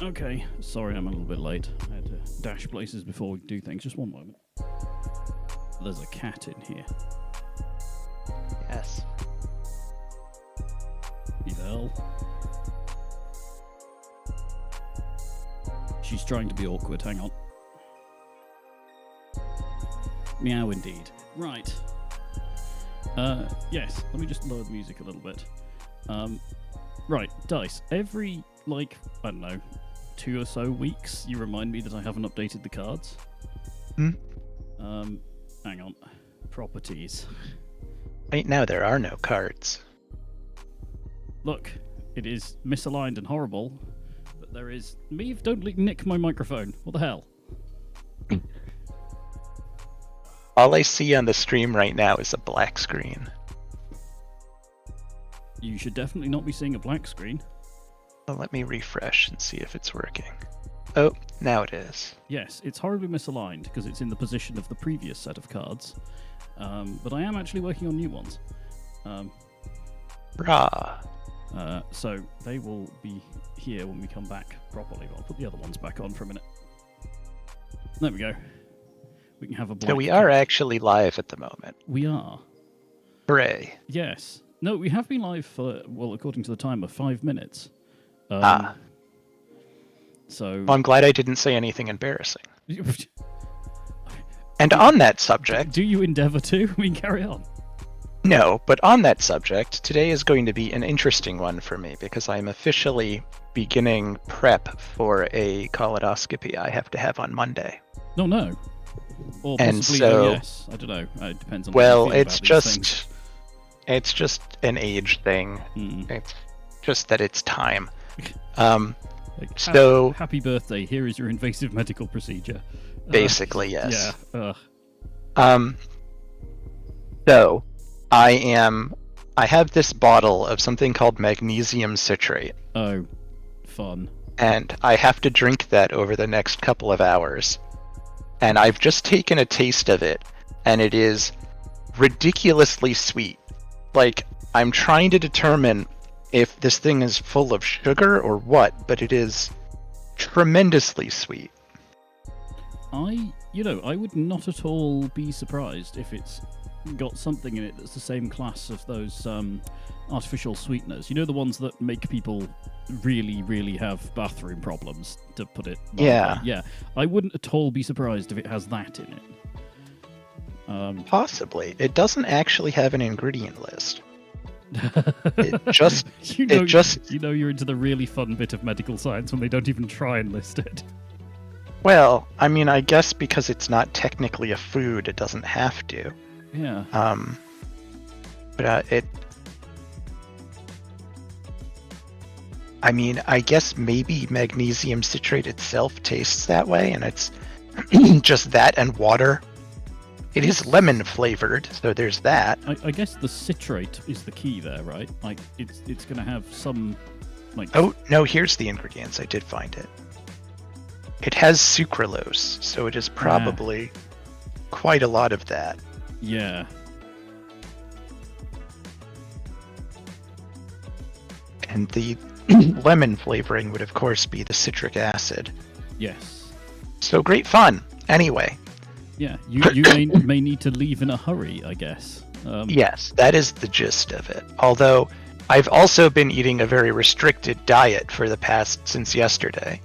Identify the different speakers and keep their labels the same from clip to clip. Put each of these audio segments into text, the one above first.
Speaker 1: Okay, sorry I'm a little bit late. I had to dash places before we do things. Just one moment. There's a cat in here.
Speaker 2: Yes.
Speaker 1: Yvel. She's trying to be awkward. Hang on. Meow indeed. Right. Yes, let me just lower the music a little bit. Right, Dice. Every, I don't know, 2 or so weeks, you remind me that I haven't updated the cards. Hang on. Properties.
Speaker 2: Right now there are no cards.
Speaker 1: Look, it is misaligned and horrible, but there is... Meave, don't nick my microphone. What the hell?
Speaker 2: All I see on the stream right now is a black screen.
Speaker 1: You should definitely not be seeing a black screen.
Speaker 2: Well, let me refresh and see if it's working. Oh, now it is.
Speaker 1: Yes, it's horribly misaligned because it's in the position of the previous set of cards. But I am actually working on new ones.
Speaker 2: Brah.
Speaker 1: So they will be here when we come back properly. I'll put the other ones back on for a minute. There we go. We can have a black
Speaker 2: So we are actually live at the moment.
Speaker 1: We are.
Speaker 2: Hooray.
Speaker 1: Yes. No, we have been live for, well, according to the timer, 5 minutes. So.
Speaker 2: Well, I'm glad I didn't say anything embarrassing. And on that subject...
Speaker 1: Do you endeavour to? I mean, carry on.
Speaker 2: No, but on that subject, today is going to be an interesting one for me because I'm officially beginning prep for a colonoscopy I have to have on Monday.
Speaker 1: No, no. Or
Speaker 2: And
Speaker 1: possibly
Speaker 2: so,
Speaker 1: yes. I don't know. It depends on how
Speaker 2: well,
Speaker 1: you feel
Speaker 2: it's
Speaker 1: about these things.
Speaker 2: just an age thing.
Speaker 1: Mm.
Speaker 2: It's just that it's time. Um,
Speaker 1: Like,
Speaker 2: so
Speaker 1: happy birthday. Here is your invasive medical procedure.
Speaker 2: basically, yes.
Speaker 1: Yeah.
Speaker 2: Um, so I have this bottle of something called magnesium citrate,
Speaker 1: Oh, fun.
Speaker 2: and I have to drink that over the next couple of hours. And I've just taken a taste of it, and it is ridiculously sweet. Like, I'm trying to determine if this thing is full of sugar or what, but it is tremendously sweet.
Speaker 1: I would not at all be surprised if it's got something in it that's the same class of those artificial sweeteners. You know, the ones that make people really, really have bathroom problems, to put it mildly.
Speaker 2: Yeah.
Speaker 1: Yeah. I wouldn't at all be surprised if it has that in it.
Speaker 2: Possibly. It doesn't actually have an ingredient list. It
Speaker 1: you know,
Speaker 2: just
Speaker 1: you're into the really fun bit of medical science when they don't even try and list it.
Speaker 2: Well, I mean, I guess because it's not technically a food, it doesn't have to.
Speaker 1: Yeah.
Speaker 2: But I mean, I guess maybe magnesium citrate itself tastes that way, and it's just that and water. It is lemon flavored, so there's that.
Speaker 1: I guess the citrate is the key there, right? Like, it's going to have some, like...
Speaker 2: Oh, no, here's the ingredients. I did find it. It has sucralose, so it is probably quite a lot of that.
Speaker 1: Yeah.
Speaker 2: And the lemon flavoring would, of course, be the citric acid.
Speaker 1: Yes.
Speaker 2: So great fun. Anyway.
Speaker 1: Yeah, you may need to leave in a hurry, I guess.
Speaker 2: Yes, that is the gist of it. Although, I've also been eating a very restricted diet for the past since yesterday.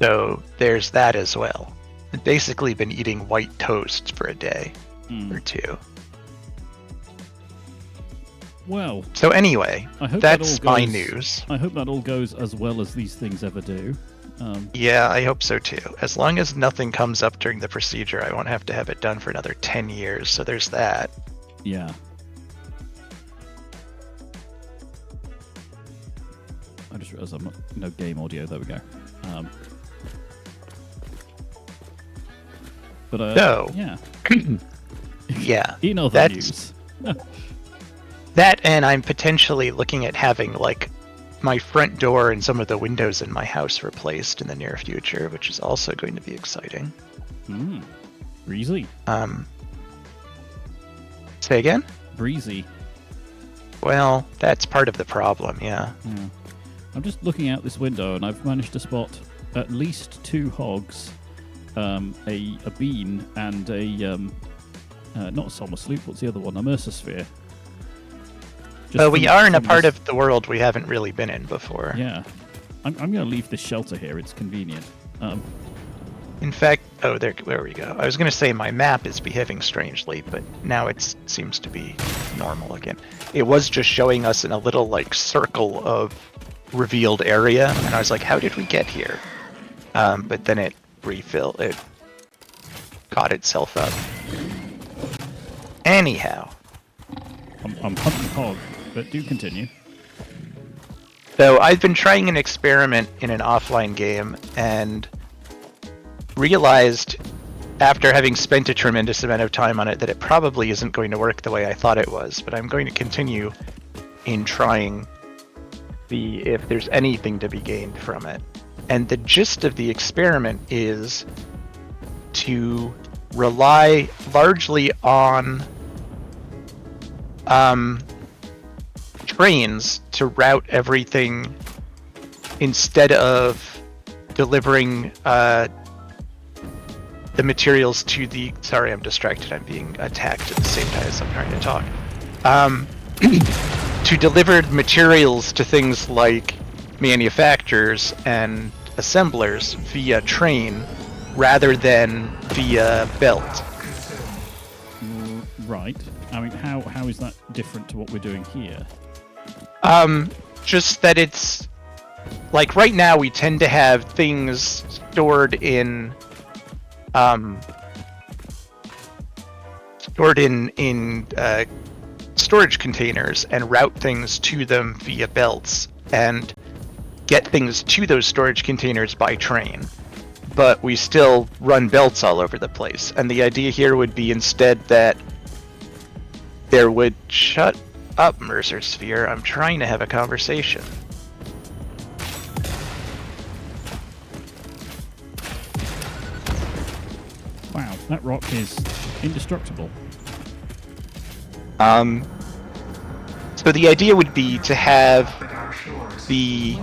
Speaker 2: So there's that as well. I've basically been eating white toast for a day or two.
Speaker 1: Well.
Speaker 2: So anyway,
Speaker 1: I hope
Speaker 2: that's my news.
Speaker 1: I hope that all goes as well as these things ever do.
Speaker 2: Yeah, I hope so too. As long as nothing comes up during the procedure, I won't have to have it done for another 10 years, so there's that.
Speaker 1: Yeah. I just realized I'm not, no game audio, there we go. But,
Speaker 2: so,
Speaker 1: yeah.
Speaker 2: Yeah.
Speaker 1: In other news.
Speaker 2: That, and I'm potentially looking at having, like, my front door and some of the windows in my house replaced in the near future, which is also going to be exciting.
Speaker 1: Breezy.
Speaker 2: Say again?
Speaker 1: Breezy.
Speaker 2: Well, that's part of the problem, yeah.
Speaker 1: I'm just looking out this window and I've managed to spot at least 2 hogs, a bean, and a not a summer sloop. What's the other one? A mercersphere.
Speaker 2: We are in a part of the world we haven't really been in before.
Speaker 1: Yeah. I'm going to leave this shelter here. It's convenient.
Speaker 2: In fact, there we go. I was going to say my map is behaving strangely, but now it seems to be normal again. It was just showing us in a little, like, circle of revealed area, and I was like, how did we get here? But then it caught itself up. Anyhow.
Speaker 1: I'm hunting hog, but do continue.
Speaker 2: So I've been trying an experiment in an offline game and realized after having spent a tremendous amount of time on it that it probably isn't going to work the way I thought it was, but I'm going to continue in trying see if there's anything to be gained from it. And the gist of the experiment is to rely largely on trains to route everything instead of delivering the materials to the... Sorry, I'm distracted. I'm being attacked at the same time as I'm trying to talk. To deliver materials to things like manufacturers and assemblers via train rather than via belt.
Speaker 1: Right. I mean, how is that different to what we're doing here?
Speaker 2: Just that it's like right now we tend to have things stored in storage containers and route things to them via belts and get things to those storage containers by train. But we still run belts all over the place. And the idea here would be instead that there would shut up, Mercer Sphere. I'm trying to have a conversation.
Speaker 1: Wow, that rock is indestructible.
Speaker 2: So the idea would be to have the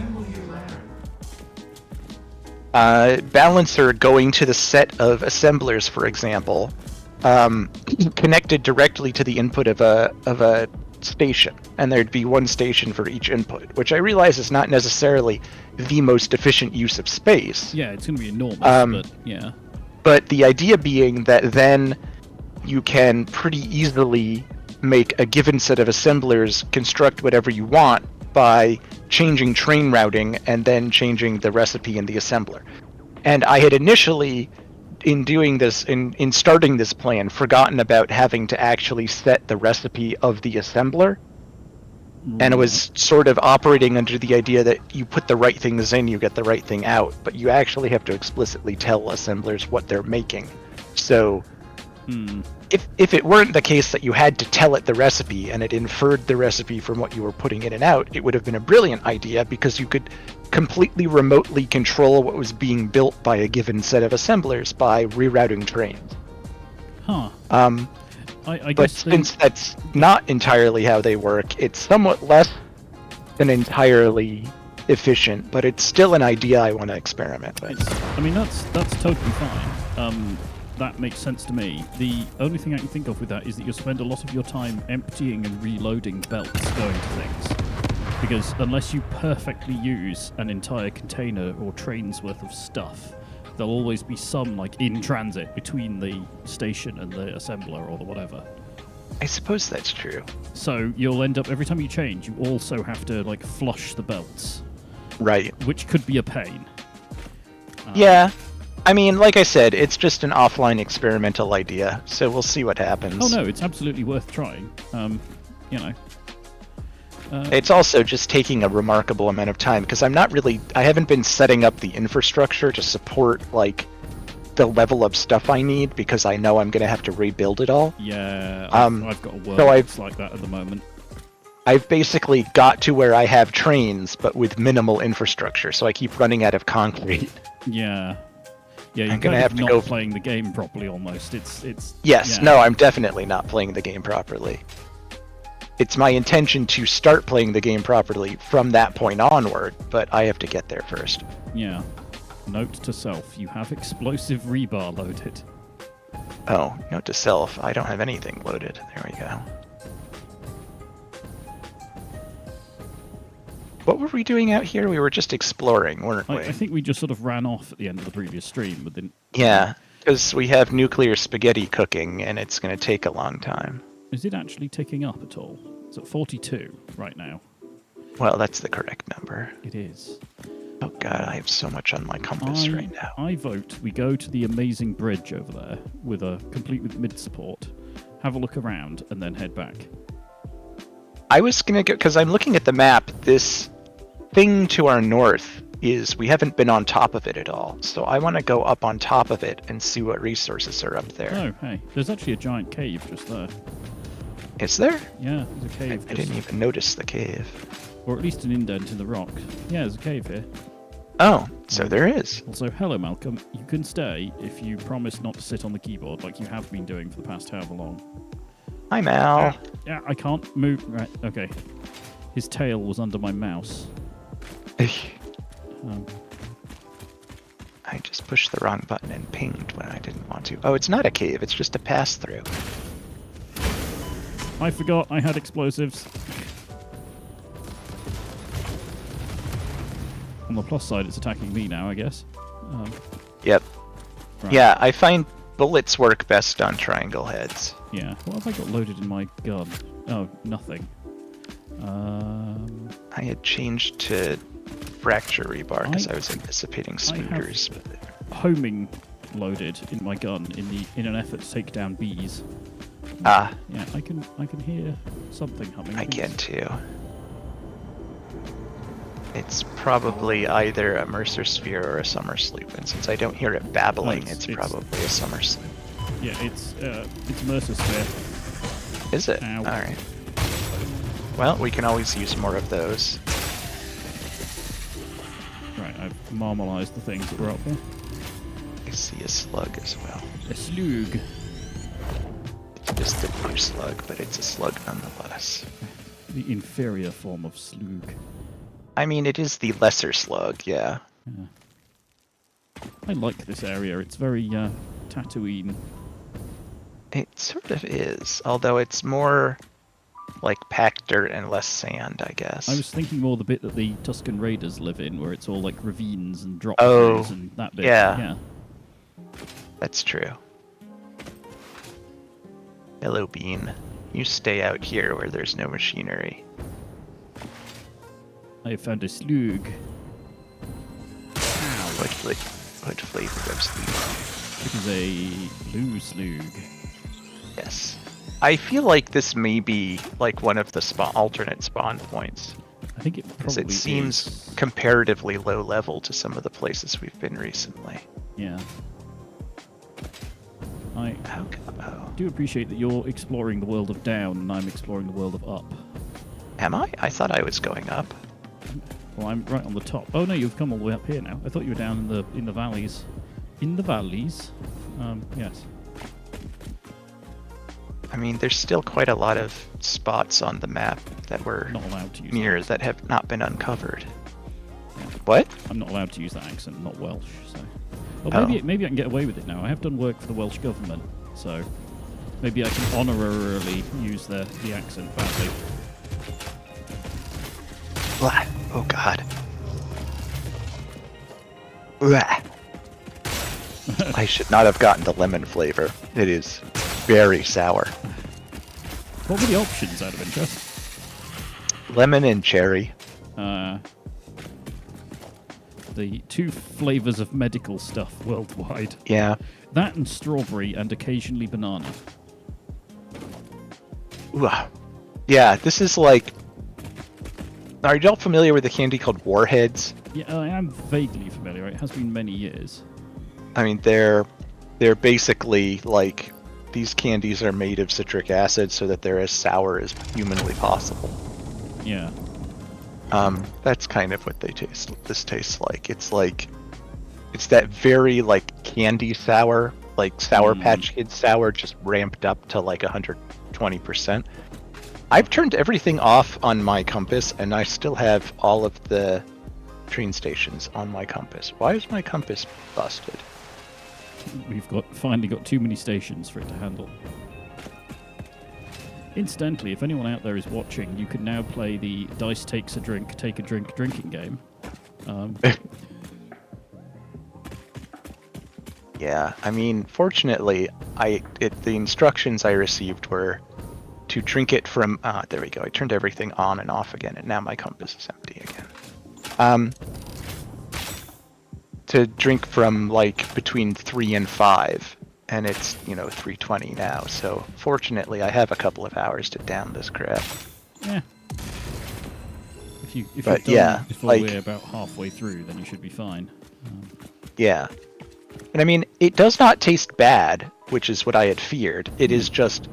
Speaker 2: balancer going to the set of assemblers, for example, connected directly to the input of a station, and there'd be one station for each input, which I realize is not necessarily the most efficient use of space.
Speaker 1: Yeah, it's going to be enormous, but yeah.
Speaker 2: But the idea being that then you can pretty easily make a given set of assemblers construct whatever you want by changing train routing and then changing the recipe in the assembler. And I had initially, in doing this, in starting this plan, forgotten about having to actually set the recipe of the assembler. And it was sort of operating under the idea that you put the right things in, you get the right thing out, but you actually have to explicitly tell assemblers what they're making. So if it weren't the case that you had to tell it the recipe and it inferred the recipe from what you were putting in and out, it would have been a brilliant idea because you could completely remotely control what was being built by a given set of assemblers by rerouting trains.
Speaker 1: Huh. I
Speaker 2: But
Speaker 1: guess
Speaker 2: since that's not entirely how they work, it's somewhat less than entirely efficient, but it's still an idea I want to experiment with.
Speaker 1: I mean, that's totally fine. That makes sense to me. The only thing I can think of with that is that you spend a lot of your time emptying and reloading belts going to things. Because unless you perfectly use an entire container or train's worth of stuff, there'll always be some, like, in transit between the station and the assembler or the whatever.
Speaker 2: I suppose that's true.
Speaker 1: So you'll end up, every time you change, you also have to, like, flush the belts.
Speaker 2: Right.
Speaker 1: Which could be a pain.
Speaker 2: Yeah. I mean, like I said, it's just an offline experimental idea, so we'll see what happens.
Speaker 1: Oh no, it's absolutely worth trying. You know.
Speaker 2: It's also just taking a remarkable amount of time, because I haven't been setting up the infrastructure to support, like, the level of stuff I need, because I know I'm going to have to rebuild it all.
Speaker 1: Yeah, I've got a world that's like that at the moment.
Speaker 2: I've basically got to where I have trains, but with minimal infrastructure, so I keep running out of concrete.
Speaker 1: Yeah. Yeah, you're
Speaker 2: I'm gonna
Speaker 1: kind
Speaker 2: have
Speaker 1: of
Speaker 2: to
Speaker 1: not
Speaker 2: go
Speaker 1: playing the game properly almost. It's
Speaker 2: Yes,
Speaker 1: yeah.
Speaker 2: no, I'm definitely not playing the game properly. It's my intention to start playing the game properly from that point onward, but I have to get there first.
Speaker 1: Yeah. Note to self, you have explosive rebar loaded.
Speaker 2: Oh, note to self, I don't have anything loaded. There we go. What were we doing out here? We were just exploring, weren't we?
Speaker 1: I think we just sort of ran off at the end of the previous stream, but then...
Speaker 2: Yeah, because we have nuclear spaghetti cooking, and it's going to take a long time.
Speaker 1: Is it actually ticking up at all? It's at 42 right now.
Speaker 2: Well, that's the correct number.
Speaker 1: It is.
Speaker 2: Oh god, I have so much on my compass right now.
Speaker 1: I vote we go to the amazing bridge over there, complete with mid-support, have a look around, and then head back.
Speaker 2: I was going to go, because I'm looking at the map, this thing to our north we haven't been on top of it at all, so I want to go up on top of it and see what resources are up there.
Speaker 1: Oh, hey, there's actually a giant cave just there.
Speaker 2: Is there?
Speaker 1: Yeah, there's a cave.
Speaker 2: I didn't even notice the cave.
Speaker 1: Or at least an indent in the rock. Yeah, there's a cave here.
Speaker 2: Oh, so there is.
Speaker 1: Also, hello Malcolm, you can stay if you promise not to sit on the keyboard like you have been doing for the past however long.
Speaker 2: Hi, Mal.
Speaker 1: Yeah, I can't move. Right, okay. His tail was under my mouse.
Speaker 2: I just pushed the wrong button and pinged when I didn't want to. Oh, it's not a cave, it's just a pass-through.
Speaker 1: I forgot I had explosives. On the plus side, it's attacking me now, I guess.
Speaker 2: Yep.
Speaker 1: Right.
Speaker 2: Yeah, I find bullets work best on triangle heads.
Speaker 1: Yeah. What have I got loaded in my gun? Oh, nothing.
Speaker 2: I had changed to fracture rebar because I was anticipating
Speaker 1: I
Speaker 2: speakers.
Speaker 1: have homing loaded in my gun in an effort to take down bees.
Speaker 2: Ah.
Speaker 1: Yeah, I can hear something humming.
Speaker 2: I can too. It's probably either a Mercer Sphere or a Summer Sleep, and since I don't hear it babbling, it's probably a Summer Sleep.
Speaker 1: Yeah, it's Mercer Sphere.
Speaker 2: Is it?
Speaker 1: Ow.
Speaker 2: Alright. Well, we can always use more of those.
Speaker 1: Right, I've marmalized the things that were up here.
Speaker 2: I see a slug as well.
Speaker 1: A slug.
Speaker 2: It's just a blue slug, but it's a slug nonetheless.
Speaker 1: The inferior form of slug.
Speaker 2: I mean, it is the lesser slug, yeah.
Speaker 1: I like this area. It's very Tatooine.
Speaker 2: It sort of is, although it's more like packed dirt and less sand, I guess.
Speaker 1: I was thinking more the bit that the Tusken Raiders live in, where it's all like ravines and drop
Speaker 2: Oh,
Speaker 1: and that bit.
Speaker 2: yeah. That's true. Hello, Bean. You stay out here where there's no machinery.
Speaker 1: I found a slug.
Speaker 2: What flavor of slug?
Speaker 1: It is a blue slug.
Speaker 2: Yes. I feel like this may be like one of the alternate spawn points.
Speaker 1: I think it probably
Speaker 2: it seems comparatively low level to some of the places we've been recently.
Speaker 1: Yeah. I
Speaker 2: Oh.
Speaker 1: do appreciate that you're exploring the world of down and I'm exploring the world of up.
Speaker 2: Am I? I thought I was going up.
Speaker 1: Well, I'm right on the top. Oh no, you've come all the way up here now. I thought you were down in the valleys. In the valleys? Yes.
Speaker 2: I mean, there's still quite a lot of spots on the map that we're
Speaker 1: Not allowed to use
Speaker 2: near
Speaker 1: that.
Speaker 2: that have not been uncovered.
Speaker 1: Yeah.
Speaker 2: What?
Speaker 1: I'm not allowed to use that accent, not Welsh, so... Well, maybe I can get away with it now. I have done work for the Welsh government, so maybe I can honorarily use the accent badly.
Speaker 2: Blah. Oh god. Blah. I should not have gotten the lemon flavor. It is very sour.
Speaker 1: What were the options out of interest?
Speaker 2: Lemon and cherry.
Speaker 1: The two flavors of medical stuff worldwide.
Speaker 2: Yeah.
Speaker 1: That and strawberry and occasionally banana.
Speaker 2: Ooh. Yeah, this is like... Are y'all familiar with the candy called Warheads?
Speaker 1: Yeah, I am vaguely familiar. It has been many years.
Speaker 2: I mean, they're basically like... These candies are made of citric acid so that they're as sour as humanly possible.
Speaker 1: Yeah.
Speaker 2: That's kind of what this tastes like. It's that very like candy sour, like Sour Patch Kids sour, just ramped up to like 120%. I've turned everything off on my compass, and I still have all of the train stations on my compass. Why is my compass busted?
Speaker 1: We've finally got too many stations for it to handle. Incidentally, if anyone out there is watching, you can now play the Dice Takes a Drink, Take a Drink drinking game.
Speaker 2: Yeah, I mean, fortunately, the instructions I received were to drink it from... there we go. I turned everything on and off again, and now my compass is empty again. To drink from, like, between 3 and 5. And it's, 3:20 now, so fortunately I have a couple of hours to down this crap.
Speaker 1: Yeah. If you're done before we're about halfway through, then you should be fine.
Speaker 2: Yeah. And I mean, it does not taste bad, which is what I had feared. It is just...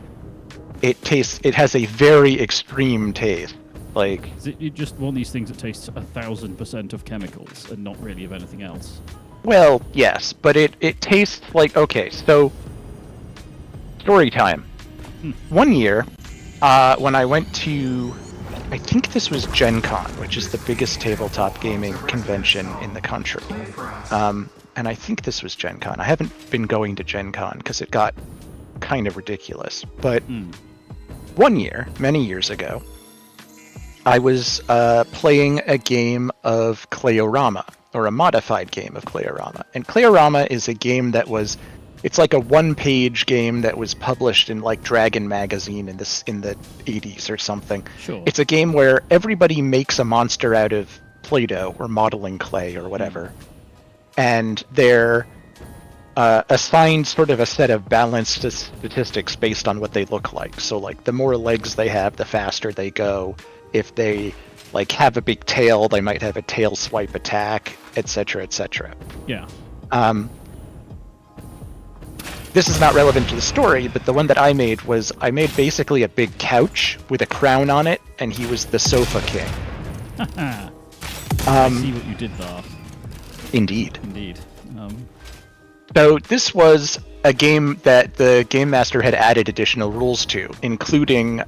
Speaker 2: It has a very extreme taste. Like...
Speaker 1: Is it just one of these things that tastes 1,000% of chemicals and not really of anything else?
Speaker 2: Well, yes, but it tastes like... Okay, so... Story time. One year, when I went to... I think this was Gen Con, which is the biggest tabletop gaming convention in the country. And I think this was Gen Con. I haven't been going to Gen Con because it got kind of ridiculous. But one year, many years ago, I was playing a game of Kleorama, or a modified game of Kleorama. And Kleorama is a game that was It's like a one-page game that was published in like Dragon magazine in the 80s or something.
Speaker 1: Sure.
Speaker 2: It's a game where everybody makes a monster out of Play-Doh or modeling clay or whatever, and they're assigned sort of a set of balanced statistics based on what they look like. So like the more legs they have, the faster they go. If they like have a big tail, they might have a tail swipe attack, etc., etc.
Speaker 1: Yeah.
Speaker 2: This is not relevant to the story, but the one that I made basically a big couch with a crown on it, and he was the sofa king.
Speaker 1: I see what you did there.
Speaker 2: Indeed.
Speaker 1: Indeed.
Speaker 2: So this was a game that the game master had added additional rules to, including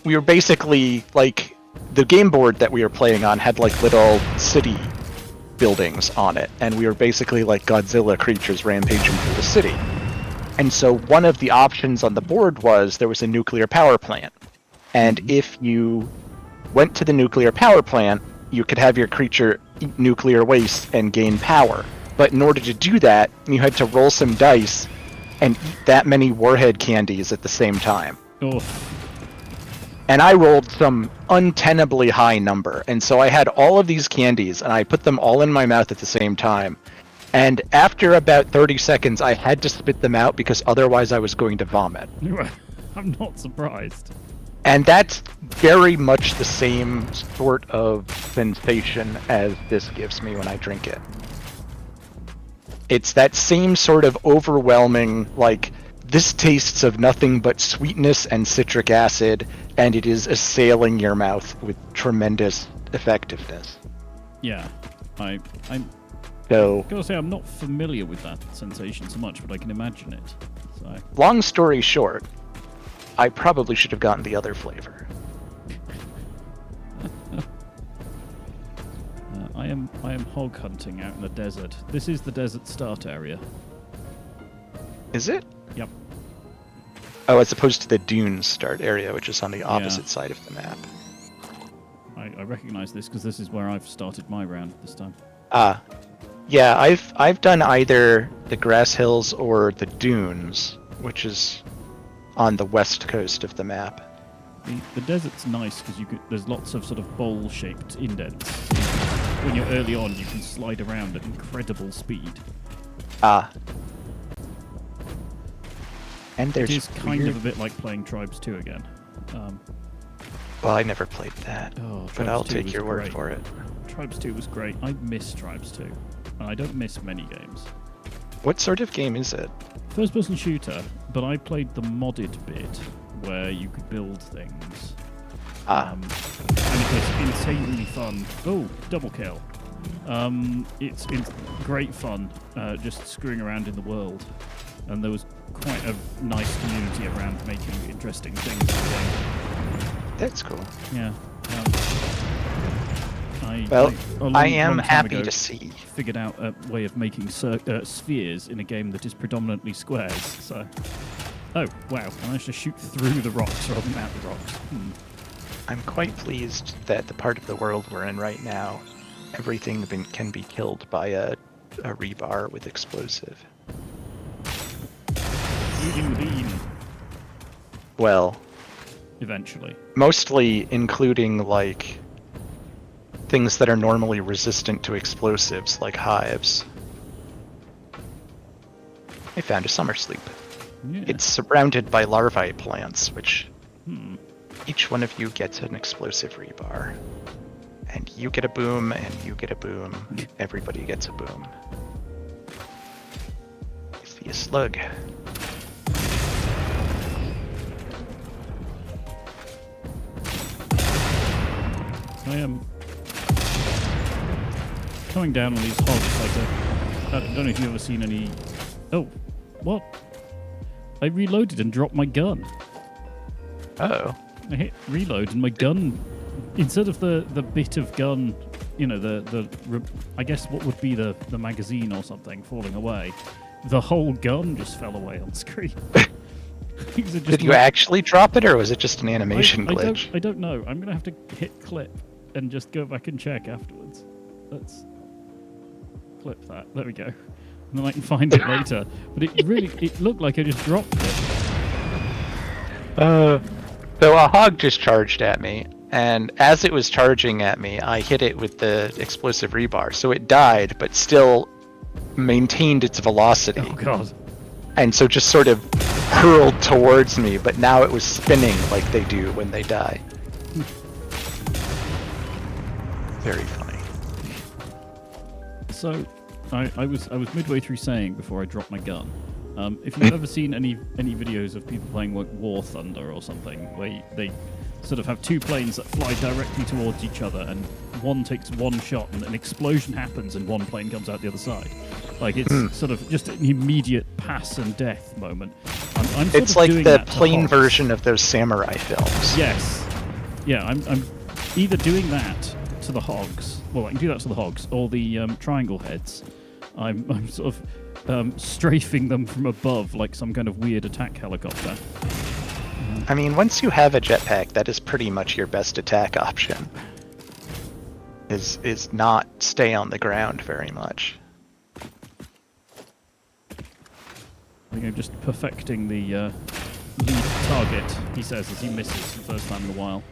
Speaker 2: we were basically like the game board that we were playing on had like little city buildings on it, and we were basically like Godzilla creatures rampaging through the city. And so one of the options on the board was there was a nuclear power plant, and if you went to the nuclear power plant, you could have your creature eat nuclear waste and gain power. But in order to do that, you had to roll some dice and eat that many warhead candies at the same time.
Speaker 1: Oh.
Speaker 2: And I rolled some untenably high number, and so I had all of these candies, and I put them all in my mouth at the same time. And after about 30 seconds, I had to spit them out because otherwise I was going to vomit.
Speaker 1: I'm not surprised.
Speaker 2: And that's very much the same sort of sensation as this gives me when I drink it. It's that same sort of overwhelming, like, this tastes of nothing but sweetness and citric acid, and it is assailing your mouth with tremendous effectiveness.
Speaker 1: Yeah, I'm
Speaker 2: So,
Speaker 1: gotta say I'm not familiar with that sensation so much, but I can imagine it. So
Speaker 2: long story short, I probably should have gotten the other flavor.
Speaker 1: I am hog hunting out in the desert. This is the desert start area.
Speaker 2: Is it?
Speaker 1: Yep.
Speaker 2: Oh, as opposed to the dunes start area, which is on the opposite side of the map.
Speaker 1: I recognize this because this is where I've started my round this time.
Speaker 2: Yeah, I've done either the grass hills or the dunes, which is on the west coast of the map.
Speaker 1: The desert's nice because there's lots of sort of bowl-shaped indents. So when you're early on, you can slide around at incredible speed.
Speaker 2: And there's
Speaker 1: It is kind of a bit like playing Tribes 2 again.
Speaker 2: Well, I never played that, but I'll take your word for it.
Speaker 1: Tribes 2 was great. I miss Tribes 2, and I don't miss many games.
Speaker 2: What sort of game is it?
Speaker 1: First-person shooter, but I played the modded bit where you could build things. And it was insanely fun. Oh, double kill. It's great fun, just screwing around in the world. And there was quite a nice community around making interesting things in the game.
Speaker 2: That's cool.
Speaker 1: Yeah.
Speaker 2: I am happy to see.
Speaker 1: Figured out a way of making spheres in a game that is predominantly squares. So, oh wow! I managed to shoot through the rocks rather than at the rocks.
Speaker 2: I'm quite pleased that the part of the world we're in right now, everything can be killed by a rebar with explosive. Well,
Speaker 1: eventually.
Speaker 2: Mostly including like things that are normally resistant to explosives, like hives. I found a summer sleep.
Speaker 1: Yeah.
Speaker 2: It's surrounded by larvae plants, which each one of you gets an explosive rebar. And you get a boom, and you get a boom. Everybody gets a boom. I see a slug.
Speaker 1: I am coming down on these hogs like I don't know if you've ever seen any... Oh, what? I reloaded and dropped my gun.
Speaker 2: Oh.
Speaker 1: I hit reload and my gun, instead of the bit of gun, you know, I guess what would be the magazine or something falling away, the whole gun just fell away on screen.
Speaker 2: Did you actually drop it, or was it just an animation glitch?
Speaker 1: I don't know. I'm going to have to hit clip and just go back and check afterwards. Let's clip that. There we go. and then I can find it later. But it looked like I just dropped it.
Speaker 2: So a hog just charged at me, and as it was charging at me, I hit it with the explosive rebar. So it died, but still maintained its velocity.
Speaker 1: Oh god.
Speaker 2: And so just sort of hurled towards me, but now it was spinning like they do when they die. Very funny.
Speaker 1: So, I was midway through saying before I dropped my gun. If you've ever seen any videos of people playing like War Thunder or something, where they sort of have two planes that fly directly towards each other, and one takes one shot, and an explosion happens, and one plane comes out the other side. Like it's sort of just an immediate pass and death moment. I'm sort
Speaker 2: It's
Speaker 1: of
Speaker 2: like
Speaker 1: doing
Speaker 2: the
Speaker 1: that to
Speaker 2: plane
Speaker 1: hogs.
Speaker 2: version of those samurai films.
Speaker 1: Yes. Yeah, I'm either doing that to the hogs. Well, I can do that to the hogs or the triangle heads. I'm sort of strafing them from above like some kind of weird attack helicopter.
Speaker 2: I mean, once you have a jetpack, that is pretty much your best attack option. Is not stay on the ground very much.
Speaker 1: I think I'm just perfecting the lead target, he says, as he misses for the first time in a while.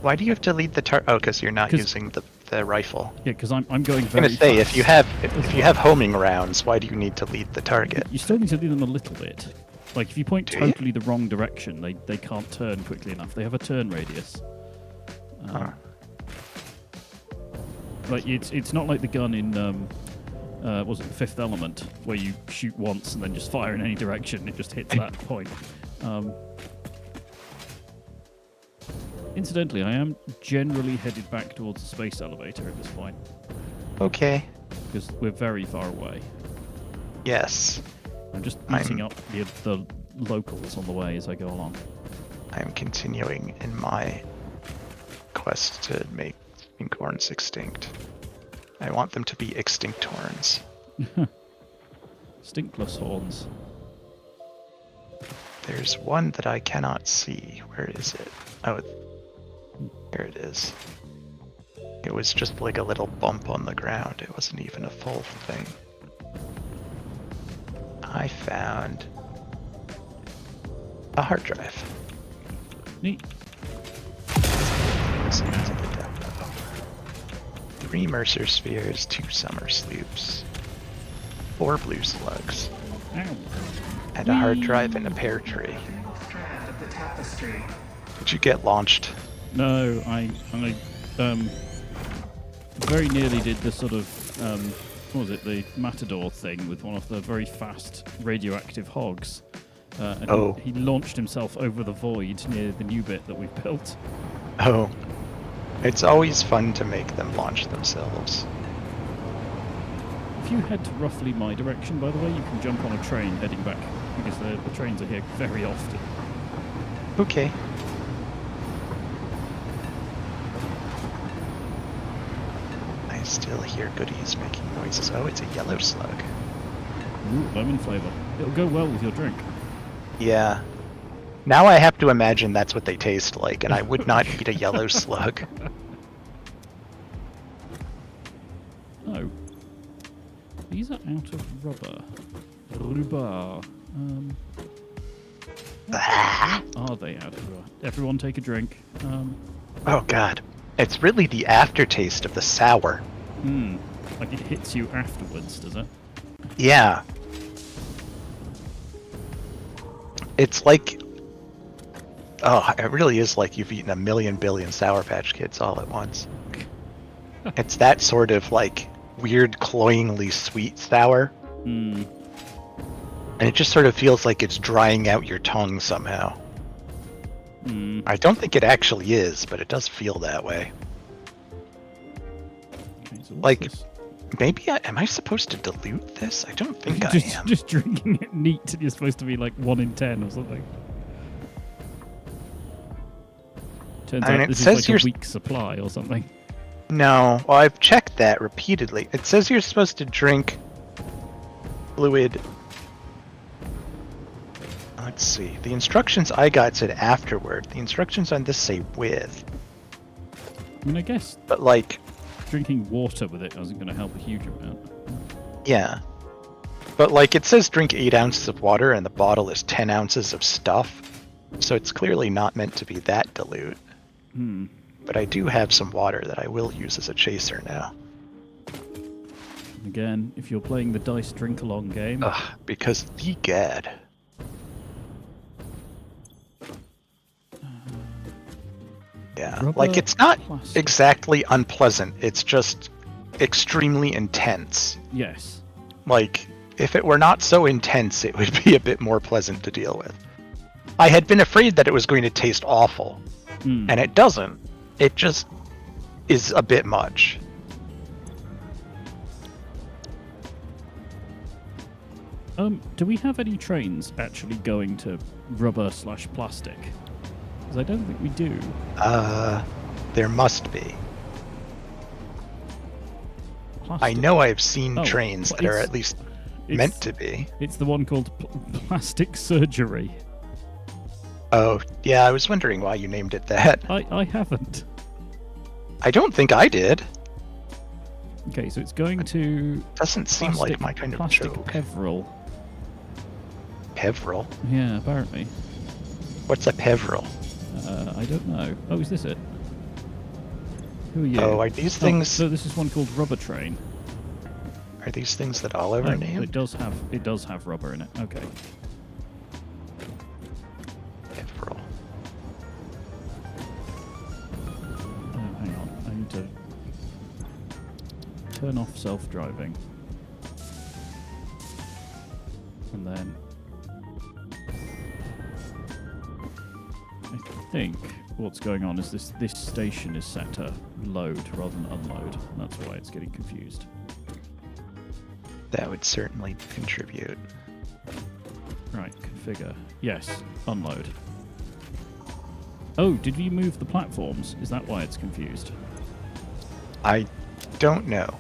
Speaker 2: Why do you have to lead the target? Oh, because you're not
Speaker 1: 'Cause-
Speaker 2: using the rifle.
Speaker 1: Yeah, because I'm going
Speaker 2: I'm
Speaker 1: very
Speaker 2: gonna say
Speaker 1: fast.
Speaker 2: if you have homing rounds, why do you need to lead the target?
Speaker 1: You still need to lead them a little bit. Like, if you point
Speaker 2: Do you?
Speaker 1: totally the wrong direction, they can't turn quickly enough. They have a turn radius.
Speaker 2: Huh.
Speaker 1: Like, it's not like the gun in, was it the Fifth Element, where you shoot once and then just fire in any direction. It just hits that point. Incidentally, I am generally headed back towards the space elevator at this point,
Speaker 2: Okay.
Speaker 1: because we're very far away.
Speaker 2: Yes.
Speaker 1: I'm just eating up the locals on the way as I go along.
Speaker 2: I'm continuing in my quest to make stinkhorns extinct. I want them to be extinct horns.
Speaker 1: Stinkless horns.
Speaker 2: There's one that I cannot see. Where is it? Oh, here it is. It was just like a little bump on the ground. It wasn't even a full thing. I found a hard drive.
Speaker 1: Neat.
Speaker 2: Listen to the depot. 3 Mercer spheres, 2 summer sloops, 4 blue slugs,
Speaker 1: Ow.
Speaker 2: and a hard drive and a pear tree. Did you get launched?
Speaker 1: No, I very nearly did the sort of what was it, the Matador thing with one of the very fast radioactive hogs. And
Speaker 2: Oh.
Speaker 1: he launched himself over the void near the new bit that we've built.
Speaker 2: Oh. It's always fun to make them launch themselves.
Speaker 1: If you head to roughly my direction, by the way, you can jump on a train heading back, because the trains are here very often.
Speaker 2: Okay. I still hear goodies making noises. Oh, it's a yellow slug.
Speaker 1: Ooh, lemon flavour. It'll go well with your drink.
Speaker 2: Yeah. Now I have to imagine that's what they taste like, and I would not eat a yellow slug.
Speaker 1: Oh. These are out of rubber. Rhubarb. Are they out of rubber? Everyone take a drink.
Speaker 2: Oh god. It's really the aftertaste of the sour.
Speaker 1: Like it hits you afterwards, does it?
Speaker 2: Yeah. It's like... Oh, it really is like you've eaten a million billion Sour Patch Kids all at once. It's that sort of like weird cloyingly sweet sour. And it just sort of feels like it's drying out your tongue somehow. I don't think it actually is, but it does feel that way.
Speaker 1: Okay, so what's
Speaker 2: Like,
Speaker 1: this?
Speaker 2: maybe am I supposed to dilute this? I don't think I
Speaker 1: just,
Speaker 2: am.
Speaker 1: just drinking it neat, and you're supposed to be like 1 in 10 or something. Turns
Speaker 2: I mean,
Speaker 1: out
Speaker 2: it
Speaker 1: this is
Speaker 2: says
Speaker 1: like
Speaker 2: you're
Speaker 1: a weak supply or something.
Speaker 2: No, well, I've checked that repeatedly. It says you're supposed to drink fluid. Let's see. The instructions I got said afterward. The instructions on this say with.
Speaker 1: I mean, I guess
Speaker 2: But like,
Speaker 1: drinking water with it isn't going to help a huge amount.
Speaker 2: Yeah. But, like, it says drink 8 ounces of water, and the bottle is 10 ounces of stuff. So it's clearly not meant to be that dilute. But I do have some water that I will use as a chaser now.
Speaker 1: Again, if you're playing the dice drink-along game...
Speaker 2: Ugh, because the gad. Yeah,
Speaker 1: Rubber,
Speaker 2: like, it's not
Speaker 1: plastic.
Speaker 2: exactly unpleasant. It's just extremely intense.
Speaker 1: Yes.
Speaker 2: Like, if it were not so intense, it would be a bit more pleasant to deal with. I had been afraid that it was going to taste awful, and it doesn't. It just is a bit much.
Speaker 1: Do we have any trains actually going to rubber/plastic? Because I don't think we do.
Speaker 2: There must be.
Speaker 1: Plastic.
Speaker 2: I know I've seen trains that are at least meant to be.
Speaker 1: It's the one called plastic surgery.
Speaker 2: Oh, yeah, I was wondering why you named it that.
Speaker 1: I haven't.
Speaker 2: I don't think I did.
Speaker 1: Okay, so it's going to...
Speaker 2: Doesn't seem like my kind of
Speaker 1: plastic
Speaker 2: joke.
Speaker 1: Peveril.
Speaker 2: Peveril?
Speaker 1: Yeah, apparently.
Speaker 2: What's a Peveril?
Speaker 1: I don't know. Oh, is this it? Who are you?
Speaker 2: Oh, are these things...
Speaker 1: So this is one called Rubber Train.
Speaker 2: Are these things that Oliver named?
Speaker 1: It does have rubber in it. Okay.
Speaker 2: Peveril.
Speaker 1: Oh, hang on. I need to turn off self-driving. And then... I think what's going on is this station is set to load rather than unload. That's why it's getting confused.
Speaker 2: That would certainly contribute.
Speaker 1: Right, configure. Yes, unload. Oh, did you move the platforms? Is that why it's confused?
Speaker 2: I don't know.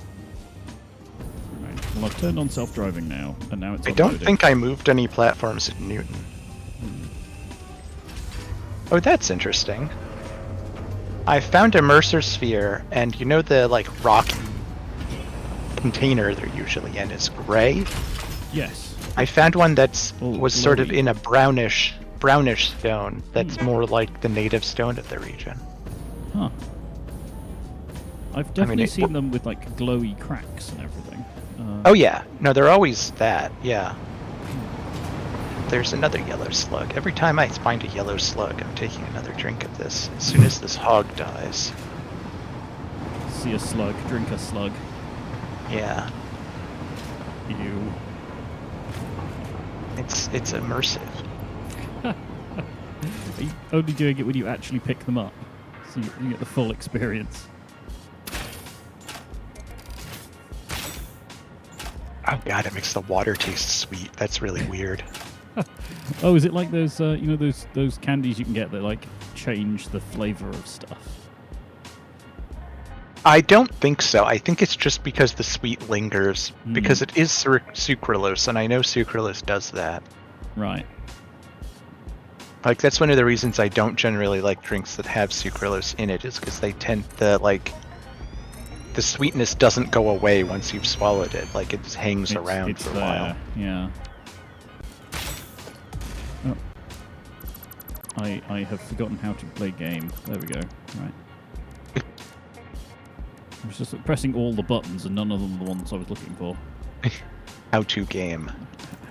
Speaker 1: Right. Well, I've turned on self-driving now, and now it's
Speaker 2: I
Speaker 1: unloading.
Speaker 2: don't think I moved any platforms at Newton. Oh, that's interesting. I found a Mercer sphere, and you know the, like, rocky container they're usually in is gray?
Speaker 1: Yes.
Speaker 2: I found one that's was sort of
Speaker 1: glowy.
Speaker 2: in a brownish stone that's more like the native stone of the region.
Speaker 1: Huh. I've definitely
Speaker 2: it-
Speaker 1: seen them with, like, glowy cracks and everything.
Speaker 2: Oh yeah, no, they're always that, yeah. There's another yellow slug. Every time I find a yellow slug, I'm taking another drink of this. As soon as this hog dies.
Speaker 1: See a slug, drink a slug.
Speaker 2: Yeah,
Speaker 1: Ew.
Speaker 2: it's immersive.
Speaker 1: Are you only doing it when you actually pick them up? So you get the full experience.
Speaker 2: Oh god, it makes the water taste sweet. That's really weird.
Speaker 1: Oh, is it like those, those candies you can get that, like, change the flavor of stuff?
Speaker 2: I don't think so. I think it's just because the sweet lingers, because it is sucralose, and I know sucralose does that.
Speaker 1: Right.
Speaker 2: Like, that's one of the reasons I don't generally like drinks that have sucralose in it, is because they tend to, like, the sweetness doesn't go away once you've swallowed it. Like, it just hangs around
Speaker 1: It's
Speaker 2: for a
Speaker 1: there,
Speaker 2: while.
Speaker 1: yeah. Oh. I have forgotten how to play game. There we go. Right. I was just pressing all the buttons and none of them are the ones I was looking for.
Speaker 2: How to game.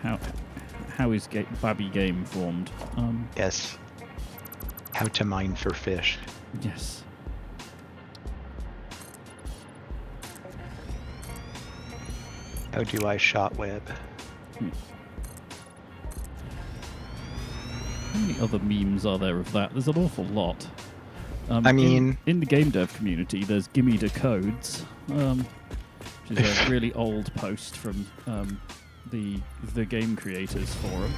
Speaker 1: How is Babby game formed?
Speaker 2: Yes. How to mine for fish.
Speaker 1: Yes.
Speaker 2: How do I shot web?
Speaker 1: How many other memes are there of that? There's an awful lot.
Speaker 2: I mean...
Speaker 1: In the game dev community, there's Gimme the Codes, which is a really old post from the Game Creators Forum.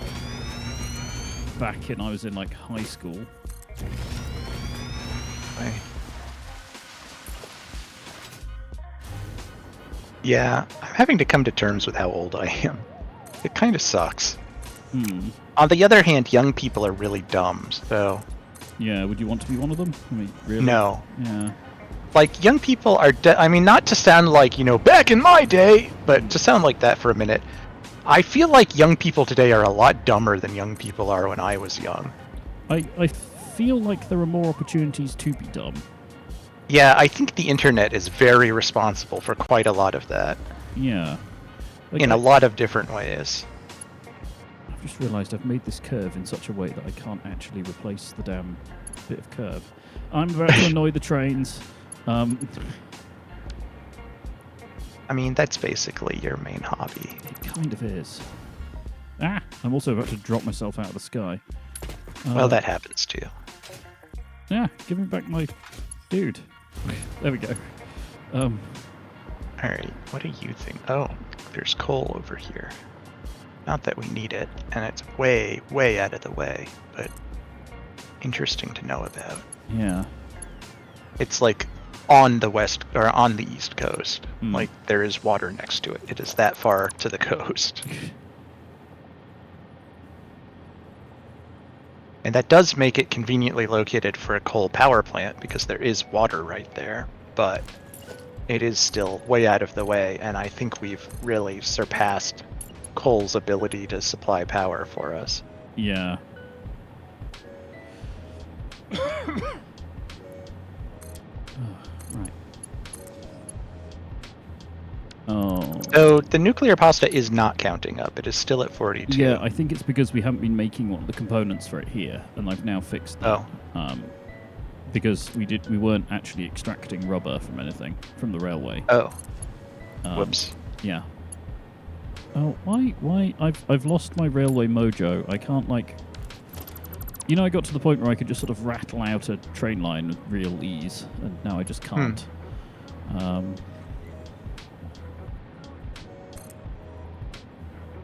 Speaker 1: Back in, I was in, like, high school.
Speaker 2: Yeah, I'm having to come to terms with how old I am. It kind of sucks. On the other hand, young people are really dumb, so...
Speaker 1: Yeah, would you want to be one of them? I mean, really?
Speaker 2: No.
Speaker 1: Yeah.
Speaker 2: like young people are. I mean, not to sound like back in my day, but to sound like that for a minute. I feel like young people today are a lot dumber than young people are when I was young.
Speaker 1: I feel like there are more opportunities to be dumb.
Speaker 2: Yeah, I think the internet is very responsible for quite a lot of that.
Speaker 1: Yeah. Like
Speaker 2: In a lot of different ways.
Speaker 1: I've just realised I've made this curve in such a way that I can't actually replace the damn bit of curve. I'm about to annoy the trains.
Speaker 2: I mean, that's basically your main hobby.
Speaker 1: It kind of is. Ah! I'm also about to drop myself out of the sky.
Speaker 2: Well, that happens too.
Speaker 1: Yeah, give me back my dude. There we go.
Speaker 2: Alright, what do you think? Oh, there's coal over here. Not that we need it, and it's way, way out of the way, but interesting to know about.
Speaker 1: Yeah.
Speaker 2: It's like on the west or on the east coast. Like there is water next to it. It is that far to the coast. And that does make it conveniently located for a coal power plant because there is water right there, but it is still way out of the way, and I think we've really surpassed coal's ability to supply power for us.
Speaker 1: Yeah. Right. Oh.
Speaker 2: So the nuclear pasta is not counting up. It is still at 42.
Speaker 1: Yeah, I think it's because we haven't been making one of the components for it here, and I've now fixed that.
Speaker 2: Oh.
Speaker 1: Because we weren't actually extracting rubber from anything from the railway.
Speaker 2: Oh. Whoops.
Speaker 1: Yeah. Oh, why? I've lost my railway mojo. I can't I got to the point where I could just sort of rattle out a train line with real ease, and now I just can't.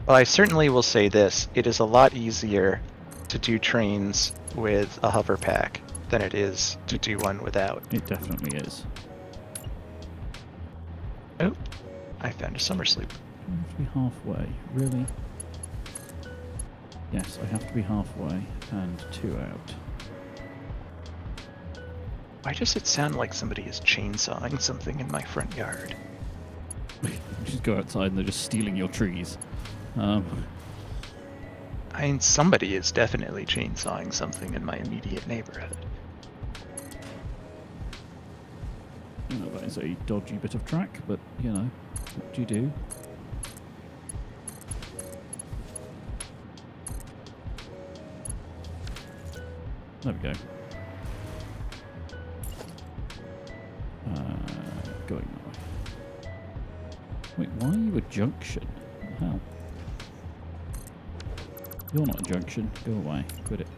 Speaker 2: Well, I certainly will say this. It is a lot easier to do trains with a hover pack than it is to do one without.
Speaker 1: It definitely is.
Speaker 2: Oh, I found a summer sleep.
Speaker 1: I have to be halfway. Really? Yes, I have to be halfway and 2 out.
Speaker 2: Why does it sound like somebody is chainsawing something in my front yard?
Speaker 1: You just go outside and they're just stealing your trees.
Speaker 2: I mean, somebody is definitely chainsawing something in my immediate neighborhood.
Speaker 1: That is a dodgy bit of track, but, what do you do? There we go. Going that way. Wait, why are you a junction? What the hell? You're not a junction. Go away. Quit it.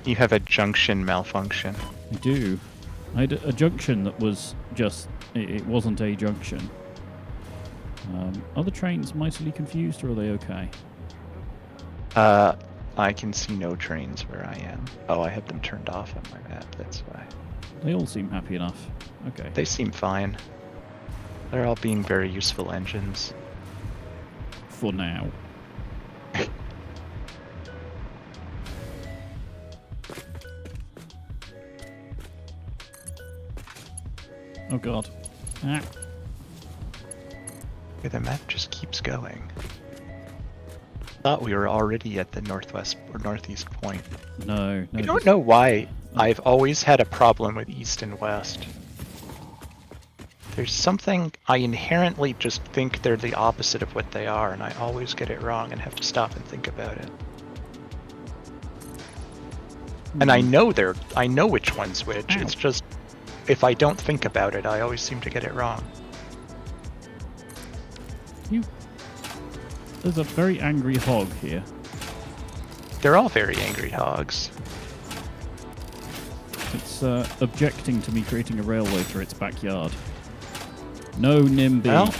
Speaker 2: You have a junction malfunction.
Speaker 1: I do. I had a junction that was just... It wasn't a junction. Are the trains mightily confused, or are they okay?
Speaker 2: I can see no trains where I am. Oh, I have them turned off on my map, that's why.
Speaker 1: They all seem happy enough. Okay.
Speaker 2: They seem fine. They're all being very useful engines.
Speaker 1: For now. Oh god. Ah.
Speaker 2: Okay, the map just keeps going. Thought we were already at the northwest or northeast point.
Speaker 1: No.
Speaker 2: I don't know why I've always had a problem with east and west. There's something I inherently just think they're the opposite of what they are, and I always get it wrong and have to stop and think about it. And I know which one's which.
Speaker 1: Ow.
Speaker 2: It's just if I don't think about it, I always seem to get it wrong.
Speaker 1: There's a very angry hog here.
Speaker 2: They're all very angry hogs.
Speaker 1: It's objecting to me creating a railway through its backyard. No NIMBY.
Speaker 2: Well,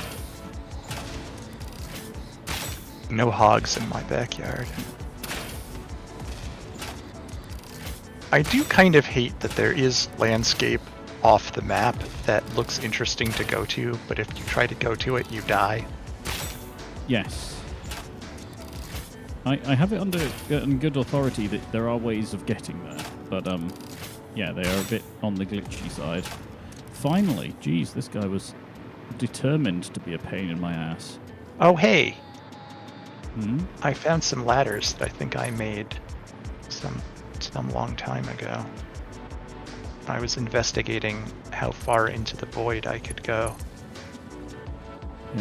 Speaker 2: no hogs in my backyard. I do kind of hate that there is landscape off the map that looks interesting to go to, but if you try to go to it, you die.
Speaker 1: Yes. I have it on good authority that there are ways of getting there, but Yeah, they are a bit on the glitchy side. Finally, geez, this guy was determined to be a pain in my ass.
Speaker 2: Oh, hey!
Speaker 1: Hmm?
Speaker 2: I found some ladders that I think I made some long time ago. I was investigating how far into the void I could go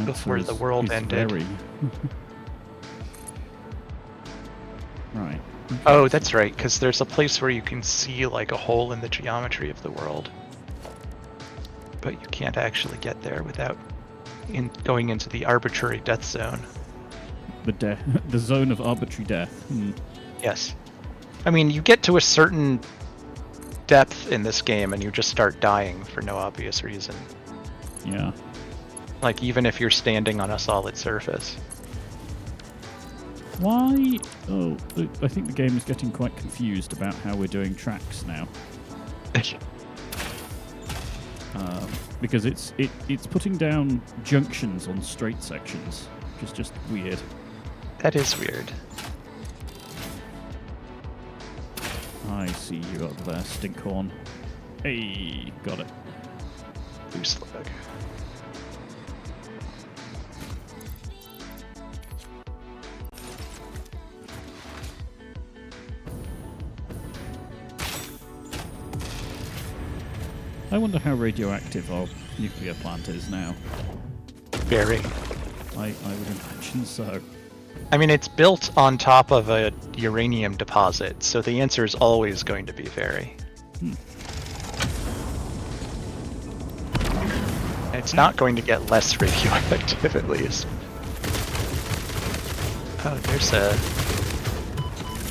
Speaker 2: before the world ended.
Speaker 1: Very... right. Okay.
Speaker 2: Oh, that's right, because there's a place where you can see like a hole in the geometry of the world. But you can't actually get there without going into the arbitrary death zone.
Speaker 1: The zone of arbitrary death. Hmm.
Speaker 2: Yes. I mean, you get to a certain depth in this game and you just start dying for no obvious reason.
Speaker 1: Yeah.
Speaker 2: Like, even if you're standing on a solid surface.
Speaker 1: Why? Oh, I think the game is getting quite confused about how we're doing tracks now. Because it's putting down junctions on straight sections, which is just weird.
Speaker 2: That is weird.
Speaker 1: I see you over there, Stinkhorn. Hey, got it.
Speaker 2: Loose lug.
Speaker 1: I wonder how radioactive our nuclear plant is now.
Speaker 2: Very.
Speaker 1: I would imagine so.
Speaker 2: I mean, it's built on top of a uranium deposit, so the answer is always going to be very. It's not going to get less radioactive, at least. Oh,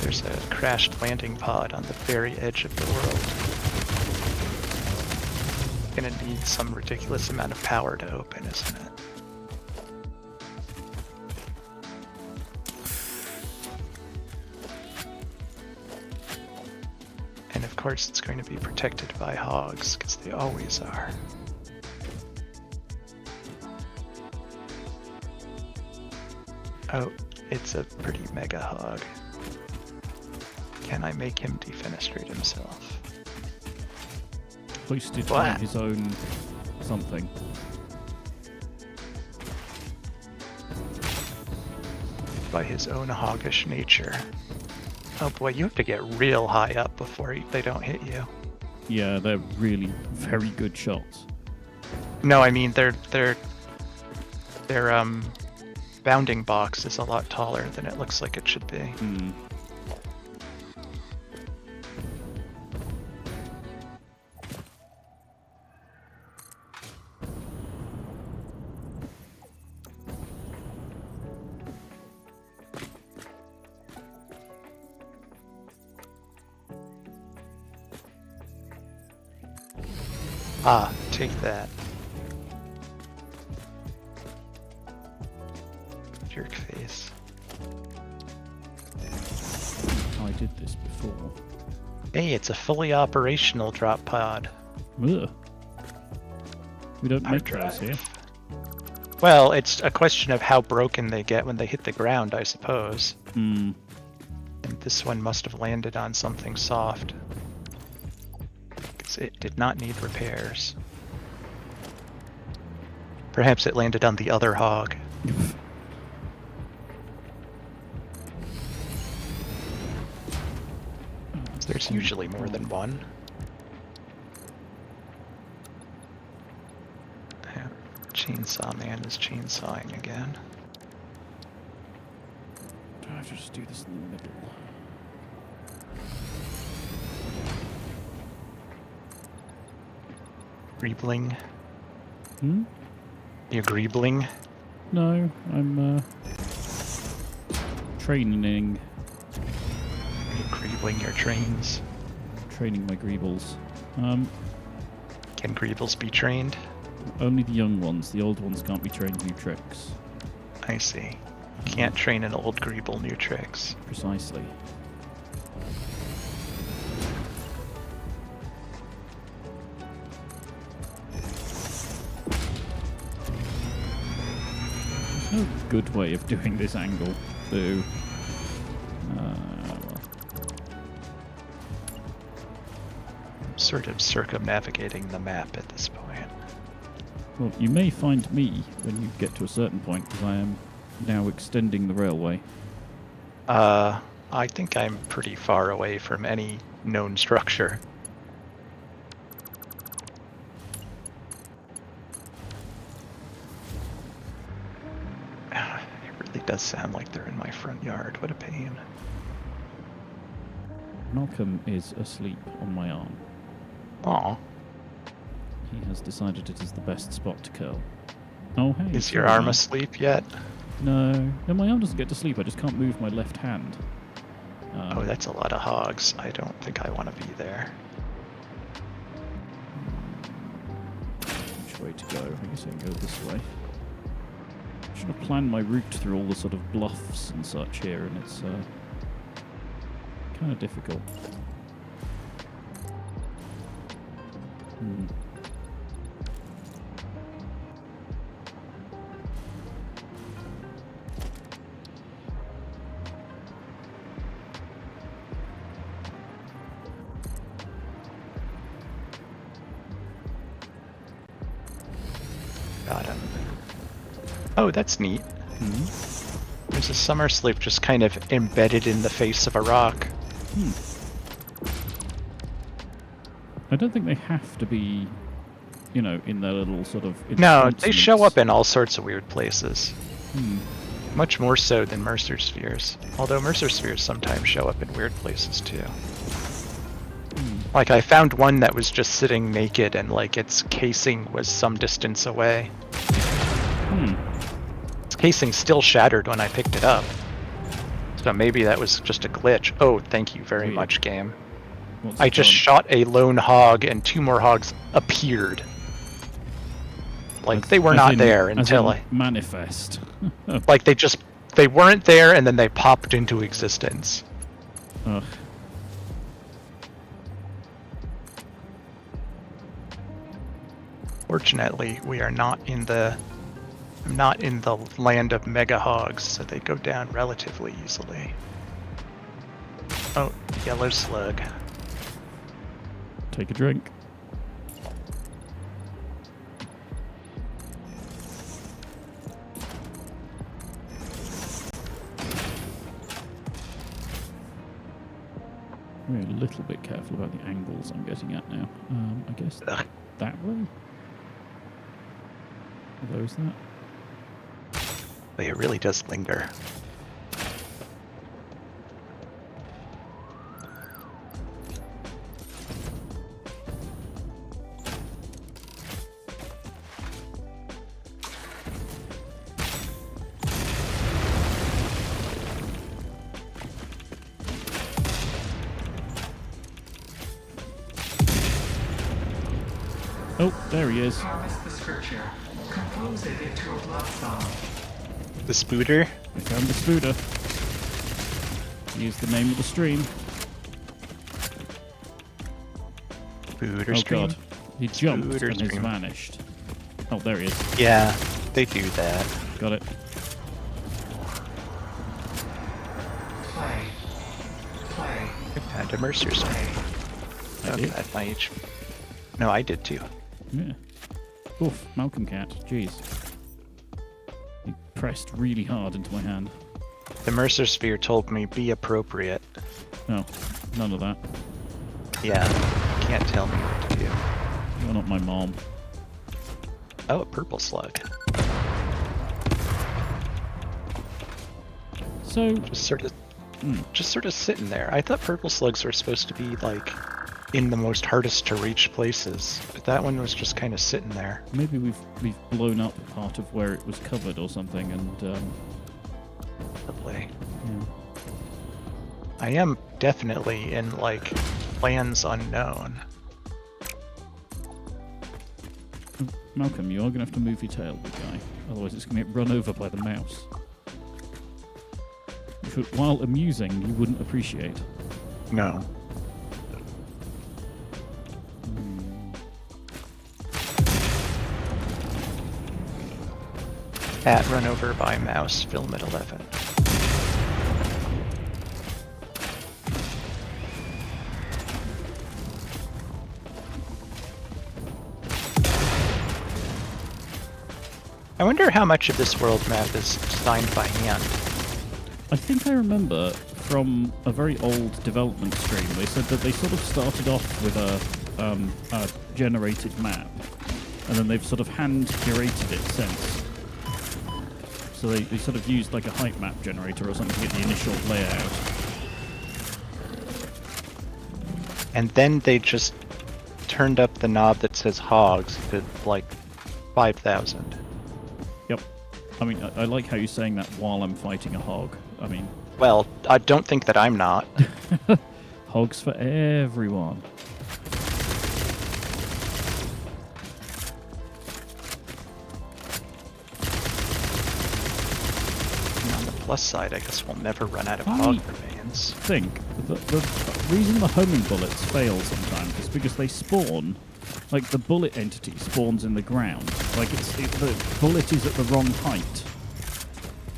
Speaker 2: there's a crashed landing pod on the very edge of the world. Gonna need some ridiculous amount of power to open, isn't it? And of course it's going to be protected by hogs, because they always are. Oh, it's a pretty mega hog. Can I make him defenestrate himself?
Speaker 1: Hoisted by his own something.
Speaker 2: By his own hoggish nature. Oh boy, you have to get real high up before they don't hit you.
Speaker 1: Yeah, they're really very good shots.
Speaker 2: No, I mean their bounding box is a lot taller than it looks like it should be.
Speaker 1: Hmm.
Speaker 2: Ah, take that. Jerk face.
Speaker 1: I did this before.
Speaker 2: Hey, it's a fully operational drop pod.
Speaker 1: Ugh. We don't
Speaker 2: Hard
Speaker 1: make those here.
Speaker 2: Well, it's a question of how broken they get when they hit the ground, I suppose.
Speaker 1: Hmm.
Speaker 2: And this one must have landed on something soft. Because it did not need repairs. Perhaps it landed on the other hog. There's usually more than one. Yeah, Chainsaw Man is chainsawing again.
Speaker 1: Do I have to just do this in the middle?
Speaker 2: Greebling.
Speaker 1: Hmm?
Speaker 2: You greebling?
Speaker 1: No, I'm training.
Speaker 2: You greebling your trains?
Speaker 1: Training my greebles.
Speaker 2: Can greebles be trained?
Speaker 1: Only the young ones. The old ones can't be trained new tricks.
Speaker 2: I see. You can't train an old greeble new tricks.
Speaker 1: Precisely. There's no good way of doing this angle, so... well.
Speaker 2: sort of circumnavigating the map at this point.
Speaker 1: Well, you may find me when you get to a certain point, because I am now extending the railway.
Speaker 2: I think I'm pretty far away from any known structure. It really does sound like they're in my front yard. What a pain.
Speaker 1: Malcolm is asleep on my arm.
Speaker 2: Aw.
Speaker 1: He has decided it is the best spot to curl. Oh, hey.
Speaker 2: Is your
Speaker 1: sorry,
Speaker 2: arm
Speaker 1: Mal.
Speaker 2: asleep yet?
Speaker 1: No, my arm doesn't get to sleep. I just can't move my left hand.
Speaker 2: Oh, that's a lot of hogs. I don't think I want to be there.
Speaker 1: Which way to go? I guess I can go this way. I should have planned my route through all the sort of bluffs and such here, and it's kind of difficult.
Speaker 2: Got him. Oh, that's neat.
Speaker 1: Mm-hmm.
Speaker 2: There's a summer sleep just kind of embedded in the face of a rock.
Speaker 1: I don't think they have to be, in their little sort of...
Speaker 2: No, they show
Speaker 1: entrenchments.
Speaker 2: up in all sorts of weird places. Much more so than Mercer spheres. Although Mercer spheres sometimes show up in weird places too. Like I found one that was just sitting naked and like its casing was some distance away. Its casing still shattered when I picked it up. So maybe that was just a glitch. Oh, thank you very much, game.
Speaker 1: What's
Speaker 2: I
Speaker 1: it
Speaker 2: just
Speaker 1: done?
Speaker 2: shot a lone hog and 2 more hogs appeared. Like they were
Speaker 1: As
Speaker 2: not
Speaker 1: in-
Speaker 2: there
Speaker 1: as
Speaker 2: until
Speaker 1: in manifest.
Speaker 2: like they weren't there and then they popped into existence.
Speaker 1: Ugh.
Speaker 2: Fortunately, we are not in the land of mega hogs, so they go down relatively easily. Oh, yellow slug.
Speaker 1: Take a drink. We're a little bit careful about the angles I'm getting at now. I guess
Speaker 2: Ugh.
Speaker 1: that way? Although is that?
Speaker 2: But it really does linger.
Speaker 1: Oh, there he is.
Speaker 3: Harvest the scripture. Compose it into a blood song.
Speaker 2: The spooter?
Speaker 1: I found the spooter. Use the name of the stream.
Speaker 2: Spooter
Speaker 1: Oh
Speaker 2: stream?
Speaker 1: god. He jumped
Speaker 2: Spooter
Speaker 1: and has
Speaker 2: stream.
Speaker 1: vanished. Oh, there he is.
Speaker 2: Yeah, they do that.
Speaker 1: Got it.
Speaker 3: Play. Play.
Speaker 2: I found a Mercer stream.
Speaker 1: I
Speaker 2: Okay,
Speaker 1: did.
Speaker 2: that's my H. No, I did too.
Speaker 1: Yeah. Oof, Malcolm cat. Jeez. He pressed really hard into my hand.
Speaker 2: The Mercer sphere told me be appropriate.
Speaker 1: Oh, none of that.
Speaker 2: Yeah, can't tell me what to do.
Speaker 1: You're not my mom.
Speaker 2: Oh, a purple slug.
Speaker 1: So,
Speaker 2: Just sort of sitting there. I thought purple slugs were supposed to be like in the most hardest to reach places, but that one was just kind of sitting there.
Speaker 1: maybe we've blown up part of where it was covered or something, and
Speaker 2: Lovely.
Speaker 1: yeah.
Speaker 2: I am definitely in like lands unknown.
Speaker 1: Malcolm, you are going to have to move your tail, big guy. Otherwise it's going to get run over by the mouse. Which, while amusing, you wouldn't appreciate.
Speaker 2: No. At run over by mouse, film at 11. I wonder how much of this world map is designed by hand.
Speaker 1: I think I remember from a very old development stream, they said that they sort of started off with a generated map, and then they've sort of hand curated it since. So they sort of used like a height map generator or something to get the initial layout.
Speaker 2: And then they just turned up the knob that says hogs to like 5,000.
Speaker 1: Yep. I mean, I like how you're saying that while I'm fighting a hog. I mean...
Speaker 2: Well, I don't think that I'm not.
Speaker 1: Hogs for everyone.
Speaker 2: And on the plus side, I guess we'll never run out of hog remains.
Speaker 1: I think the reason the homing bullets fail sometimes is because they spawn, like the bullet entity spawns in the ground. Like the bullet is at the wrong height.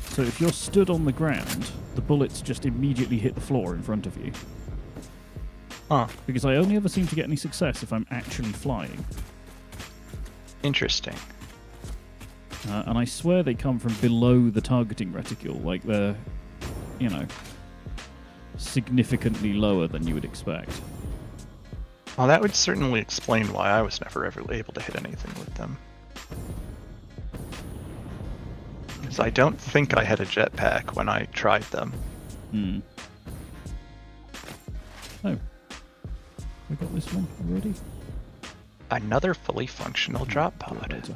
Speaker 1: So if you're stood on the ground, the bullets just immediately hit the floor in front of you.
Speaker 2: Huh.
Speaker 1: Because I only ever seem to get any success if I'm actually flying.
Speaker 2: Interesting.
Speaker 1: And I swear they come from below the targeting reticule, like they're, you know, significantly lower than you would expect.
Speaker 2: Well, that would certainly explain why I was never ever able to hit anything with them. Because I don't think I had a jetpack when I tried them.
Speaker 1: Hmm. Oh. We got this one already?
Speaker 2: Another fully functional drop pod.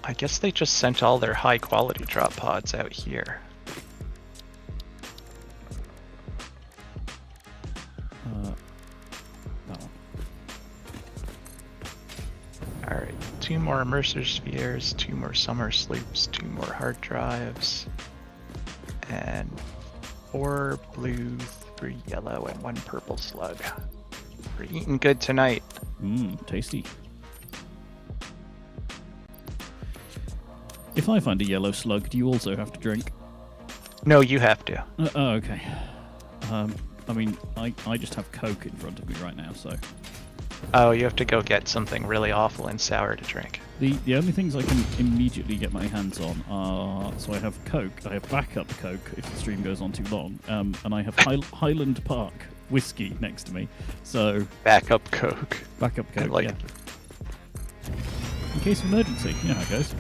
Speaker 2: I guess they just sent all their high quality drop pods out here.
Speaker 1: That one.
Speaker 2: Alright, 2 more immerser spheres, 2 more summer sloops, 2 more hard drives, and 4 blue, 3 yellow, and 1 purple slug. We're eating good tonight.
Speaker 1: Mmm, tasty. If I find a yellow slug, do you also have to drink?
Speaker 2: No, you have to.
Speaker 1: Oh, okay. I mean, I just have Coke in front of me right now, so...
Speaker 2: Oh, you have to go get something really awful and sour to drink.
Speaker 1: The only things I can immediately get my hands on are... So I have Coke, I have backup Coke if the stream goes on too long, and I have Highland Park whiskey next to me, so...
Speaker 2: Backup Coke.
Speaker 1: Backup Coke,
Speaker 2: like
Speaker 1: yeah. In case of emergency, you know how it goes.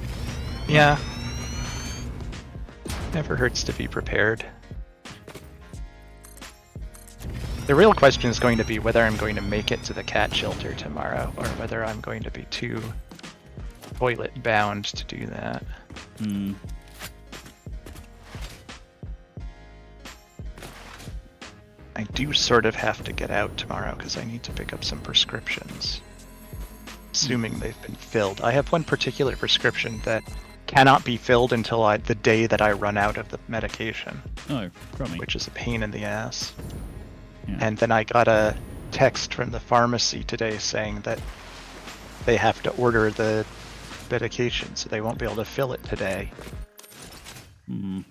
Speaker 2: Yeah. Never hurts to be prepared. The real question is going to be whether I'm going to make it to the cat shelter tomorrow, or whether I'm going to be too toilet bound to do that.
Speaker 1: Hmm.
Speaker 2: I do sort of have to get out tomorrow because I need to pick up some prescriptions. Assuming they've been filled. I have one particular prescription that cannot be filled until the day that I run out of the medication.
Speaker 1: Oh, crummy.
Speaker 2: Which is a pain in the ass.
Speaker 1: Yeah.
Speaker 2: And then I got a text from the pharmacy today saying that they have to order the medication, so they won't be able to fill it today.
Speaker 1: Hmm.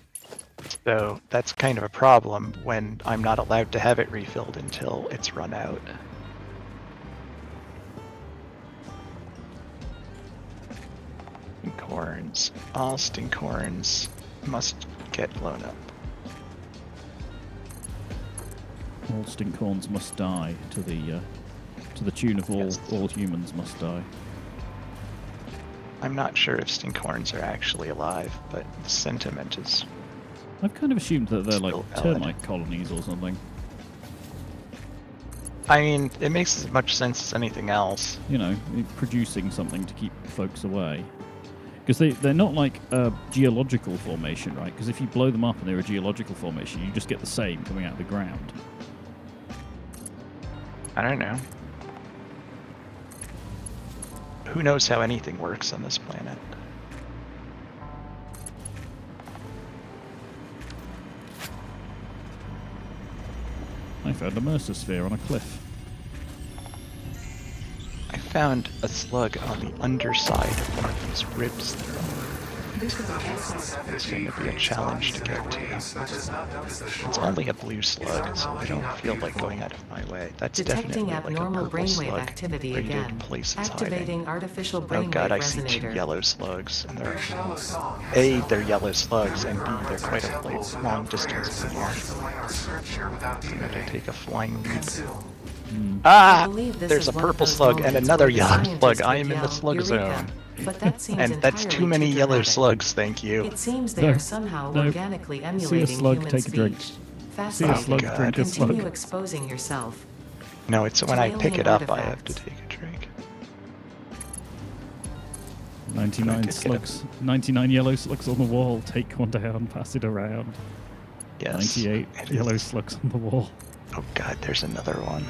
Speaker 2: So that's kind of a problem when I'm not allowed to have it refilled until it's run out. Stinkhorns. All stinkhorns must get blown up.
Speaker 1: All stinkhorns must die to the tune of all humans must die.
Speaker 2: I'm not sure if stinkhorns are actually alive, but the sentiment is...
Speaker 1: I've kind of assumed that they're like
Speaker 2: Still valid.
Speaker 1: termite colonies or something.
Speaker 2: I mean, it makes as much sense as anything else.
Speaker 1: You know, producing something to keep folks away. Because they're not like a geological formation, right? Because if you blow them up and they're a geological formation, you just get the same coming out of the ground.
Speaker 2: I don't know. Who knows how anything works on this planet?
Speaker 1: I found a Mercer sphere on a cliff.
Speaker 2: I found a slug on the underside of one of these ribs that are
Speaker 3: This is a useless
Speaker 2: It's going to be a challenge to get to. It's only a blue slug, so I don't feel like going out of my way. That's
Speaker 4: Detecting
Speaker 2: definitely like a
Speaker 4: abnormal
Speaker 2: purple
Speaker 4: brainwave
Speaker 2: slug.
Speaker 4: activity
Speaker 2: Waiting
Speaker 4: again.
Speaker 2: to place its
Speaker 4: Activating
Speaker 2: hiding.
Speaker 4: artificial
Speaker 2: Oh
Speaker 4: brainwave
Speaker 2: god, I see 2
Speaker 4: resonator.
Speaker 2: yellow slugs, and they're A, they're yellow slugs, and B, they're quite a long distance from here. And I take a flying leap.
Speaker 4: I
Speaker 2: Ah!
Speaker 4: believe this
Speaker 2: There's
Speaker 4: is
Speaker 2: a
Speaker 4: one of
Speaker 2: purple
Speaker 4: those
Speaker 2: slug and
Speaker 4: moments
Speaker 2: another
Speaker 4: where the
Speaker 2: yellow
Speaker 4: scientist
Speaker 2: slug. I
Speaker 4: would
Speaker 2: am in the
Speaker 4: yell,
Speaker 2: slug
Speaker 4: "Eureka!"
Speaker 2: zone.
Speaker 4: But that seems
Speaker 2: And that's too
Speaker 4: entirely
Speaker 2: many yellow
Speaker 4: dramatic.
Speaker 2: slugs, thank you.
Speaker 4: It seems they
Speaker 1: No,
Speaker 4: are somehow
Speaker 1: no.
Speaker 4: organically
Speaker 1: See a
Speaker 4: emulating
Speaker 1: slug,
Speaker 4: human
Speaker 1: take a drink.
Speaker 4: speech.
Speaker 1: See a
Speaker 4: Fascinating.
Speaker 1: slug,
Speaker 2: God.
Speaker 1: drink a
Speaker 4: Continue
Speaker 1: slug.
Speaker 4: exposing yourself.
Speaker 2: No, it's when I pick
Speaker 4: alien
Speaker 2: it up, I have to
Speaker 4: artifacts.
Speaker 2: take a drink.
Speaker 1: 99
Speaker 2: Get
Speaker 1: slugs. 99 yellow slugs on the wall. Take one down, pass it around.
Speaker 2: Yes.
Speaker 1: 98
Speaker 2: it
Speaker 1: yellow
Speaker 2: is.
Speaker 1: slugs on the wall.
Speaker 2: Oh god, there's another one.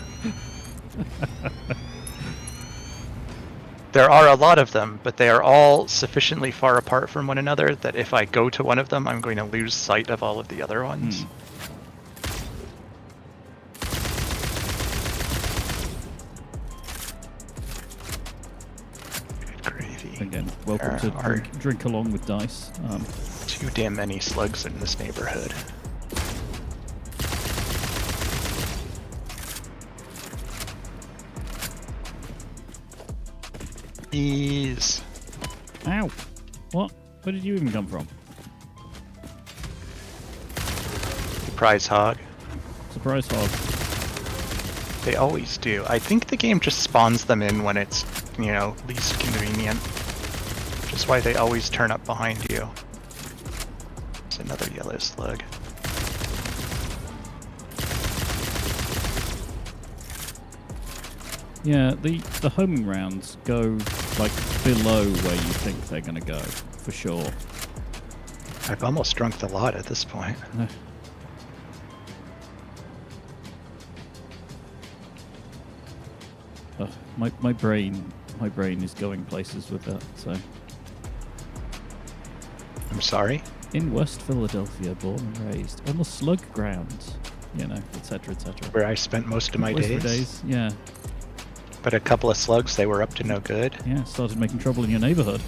Speaker 2: There are a lot of them, but they are all sufficiently far apart from one another that if I go to one of them, I'm going to lose sight of all of the other ones. Good gravy.
Speaker 1: Again, welcome to
Speaker 2: There are
Speaker 1: drink along with dice.
Speaker 2: too damn many slugs in this neighborhood. Bees.
Speaker 1: Ow! What? Where did you even come from?
Speaker 2: Surprise hog.
Speaker 1: Surprise hog.
Speaker 2: They always do. I think the game just spawns them in when it's, you know, least convenient. Which is why they always turn up behind you. It's another yellow slug.
Speaker 1: Yeah, the homing rounds go like below where you think they're gonna go, for sure.
Speaker 2: I've almost drunk the lot at this point.
Speaker 1: My brain is going places with that. So
Speaker 2: I'm sorry?
Speaker 1: in West Philadelphia, born and raised on the slug grounds, you know, etc., etc.
Speaker 2: Where I spent most of my days.
Speaker 1: Yeah,
Speaker 2: But a couple of slugs, they were up to no good.
Speaker 1: yeah. Started making trouble in your neighborhood.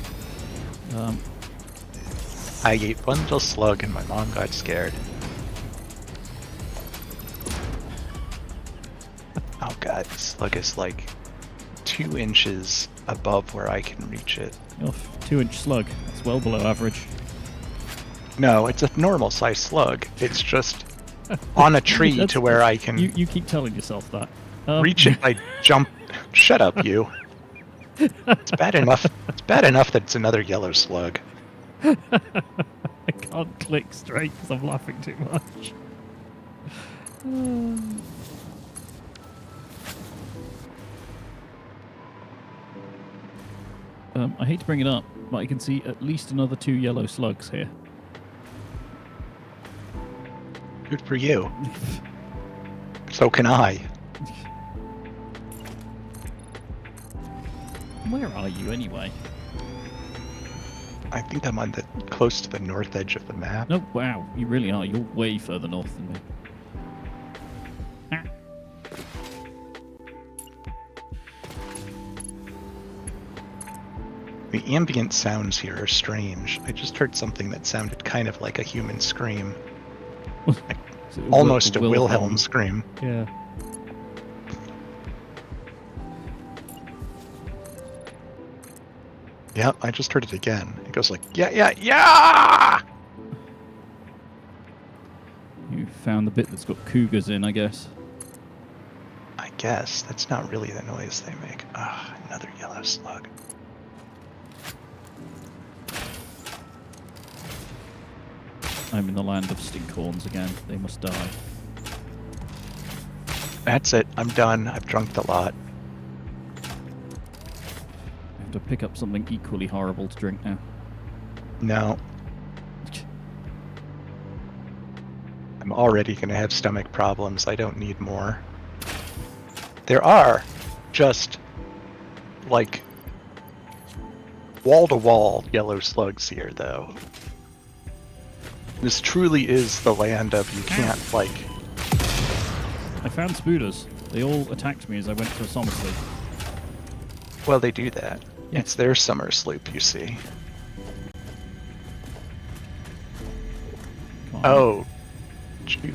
Speaker 2: I ate one little slug and my mom got scared. Oh god, this slug is like 2 inches above where I can reach it.
Speaker 1: Oh, 2-inch slug. That's well below average.
Speaker 2: No, it's a normal size slug. It's just on a tree to where I can
Speaker 1: You keep telling yourself that.
Speaker 2: reach it by jump. Shut up, you. It's bad enough. It's bad enough that it's another yellow slug.
Speaker 1: I can't click straight because I'm laughing too much. I hate to bring it up, but I can see at least another 2 yellow slugs here.
Speaker 2: Good for you. So can I.
Speaker 1: Where are you anyway?
Speaker 2: I think I'm on the close to the north edge of the map.
Speaker 1: No, wow, you really are. You're way further north than me. Ah.
Speaker 2: The ambient sounds here are strange. I just heard something that sounded kind of like a human scream.
Speaker 1: So
Speaker 2: Almost a Wilhelm scream.
Speaker 1: Yeah.
Speaker 2: Yep, I just heard it again. It goes like, yeah, yeah, yeah!
Speaker 1: You found the bit that's got cougars in, I guess.
Speaker 2: I guess. That's not really the noise they make. Ah, another yellow slug.
Speaker 1: I'm in the land of stinkhorns again. They must die.
Speaker 2: That's it. I'm done. I've drunk the lot.
Speaker 1: I have to pick up something equally horrible to drink now.
Speaker 2: No. I'm already going to have stomach problems. I don't need more. There are just, like, wall-to-wall yellow slugs here, though. This truly is the land of you can't, like...
Speaker 1: I found spooders. They all attacked me as I went for a summer sleep.
Speaker 2: Well, they do that.
Speaker 1: Yeah.
Speaker 2: It's their summer sloop, you see. Oh, shoot.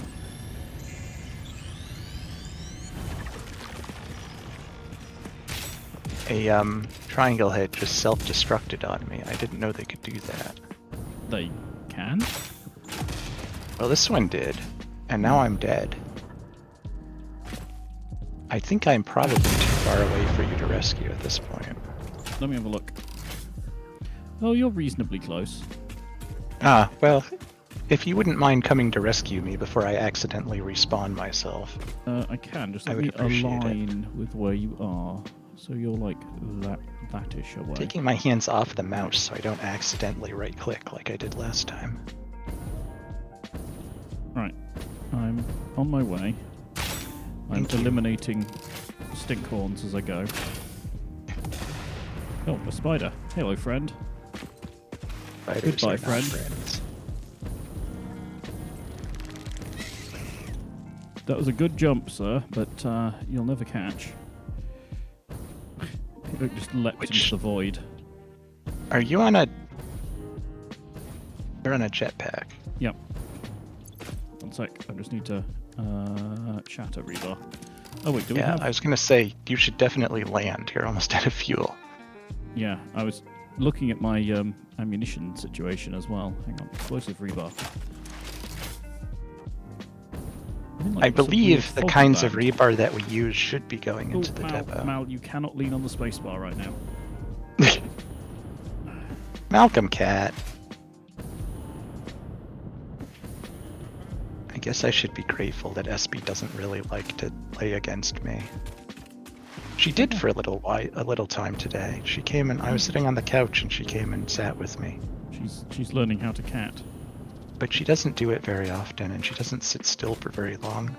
Speaker 2: A triangle head just self-destructed on me. I didn't know they could do that.
Speaker 1: They can?
Speaker 2: Well, this one did, and now I'm dead. I think I'm probably too far away for you to rescue at this point.
Speaker 1: Let me have a look. Oh, you're reasonably close.
Speaker 2: Ah, well, if you wouldn't mind coming to rescue me before I accidentally respawn myself.
Speaker 1: I can, just
Speaker 2: I
Speaker 1: let
Speaker 2: would
Speaker 1: me
Speaker 2: appreciate it.
Speaker 1: align with where you are. So you're like that-ish away.
Speaker 2: Taking my hands off the mouse so I don't accidentally right-click like I did last time.
Speaker 1: Right. I'm on my way. I'm
Speaker 2: Thank you.
Speaker 1: eliminating stinkhorns as I go. Oh, a spider. Hello, friend.
Speaker 2: Spiders
Speaker 1: Goodbye,
Speaker 2: are not
Speaker 1: friend.
Speaker 2: friends.
Speaker 1: That was a good jump, sir, but you'll never catch. It just leapt into the void.
Speaker 2: Are you on a... You're on a jetpack.
Speaker 1: Yep. One sec. I just need to shatter rebar. Oh wait, do we
Speaker 2: Yeah,
Speaker 1: have?
Speaker 2: I was gonna say, you should definitely land. You're almost out of fuel.
Speaker 1: Yeah, I was looking at my ammunition situation as well. Hang on, explosive rebar.
Speaker 2: I believe the kinds of rebar that we use should be going into the depot.
Speaker 1: Mal, you cannot lean on the spacebar right now.
Speaker 2: Malcolm Cat. I guess I should be grateful that SB doesn't really like to play against me. She did for a little time today. She came and I was sitting on the couch and she came and sat with me.
Speaker 1: She's learning how to cat.
Speaker 2: But she doesn't do it very often and she doesn't sit still for very long.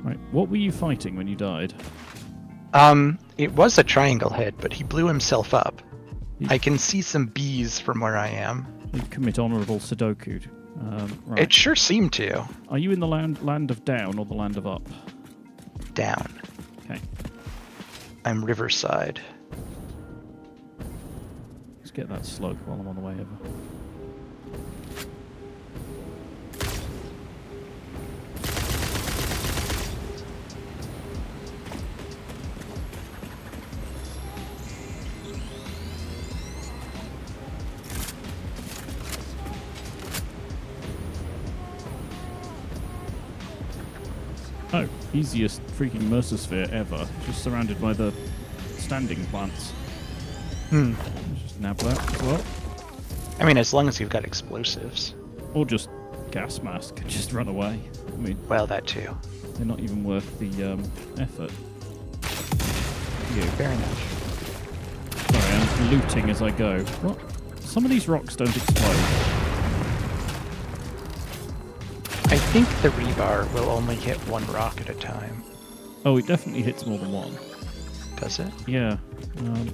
Speaker 1: Right, what were you fighting when you died?
Speaker 2: It was a triangle head, but he blew himself up.
Speaker 1: He-
Speaker 2: I can see some bees from where I am.
Speaker 1: You commit honourable Sudoku. Right.
Speaker 2: It sure seemed to.
Speaker 1: Are you in the land of down or the land of up?
Speaker 2: Down.
Speaker 1: Okay.
Speaker 2: I'm Riverside.
Speaker 1: Let's get that slug while I'm on the way over. Oh, easiest freaking Mercersphere ever. Just surrounded by the standing plants. Let's just nab that as well.
Speaker 2: I mean, as long as you've got explosives.
Speaker 1: Or just gas mask and just run away. I mean,
Speaker 2: Well, that too.
Speaker 1: they're not even worth the effort.
Speaker 2: Fair enough.
Speaker 1: Sorry, I'm looting as I go. What? Some of these rocks don't explode.
Speaker 2: I think the rebar will only hit one rock at a time.
Speaker 1: Oh, it definitely hits more than one.
Speaker 2: Does it?
Speaker 1: Yeah,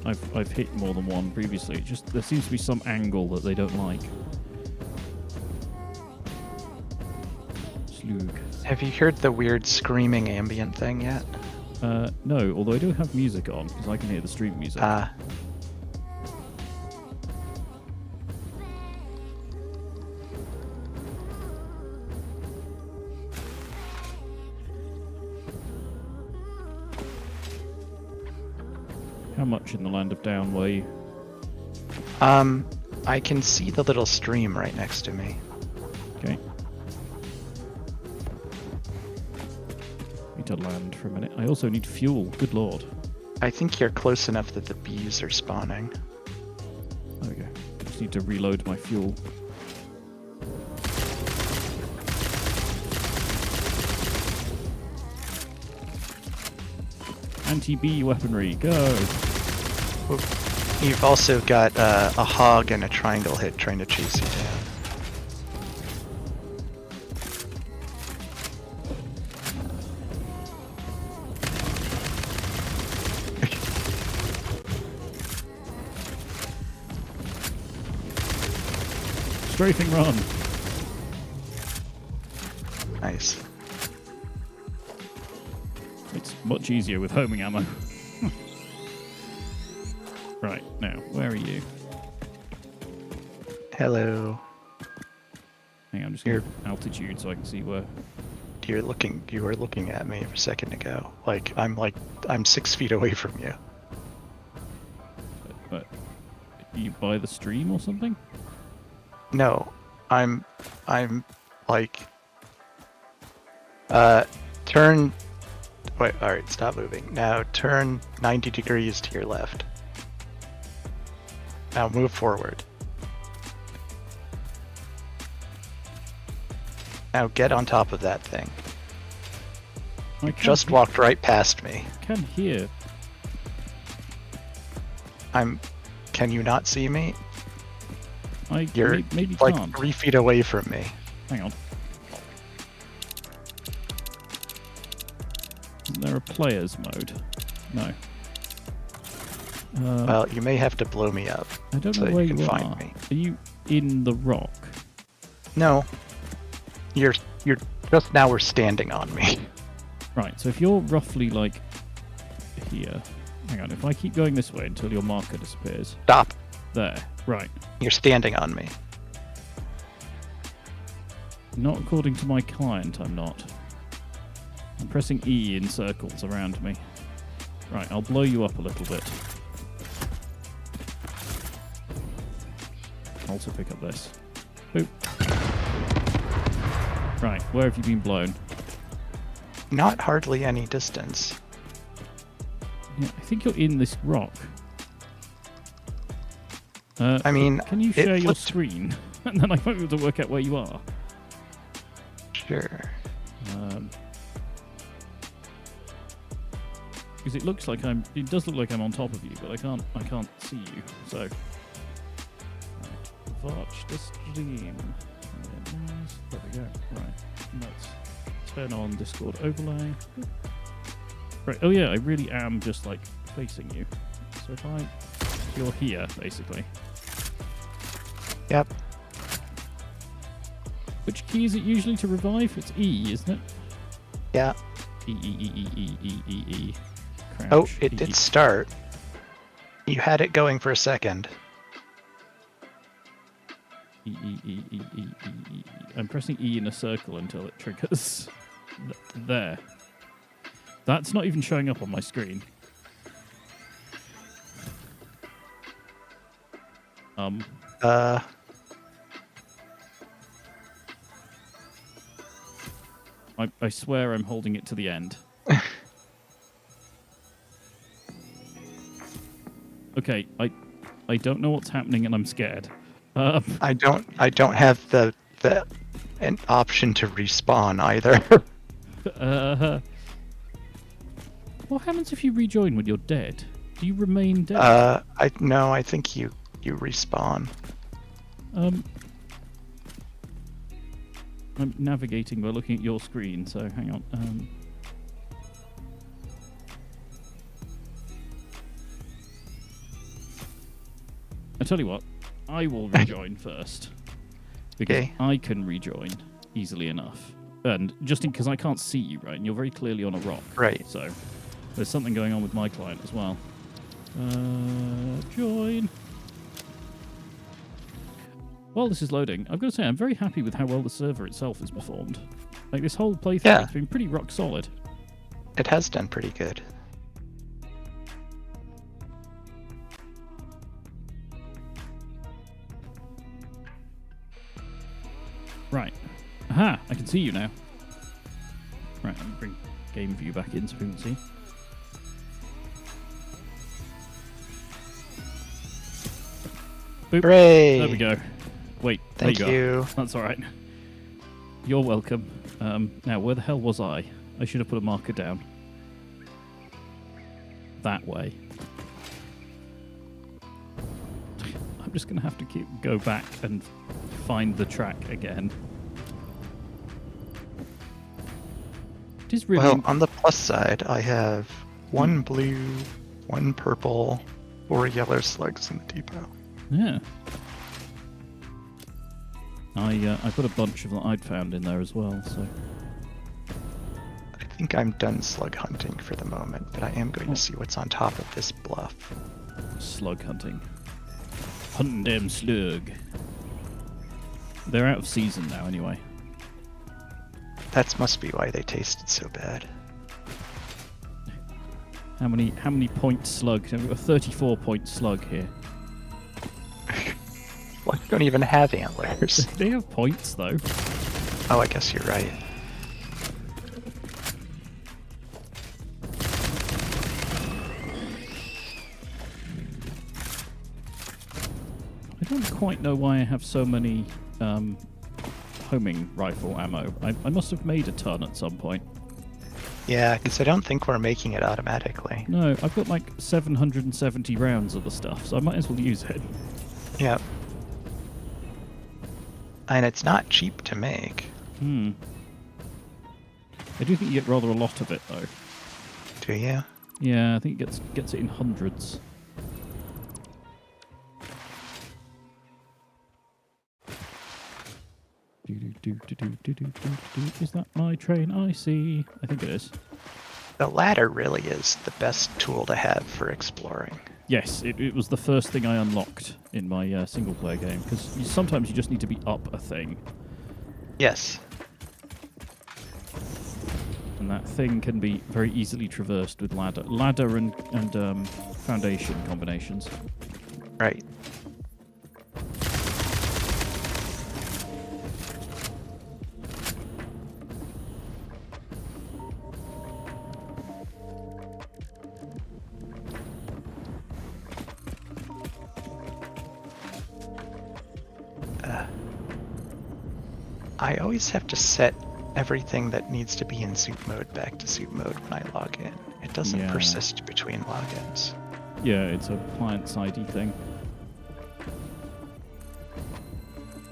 Speaker 1: I've hit more than one previously. Just there seems to be some angle that they don't like. Slug.
Speaker 2: Have you heard the weird screaming ambient thing yet?
Speaker 1: No, although I do have music on because I can hear the stream music.
Speaker 2: Ah.
Speaker 1: How much in the land of down were you?
Speaker 2: I can see the little stream right next to me.
Speaker 1: Okay. Need to land for a minute. I also need fuel. Good lord.
Speaker 2: I think you're close enough that the bees are spawning.
Speaker 1: There we go. Just need to reload my fuel. Anti-bee weaponry, go!
Speaker 2: You've also got a hog and a triangle head trying to chase you down.
Speaker 1: Strafing run!
Speaker 2: Nice.
Speaker 1: It's much easier with homing ammo. Right, now, where are you?
Speaker 2: Hello.
Speaker 1: Hang on, I'm just going to altitude so I can see where.
Speaker 2: You were looking at me a second ago. I'm 6 feet away from you.
Speaker 1: But you by the stream or something?
Speaker 2: No, I'm like, turn, wait, alright, stop moving. Now turn 90 degrees to your left. Now move forward. Now get on top of that thing.
Speaker 1: I
Speaker 2: You
Speaker 1: can't
Speaker 2: just
Speaker 1: hear-
Speaker 2: walked right past me.
Speaker 1: Can hear.
Speaker 2: Can you not see me? You're
Speaker 1: maybe
Speaker 2: like
Speaker 1: can't.
Speaker 2: 3 feet away from me.
Speaker 1: Hang on. Isn't there a player's mode? No.
Speaker 2: Well, you may have to blow me up
Speaker 1: I don't
Speaker 2: so
Speaker 1: know
Speaker 2: that
Speaker 1: where
Speaker 2: you can
Speaker 1: you
Speaker 2: find
Speaker 1: are.
Speaker 2: me.
Speaker 1: Are you in the rock?
Speaker 2: No. You're just now we're standing on me.
Speaker 1: Right, so if you're roughly like here. Hang on, if I keep going this way until your marker disappears.
Speaker 2: Stop.
Speaker 1: There. Right.
Speaker 2: You're standing on me.
Speaker 1: Not according to my client, I'm not. I'm pressing E in circles around me. Right, I'll blow you up a little bit. Also pick up this. Boop. Right, where have you been blown?
Speaker 2: Not hardly any distance.
Speaker 1: Yeah, I think you're in this rock.
Speaker 2: I mean,
Speaker 1: can you
Speaker 2: it
Speaker 1: share your
Speaker 2: looked-
Speaker 1: screen? And then I might be able to work out where you are.
Speaker 2: Sure.
Speaker 1: Because it looks like it does look like I'm on top of you, but I can't see you. So, right. Watch the stream. There we go. Right, let's turn on Discord overlay. Right. Oh yeah, I really am just like facing you. So you're here basically.
Speaker 2: Yep.
Speaker 1: Which key is it usually to revive? It's E, isn't it?
Speaker 2: Yeah.
Speaker 1: E E E E E E E E. Crouch,
Speaker 2: Oh, it
Speaker 1: E,
Speaker 2: did
Speaker 1: E.
Speaker 2: start. You had it going for a second.
Speaker 1: E E E E E E E. I'm pressing E in a circle until it triggers. There. That's not even showing up on my screen. I swear I'm holding it to the end. Okay, I don't know what's happening and I'm scared.
Speaker 2: I don't have an option to respawn either.
Speaker 1: What happens if you rejoin when you're dead? Do you remain dead?
Speaker 2: I think you respawn.
Speaker 1: I'm navigating by looking at your screen, so hang on. I tell you what, I will rejoin first. Because
Speaker 2: Okay.
Speaker 1: I can rejoin easily enough. And just because I can't see you, right? And you're very clearly on a rock.
Speaker 2: Right.
Speaker 1: So there's something going on with my client as well. Join. While this is loading, I've got to say I'm very happy with how well the server itself has performed. Like this whole playthrough,
Speaker 2: Yeah.
Speaker 1: it's been pretty rock solid.
Speaker 2: It has done pretty good.
Speaker 1: Right. Aha! I can see you now. Right, let me bring game view back in so people can see. Boop.
Speaker 2: Hooray!
Speaker 1: There we go. Wait,
Speaker 2: Thank
Speaker 1: there you
Speaker 2: you.
Speaker 1: go. That's alright. You're welcome. Now, where the hell was I? I should have put a marker down. That way. I'm just going to have to go back and find the track again. It is really...
Speaker 2: Well, on the plus side, I have one blue, one purple, 4 yellow slugs in the depot.
Speaker 1: Yeah. I put a bunch of that I'd found in there as well, so...
Speaker 2: I think I'm done slug hunting for the moment, but I am going to see what's on top of this bluff.
Speaker 1: Slug hunting. Hunting them slug. They're out of season now, anyway.
Speaker 2: That must be why they tasted so bad.
Speaker 1: How many point slug? We've got a 34-point slug here.
Speaker 2: Well, you don't even have antlers.
Speaker 1: They have points, though.
Speaker 2: Oh, I guess you're right.
Speaker 1: I don't quite know why I have so many homing rifle ammo. I must have made a ton at some point.
Speaker 2: Yeah, because I don't think we're making it automatically.
Speaker 1: No, I've got like 770 rounds of the stuff, so I might as well use it.
Speaker 2: Yep. And it's not cheap to make.
Speaker 1: I do think you get rather a lot of it, though.
Speaker 2: Do you?
Speaker 1: Yeah, I think it gets it in hundreds. Is that my train I see? I think it is.
Speaker 2: The ladder really is the best tool to have for exploring.
Speaker 1: Yes, it was the first thing I unlocked in my single-player game, because sometimes you just need to be up a thing,
Speaker 2: Yes.
Speaker 1: and that thing can be very easily traversed with ladder and foundation combinations.
Speaker 2: Right. I always have to set everything that needs to be in soup mode back to soup mode when I log in. It doesn't
Speaker 1: Yeah.
Speaker 2: persist between logins.
Speaker 1: Yeah, it's a client-sidey thing.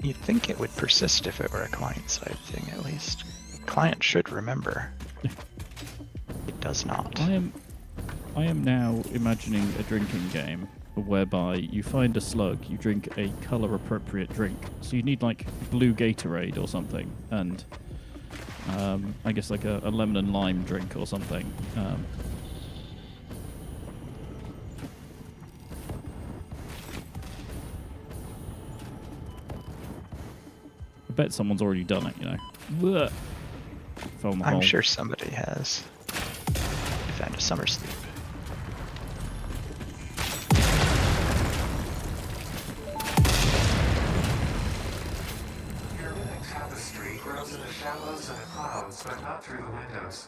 Speaker 2: You'd think it would persist if it were a client-side thing, at least. Client should remember. It does not.
Speaker 1: I am now imagining a drinking game whereby you find a slug, you drink a color-appropriate drink. So you need like blue Gatorade or something, and I guess like a lemon and lime drink or something. I bet someone's already done it, you know. Blech. Fell in the
Speaker 2: I'm
Speaker 1: hole.
Speaker 2: sure somebody has. I found a summer sleep.
Speaker 3: Your living tapestry grows in the shallows and the clouds, but not through the windows.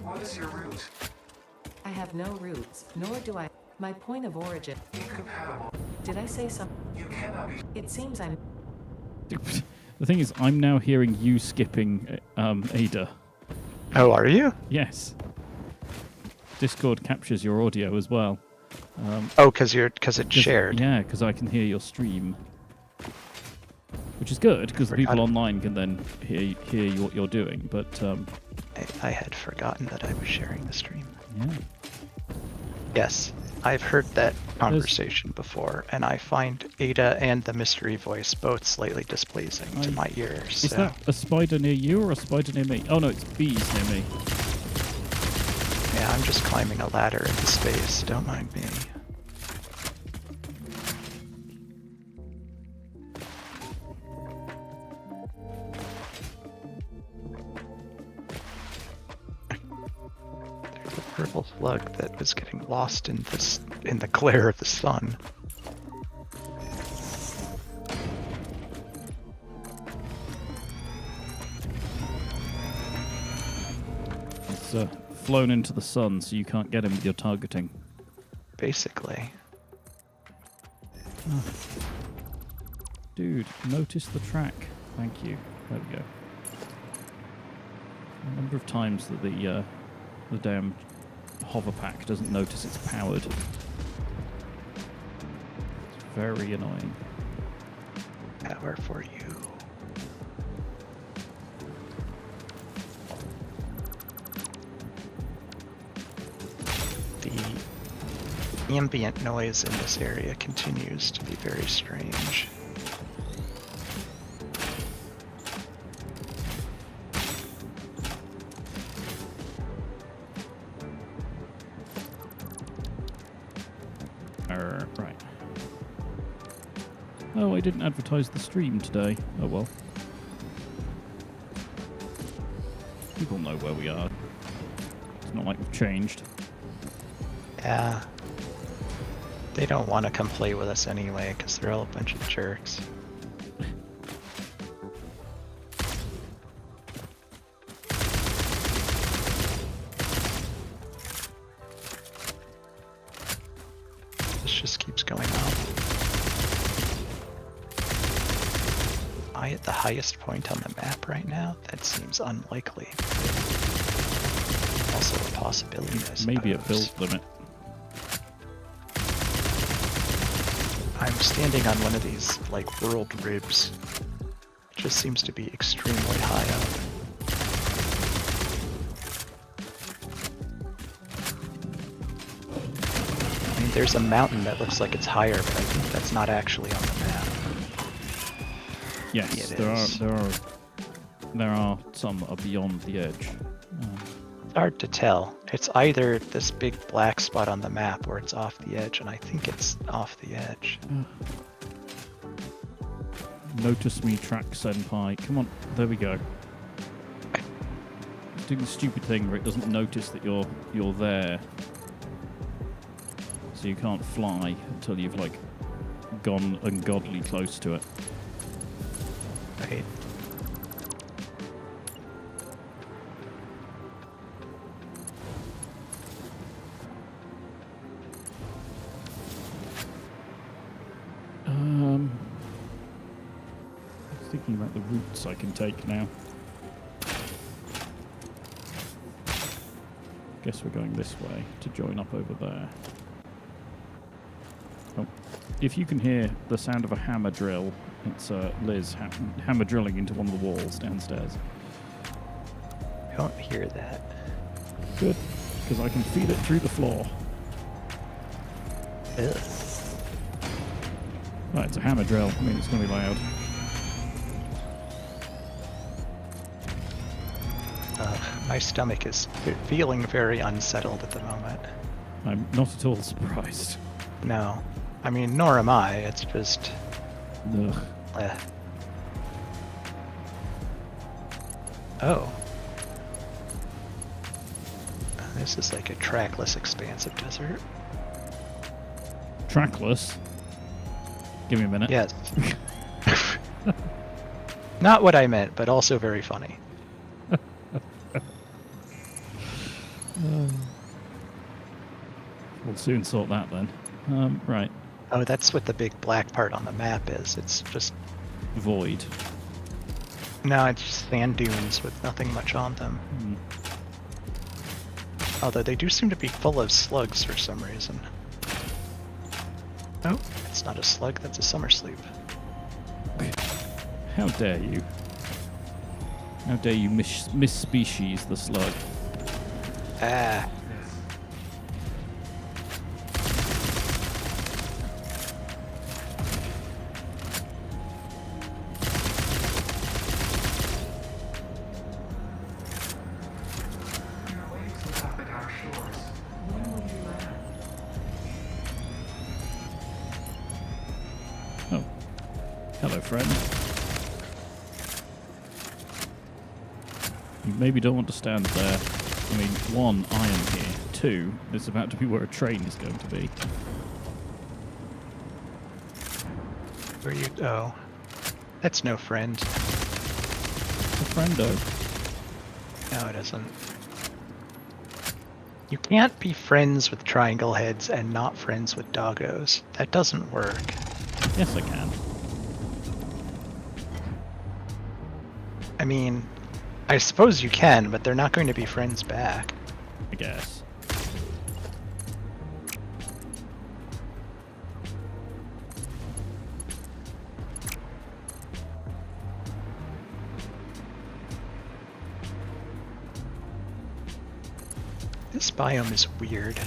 Speaker 3: What is your root?
Speaker 4: I have no roots, nor do I. My point of origin.
Speaker 3: Incompatible.
Speaker 4: Did I say something?
Speaker 3: You cannot be.
Speaker 4: It seems I'm.
Speaker 1: The thing is, I'm now hearing you skipping Ada.
Speaker 2: Oh, are you?
Speaker 1: Yes. Discord captures your audio as well.
Speaker 2: Oh, because it's shared.
Speaker 1: Yeah, because I can hear your stream. Which is good, because the people
Speaker 2: Forgot.
Speaker 1: online can then hear what you're doing. But,
Speaker 2: I had forgotten that I was sharing the stream.
Speaker 1: yeah.
Speaker 2: Yes, I've heard that conversation before, and I find Ada and the mystery voice both slightly displeasing to my ears.
Speaker 1: Is
Speaker 2: So
Speaker 1: that a spider near you or a spider near me? Oh, no, it's bees near me.
Speaker 2: yeah, I'm just climbing a ladder into space. Don't mind me. There's a purple slug that was getting lost in the glare of the sun.
Speaker 1: It's flown into the sun, so you can't get him with your targeting.
Speaker 2: Basically.
Speaker 1: Dude, notice the track. Thank you. There we go. A number of times that the damn hover pack doesn't notice it's powered. It's very annoying.
Speaker 2: Power for you. The ambient noise in this area continues to be very strange.
Speaker 1: Right. Oh, I didn't advertise the stream today. Oh well. People know where we are. It's not like we've changed.
Speaker 2: Yeah. They don't want to come play with us anyway, because they're all a bunch of jerks. This just keeps going up. Am I at the highest point on the map right now? That seems unlikely. Also a possibility, I suppose.
Speaker 1: Maybe at build limit.
Speaker 2: I'm standing on one of these, like, world ribs. It just seems to be extremely high up. I mean, there's a mountain that looks like it's higher, but I think that's not actually on the map.
Speaker 1: Yes,
Speaker 2: It
Speaker 1: there
Speaker 2: is.
Speaker 1: there are some that are beyond the edge.
Speaker 2: It's hard to tell. It's either this big black spot on the map or it's off the edge, and I think it's off the edge.
Speaker 1: Notice me, track senpai. Come on, there we go. It's doing the stupid thing where it doesn't notice that you're there, so you can't fly until you've like gone ungodly close to it.
Speaker 2: Right.
Speaker 1: I was thinking about the routes I can take now. Guess we're going this way to join up over there. Oh, if you can hear the sound of a hammer drill, it's Liz hammer drilling into one of the walls downstairs.
Speaker 2: I don't hear that.
Speaker 1: Good, because I can feel it through the floor.
Speaker 2: Ugh.
Speaker 1: Right, it's a hammer drill. I mean, it's going to be loud.
Speaker 2: My stomach is feeling very unsettled at the moment.
Speaker 1: I'm not at all surprised.
Speaker 2: No. I mean, nor am I. It's just...
Speaker 1: Ugh.
Speaker 2: Oh. This is like a trackless expanse of desert.
Speaker 1: Trackless. Give me a minute.
Speaker 2: Yes. Not what I meant, but also very funny.
Speaker 1: We'll soon sort that then. Right.
Speaker 2: Oh, that's what the big black part on the map is. It's just...
Speaker 1: Void.
Speaker 2: No, it's just sand dunes with nothing much on them. Although they do seem to be full of slugs for some reason. Oh, it's not a slug, that's a summer sleep.
Speaker 1: How dare you? How dare you misspecies the slug?
Speaker 2: Ah.
Speaker 3: Your waves lap at our shores. When will you land?
Speaker 1: Oh. Hello, friend. You maybe don't want to stand there. I mean, one, I am here. Two, this is about to be where a train is going to be.
Speaker 2: Where you... Oh. That's no friend.
Speaker 1: A friendo.
Speaker 2: No, it isn't. You can't be friends with triangle heads and not friends with doggos. That doesn't work.
Speaker 1: Yes, I can.
Speaker 2: I mean, I suppose you can, but they're not going to be friends back.
Speaker 1: I guess.
Speaker 2: This biome is weird.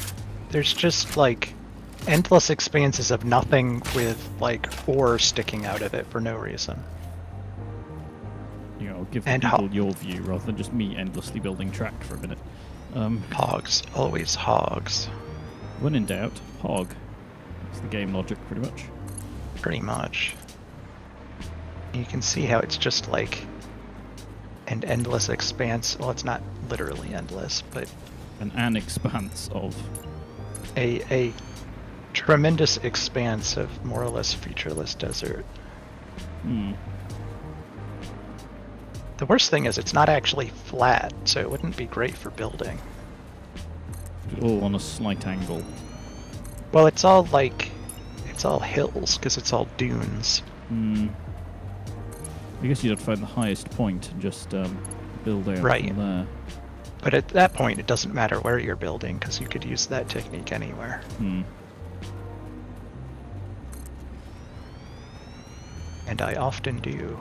Speaker 2: There's just, like, endless expanses of nothing with, like, ore sticking out of it for no reason.
Speaker 1: You know, I'll give the
Speaker 2: And
Speaker 1: people your view rather than just me endlessly building track for a minute.
Speaker 2: Hogs. Always hogs.
Speaker 1: When in doubt, hog. That's the game logic, pretty much.
Speaker 2: Pretty much. You can see how it's just like an endless expanse. Well, it's not literally endless, but
Speaker 1: An expanse of.
Speaker 2: a tremendous expanse of more or less featureless desert.
Speaker 1: Hmm.
Speaker 2: The worst thing is it's not actually flat, so it wouldn't be great for building.
Speaker 1: All on a slight angle.
Speaker 2: Well, it's all hills because it's all dunes.
Speaker 1: Hmm. I guess you'd have to find the highest point and just build out
Speaker 2: Right.
Speaker 1: from there.
Speaker 2: But at that point, it doesn't matter where you're building because you could use that technique anywhere.
Speaker 1: Hmm.
Speaker 2: And I often do.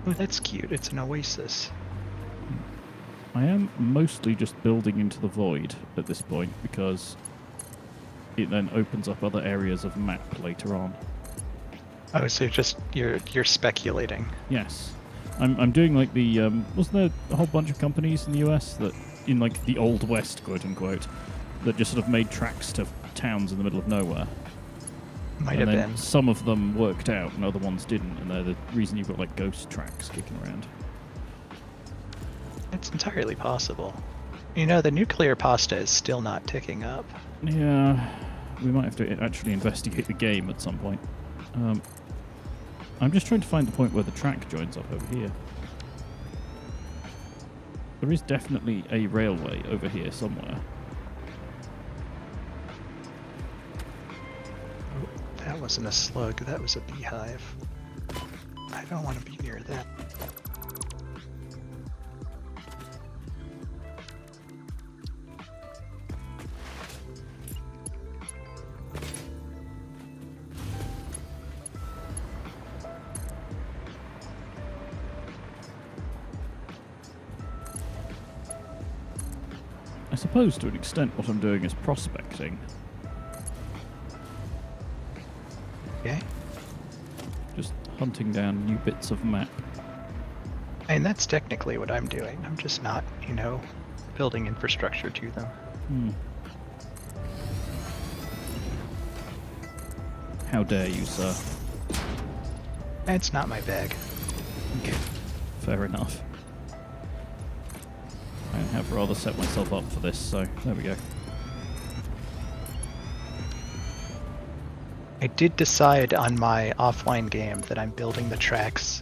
Speaker 2: Oh, that's cute. It's an oasis.
Speaker 1: I am mostly just building into the void at this point because it then opens up other areas of map later on.
Speaker 2: Oh, so you're speculating.
Speaker 1: Yes. I'm doing like the wasn't there a whole bunch of companies in the US that in like the old west, quote unquote, that just sort of made tracks to towns in the middle of nowhere.
Speaker 2: Might
Speaker 1: And
Speaker 2: have
Speaker 1: then
Speaker 2: been.
Speaker 1: some of them worked out and other ones didn't, and they're the reason you've got like ghost tracks kicking around.
Speaker 2: It's entirely possible. You know, the nuclear pasta is still not ticking up.
Speaker 1: Yeah, we might have to actually investigate the game at some point. I'm just trying to find the point where the track joins up over here. There is definitely a railway over here somewhere.
Speaker 2: That wasn't a slug, that was a beehive. I don't want to be near that.
Speaker 1: I suppose to an extent what I'm doing is prospecting.
Speaker 2: Okay.
Speaker 1: Just hunting down new bits of map.
Speaker 2: And that's technically what I'm doing. I'm just not, building infrastructure to them.
Speaker 1: Hmm. How dare you, sir?
Speaker 2: It's not my bag.
Speaker 1: Fair enough. I have rather set myself up for this, so there we go.
Speaker 2: I did decide on my offline game that I'm building the tracks.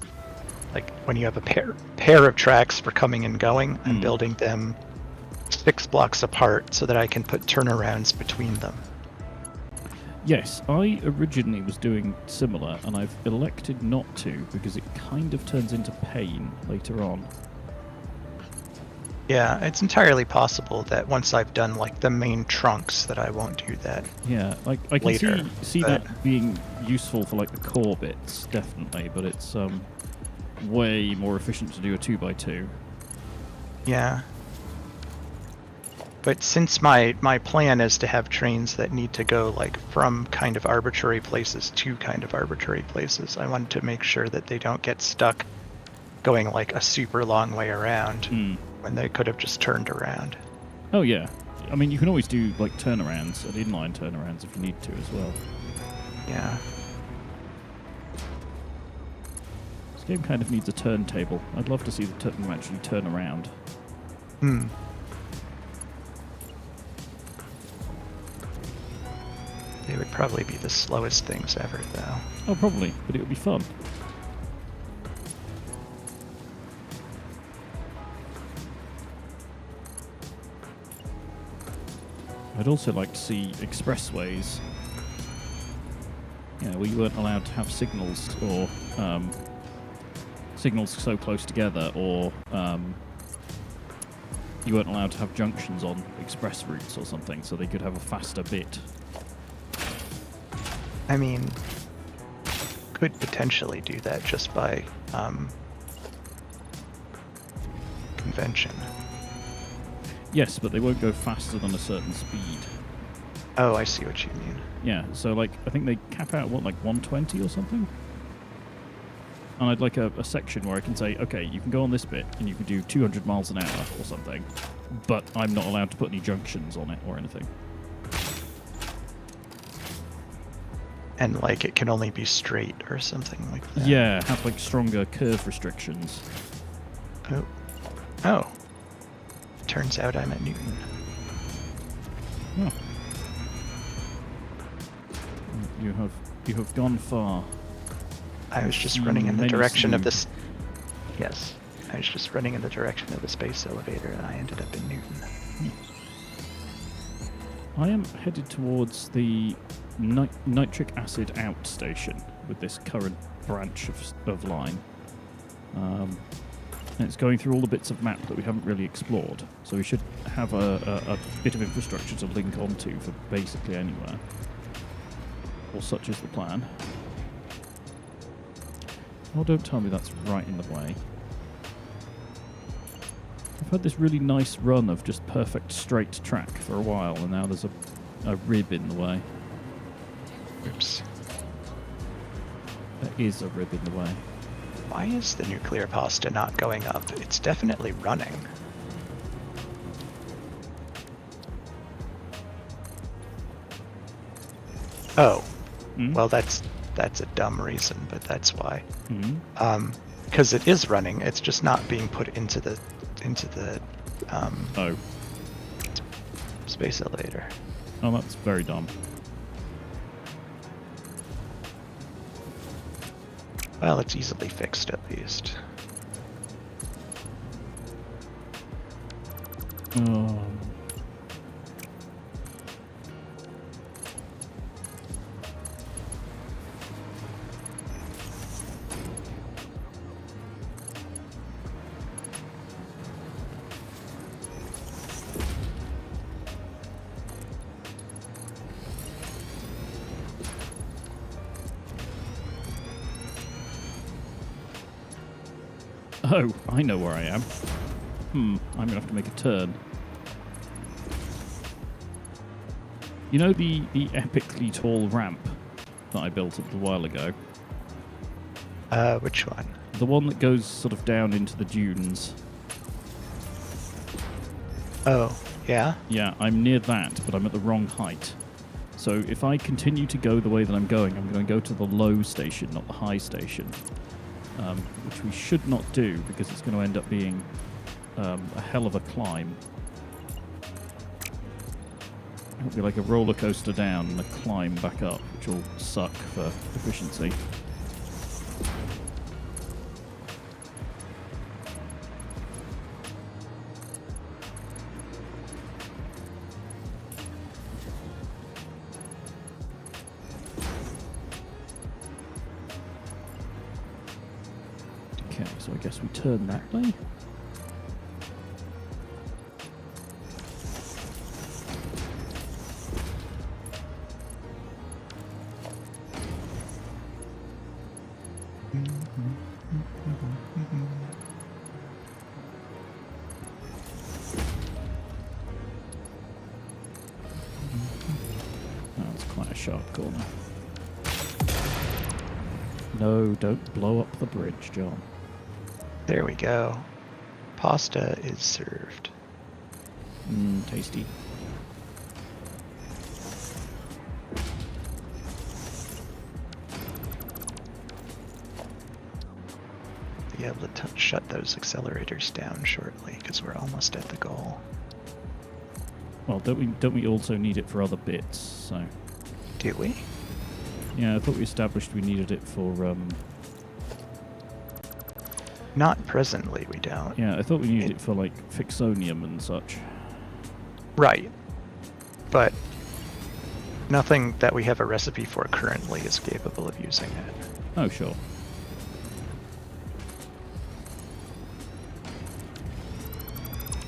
Speaker 2: Like when you have a pair of tracks for coming and going, I'm building them 6 blocks apart so that I can put turnarounds between them.
Speaker 1: Yes, I originally was doing similar, and I've elected not to because it kind of turns into pain later on.
Speaker 2: Yeah, it's entirely possible that once I've done like the main trunks that I won't do that.
Speaker 1: Yeah, like I can
Speaker 2: Later,
Speaker 1: see
Speaker 2: but-
Speaker 1: that being useful for like the core bits, definitely, but it's way more efficient to do a 2x2.
Speaker 2: Yeah. But since my plan is to have trains that need to go like from kind of arbitrary places to kind of arbitrary places, I wanted to make sure that they don't get stuck going like a super long way around when they could have just turned around.
Speaker 1: Oh yeah, I mean you can always do like turnarounds and inline turnarounds if you need to as well.
Speaker 2: Yeah.
Speaker 1: This game kind of needs a turntable. I'd love to see them actually turn around.
Speaker 2: They would probably be the slowest things ever, though.
Speaker 1: Oh, probably, but it would be fun. I'd also like to see expressways, where you weren't allowed to have signals or signals so close together, or you weren't allowed to have junctions on express routes or something, so they could have a faster bit.
Speaker 2: I mean, could potentially do that just by convention.
Speaker 1: Yes, but they won't go faster than a certain speed.
Speaker 2: Oh, I see what you mean.
Speaker 1: Yeah, so like I think they cap out like 120 or something. And I'd like a section where I can say, okay, you can go on this bit and you can do 200 miles an hour or something, but I'm not allowed to put any junctions on it or anything.
Speaker 2: And like it can only be straight or something like that.
Speaker 1: Yeah, have like stronger curve restrictions.
Speaker 2: Oh. Oh. Turns out I'm at Newton.
Speaker 1: Oh. You have gone far.
Speaker 2: I was just running in the
Speaker 1: Many
Speaker 2: direction of
Speaker 1: smooth.
Speaker 2: this. Yes. I was just running in the direction of the space elevator and I ended up in Newton.
Speaker 1: I am headed towards the nitric acid out station with this current branch of line. And it's going through all the bits of map that we haven't really explored. So we should have a bit of infrastructure to link onto for basically anywhere. Or such is the plan. Oh, don't tell me that's right in the way. I've had this really nice run of just perfect straight track for a while, and now there's a rib in the way.
Speaker 2: Oops.
Speaker 1: There is a rib in the way.
Speaker 2: Why is the nuclear pasta not going up? It's definitely running. Oh.
Speaker 1: Mm?
Speaker 2: Well, that's a dumb reason, but that's why.
Speaker 1: Mm?
Speaker 2: Because it is running, it's just not being put into the
Speaker 1: Oh.
Speaker 2: space elevator.
Speaker 1: Oh, that's very dumb.
Speaker 2: Well, it's easily fixed at least.
Speaker 1: Oh, I know where I am. I'm gonna have to make a turn. You know the epically tall ramp that I built a little while ago?
Speaker 2: Which one?
Speaker 1: The one that goes sort of down into the dunes.
Speaker 2: Oh, yeah?
Speaker 1: Yeah, I'm near that, but I'm at the wrong height. So if I continue to go the way that I'm going to go to the low station, not the high station. Which we should not do, because it's going to end up being a hell of a climb. It'll be like a roller coaster down and a climb back up, which will suck for efficiency. Okay, so I guess we turn that way. That's quite a sharp corner. No, don't blow up the bridge, John.
Speaker 2: There we go. Pasta is served.
Speaker 1: Tasty.
Speaker 2: Be able to shut those accelerators down shortly because we're almost at the goal.
Speaker 1: Well, don't we also need it for other bits? So
Speaker 2: Do we?
Speaker 1: yeah, I thought we established we needed it for
Speaker 2: Not presently, we don't.
Speaker 1: yeah, I thought we needed it for like fixonium and such.
Speaker 2: Right. But nothing that we have a recipe for currently is capable of using it.
Speaker 1: Oh, sure.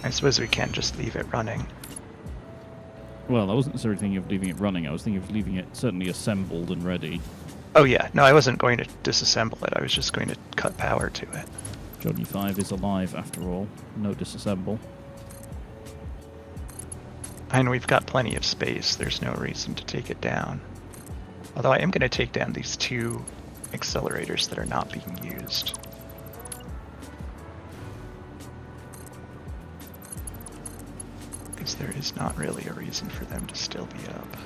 Speaker 2: I suppose we can't just leave it running.
Speaker 1: Well, I wasn't necessarily thinking of leaving it running. I was thinking of leaving it certainly assembled and ready.
Speaker 2: Oh yeah, no, I wasn't going to disassemble it. I was just going to cut power to it.
Speaker 1: Johnny 5 is alive after all. No disassemble.
Speaker 2: And we've got plenty of space. There's no reason to take it down. Although I am going to take down these two accelerators that are not being used. Because there is not really a reason for them to still be up.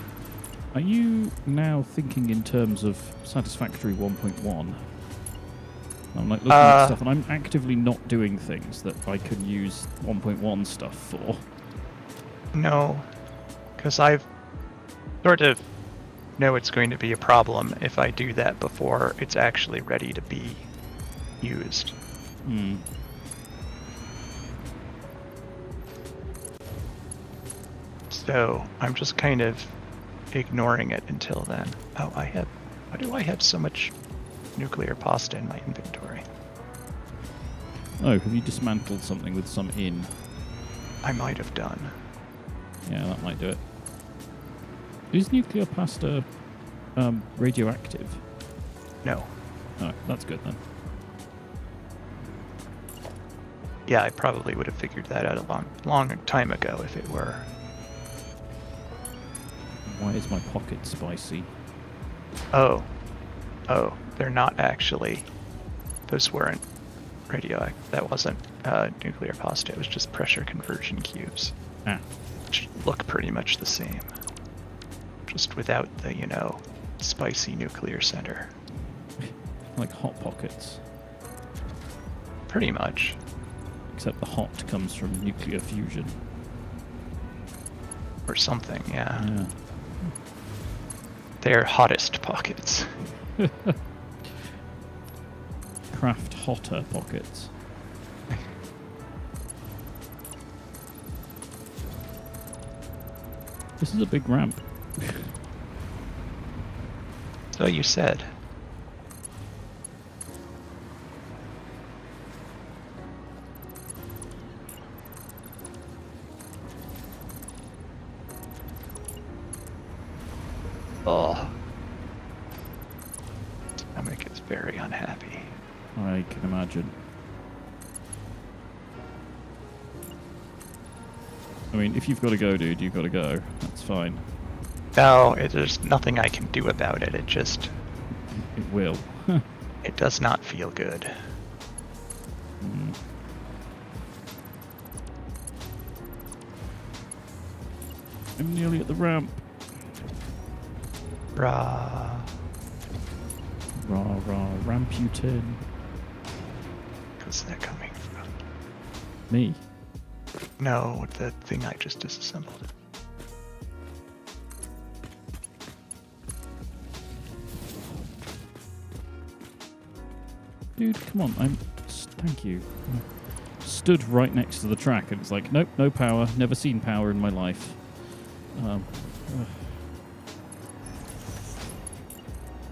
Speaker 1: Are you now thinking in terms of Satisfactory 1.1? I'm like looking at stuff, and I'm actively not doing things that I can use 1.1 stuff for.
Speaker 2: No, because I've sort of know it's going to be a problem if I do that before it's actually ready to be used.
Speaker 1: Hmm.
Speaker 2: So I'm just kind of ignoring it until then. Oh, why do I have so much nuclear pasta in my inventory?
Speaker 1: Oh, have you dismantled something with some in?
Speaker 2: I might have done.
Speaker 1: Yeah, that might do it. Is nuclear pasta radioactive?
Speaker 2: No.
Speaker 1: Oh, that's good then.
Speaker 2: Yeah, I probably would have figured that out a long time ago if it were.
Speaker 1: Why is my pocket spicy?
Speaker 2: Oh, they're not actually. Those weren't radioactive. That wasn't nuclear pasta. It was just pressure conversion cubes.
Speaker 1: Ah.
Speaker 2: Which look pretty much the same. Just without the, spicy nuclear center.
Speaker 1: Like Hot Pockets.
Speaker 2: Pretty much.
Speaker 1: Except the hot comes from nuclear fusion.
Speaker 2: Or something, yeah.
Speaker 1: Yeah.
Speaker 2: They're hottest pockets.
Speaker 1: Craft hotter pockets. This is a big ramp.
Speaker 2: So you said. Oh. Stomach is very unhappy.
Speaker 1: I can imagine. I mean, if you've got to go, dude, you've got to go. That's fine.
Speaker 2: No, there's nothing I can do about it. It just...
Speaker 1: It will.
Speaker 2: It does not feel good.
Speaker 1: Mm. I'm nearly at the ramp.
Speaker 2: Rah.
Speaker 1: Rah, rah, Ramputin.
Speaker 2: Where's that coming from?
Speaker 1: Me.
Speaker 2: No, the thing I just disassembled.
Speaker 1: Dude, come on. Thank you. Stood right next to the track, and it's like, nope, no power. Never seen power in my life.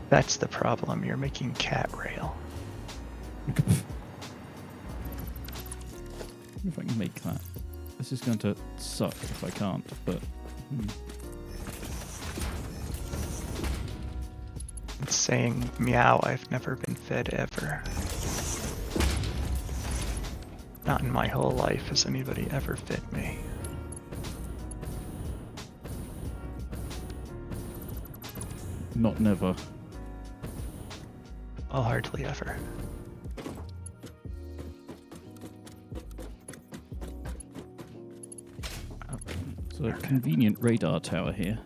Speaker 2: That's the problem. You're making cat rail.
Speaker 1: If I can make that. This is going to suck if I can't, but...
Speaker 2: It's saying, meow, I've never been fed ever. Not in my whole life has anybody ever fed me.
Speaker 1: Not never.
Speaker 2: Well, hardly ever.
Speaker 1: It's a convenient radar tower here.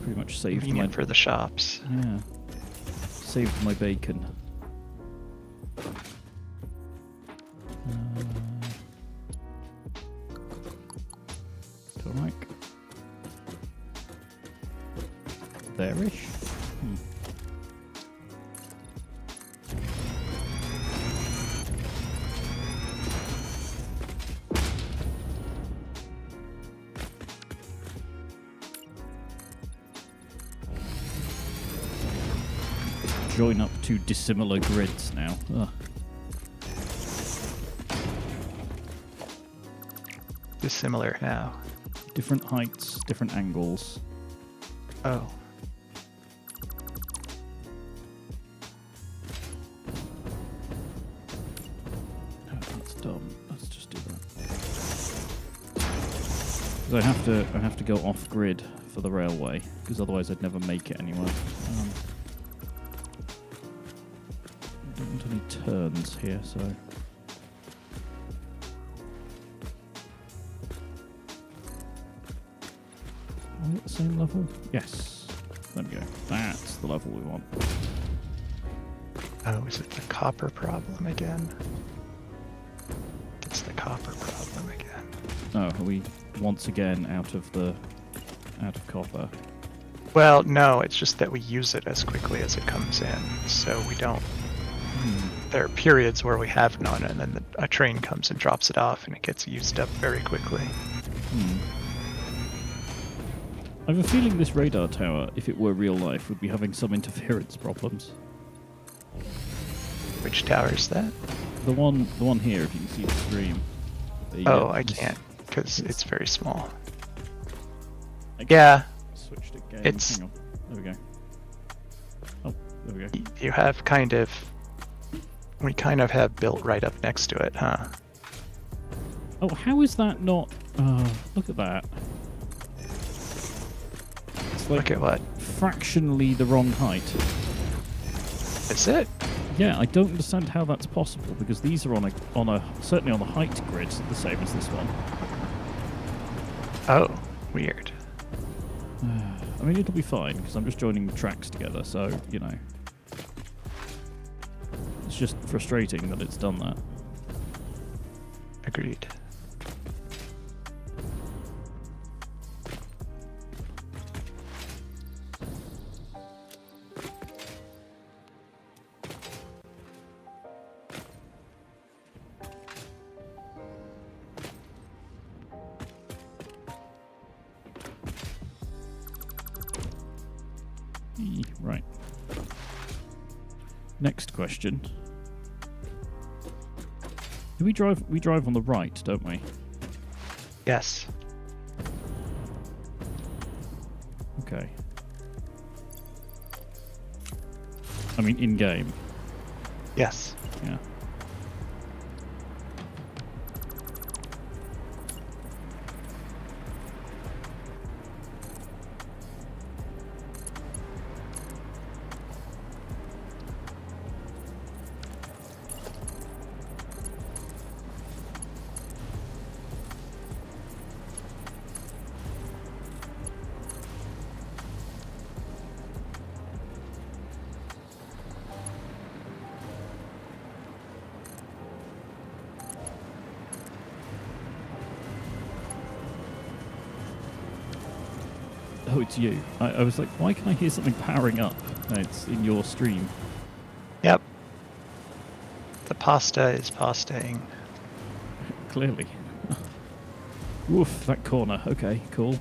Speaker 1: Pretty much saved
Speaker 2: Convenient for the shops.
Speaker 1: Yeah. Saved my bacon. Like there-ish. Join up two dissimilar grids now. Ugh.
Speaker 2: Dissimilar now.
Speaker 1: Different heights, different angles.
Speaker 2: Oh.
Speaker 1: Oh, that's dumb. Let's just do that. 'Cause I have to go off grid for the railway, because otherwise I'd never make it anywhere. I don't want any turns here, so. we at the same level? Yes. There we go. That's the level we want.
Speaker 2: Oh, is it the copper problem again? It's the copper problem again.
Speaker 1: Oh, are we once again out of copper?
Speaker 2: Well, no, it's just that we use it as quickly as it comes in, so we don't. There are periods where we have none, and then a train comes and drops it off, and it gets used up very quickly.
Speaker 1: I have a feeling this radar tower, if it were real life, would be having some interference problems.
Speaker 2: Which tower is that?
Speaker 1: The one here, if you can see the stream.
Speaker 2: I can't, because it's very small.
Speaker 1: I
Speaker 2: Yeah.
Speaker 1: Switched again.
Speaker 2: It's-
Speaker 1: Hang on. There we go. Oh, there we go.
Speaker 2: You have we kind of have built right up next to it, huh?
Speaker 1: Oh, how is that not... look at that. It's like
Speaker 2: Look at what?
Speaker 1: fractionally the wrong height.
Speaker 2: Is it?
Speaker 1: Yeah, I don't understand how that's possible, because these are on a certainly on the height grid, the same as this one.
Speaker 2: Oh, weird.
Speaker 1: I mean, it'll be fine, because I'm just joining tracks together, so, you know. It's just frustrating that it's done that.
Speaker 2: Agreed.
Speaker 1: Right. Next question. Do we drive? We drive on the right, don't we?
Speaker 2: Yes.
Speaker 1: Okay. I mean, in game.
Speaker 2: Yes.
Speaker 1: Yeah. Oh, it's you. I was like, why can I hear something powering up? No, it's in your stream.
Speaker 2: Yep. The pasta is pastaing.
Speaker 1: Clearly. Woof, that corner. Okay, cool.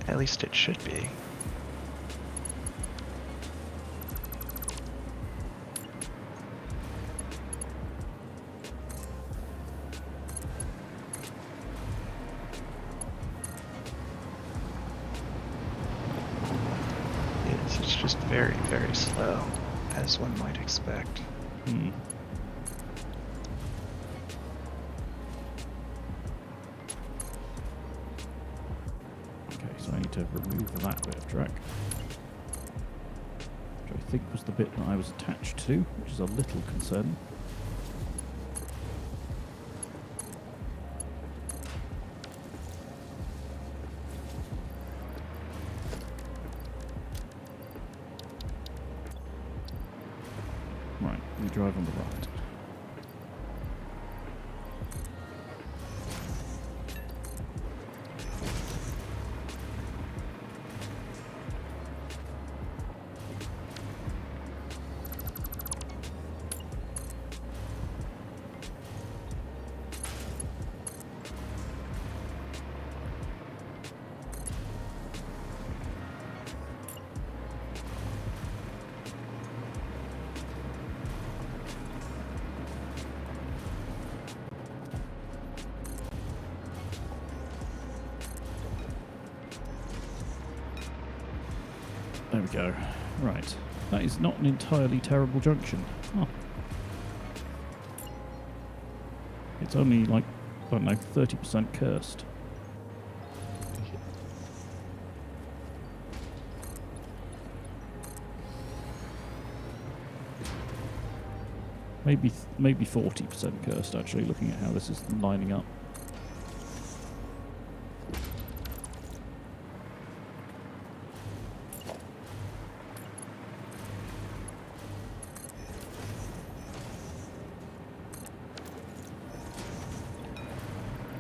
Speaker 2: At least it should be. It's just very, very slow, as one might expect.
Speaker 1: Hmm. Okay, so I need to remove that bit of track. Which I think was the bit that I was attached to, which is a little concerning. Right, we drive on the right. There we go. Right. That is not an entirely terrible junction. Oh. It's only like, I don't know, 30% cursed. Maybe 40% cursed, actually, looking at how this is lining up.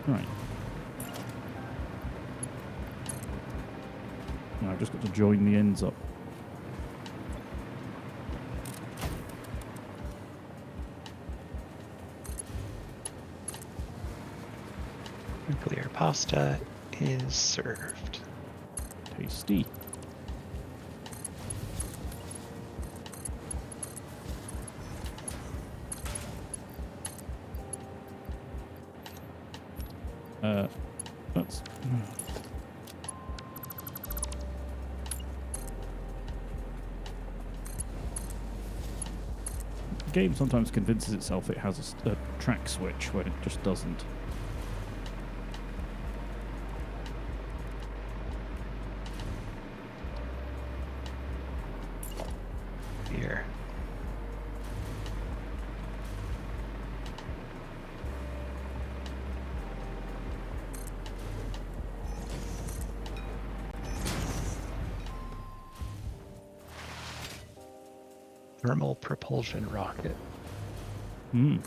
Speaker 1: Right. Now I've just got to join the ends up.
Speaker 2: Nuclear pasta is served.
Speaker 1: Tasty. That's... The game sometimes convinces itself it has a track switch when it just doesn't.
Speaker 2: Here. Thermal propulsion rocket.
Speaker 1: Hmm.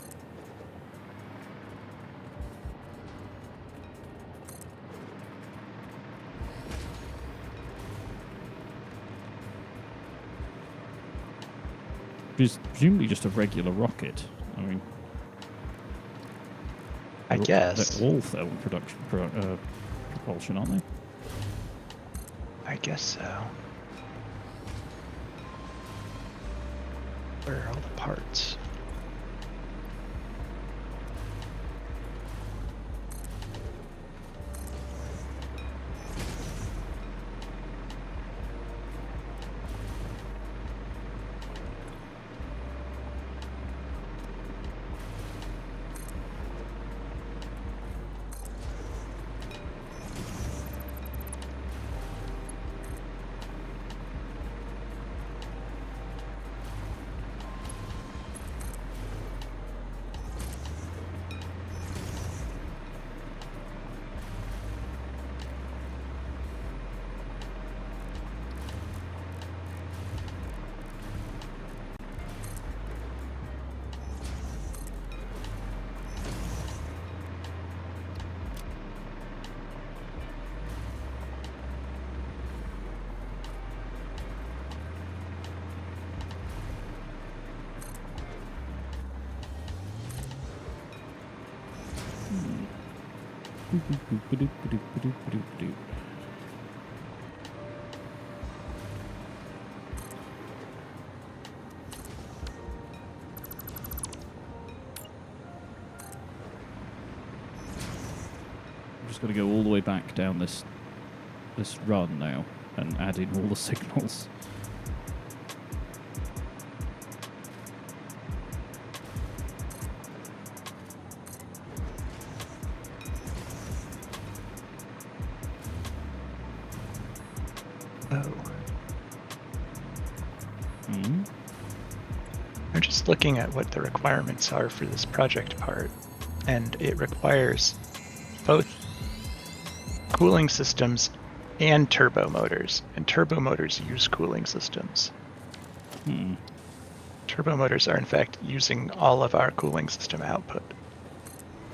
Speaker 1: Presumably just a regular rocket. I mean,
Speaker 2: I guess.
Speaker 1: they're all thermal propulsion, aren't they?
Speaker 2: I guess so. Where are all the parts?
Speaker 1: I'm just got to go all the way back down this run now and add in all the signals.
Speaker 2: Oh.
Speaker 1: Hmm.
Speaker 2: I'm just looking at what the requirements are for this project part, and it requires both cooling systems and turbo motors, and turbo motors use cooling systems.
Speaker 1: Hmm.
Speaker 2: Turbo motors are in fact using all of our cooling system output,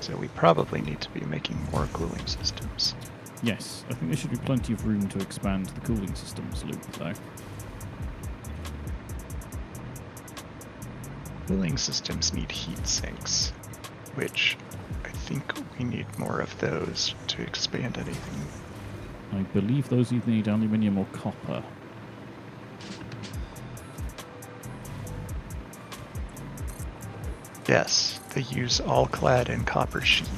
Speaker 2: so we probably need to be making more cooling systems.
Speaker 1: Yes, I think there should be plenty of room to expand the cooling systems loop, though.
Speaker 2: Cooling systems need heat sinks, which I think we need more of those to expand anything.
Speaker 1: I believe those either need aluminium or copper.
Speaker 2: Yes, they use all clad in copper sheet.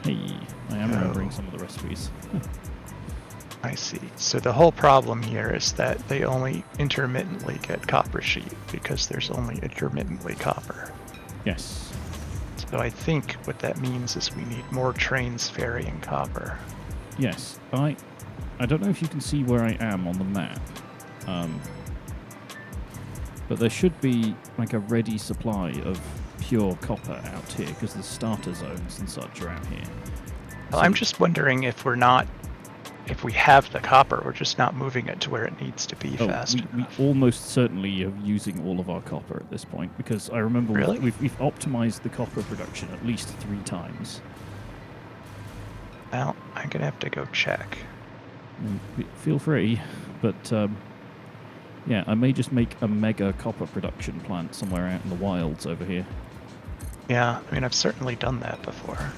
Speaker 1: Hey, I am remembering some of the recipes.
Speaker 2: I see. So the whole problem here is that they only intermittently get copper sheet because there's only intermittently copper.
Speaker 1: Yes.
Speaker 2: So I think what that means is we need more trains ferrying copper.
Speaker 1: Yes. I don't know if you can see where I am on the map. But there should be like a ready supply of pure copper out here because the starter zones and such are out here.
Speaker 2: Well, I'm just wondering if we have the copper, we're just not moving it to where it needs to be fast
Speaker 1: we
Speaker 2: enough.
Speaker 1: almost certainly are using all of our copper at this point because I remember
Speaker 2: Really?
Speaker 1: we've optimized the copper production at least 3 times.
Speaker 2: Well, I'm gonna have to go check.
Speaker 1: Feel free, but yeah, I may just make a mega copper production plant somewhere out in the wilds over here.
Speaker 2: Yeah, I mean, I've certainly done that before.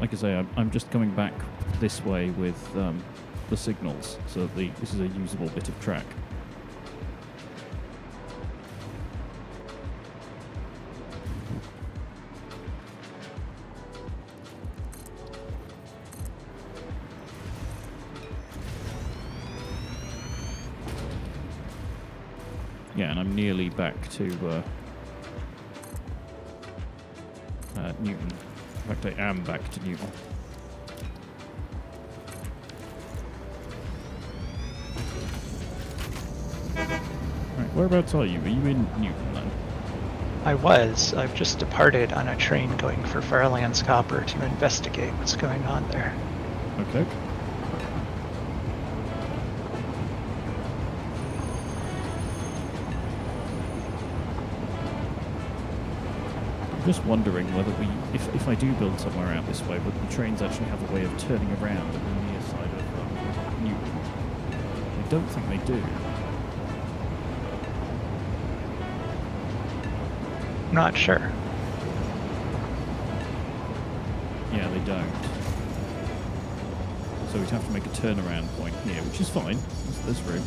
Speaker 1: Like I say, I'm just coming back this way with the signals, so that this is a usable bit of track. Yeah, and I'm nearly back to Newton. In fact, I am back to Newton. Right, whereabouts are you? Are you in Newton then?
Speaker 2: I've just departed on a train going for Farlands Copper to investigate what's going on there.
Speaker 1: Okay. I'm just wondering whether if I do build somewhere out this way, but the trains actually have a way of turning around on the near side of Newton. I don't think they do.
Speaker 2: Not sure.
Speaker 1: Yeah, they don't. So we'd have to make a turnaround point here, which is fine. There's room.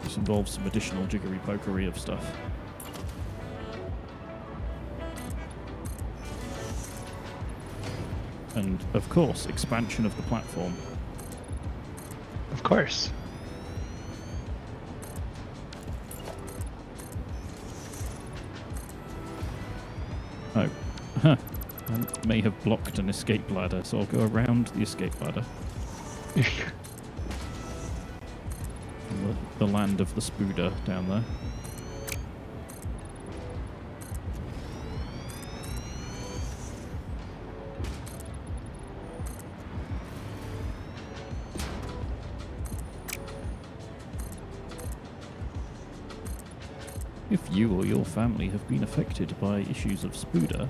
Speaker 1: This involves some additional jiggery-pokery of stuff. And, of course, expansion of the platform.
Speaker 2: Of course.
Speaker 1: Oh. Huh. I may have blocked an escape ladder, so I'll go around the escape ladder. From the land of the Spooder down there. If you or your family have been affected by issues of Spooder,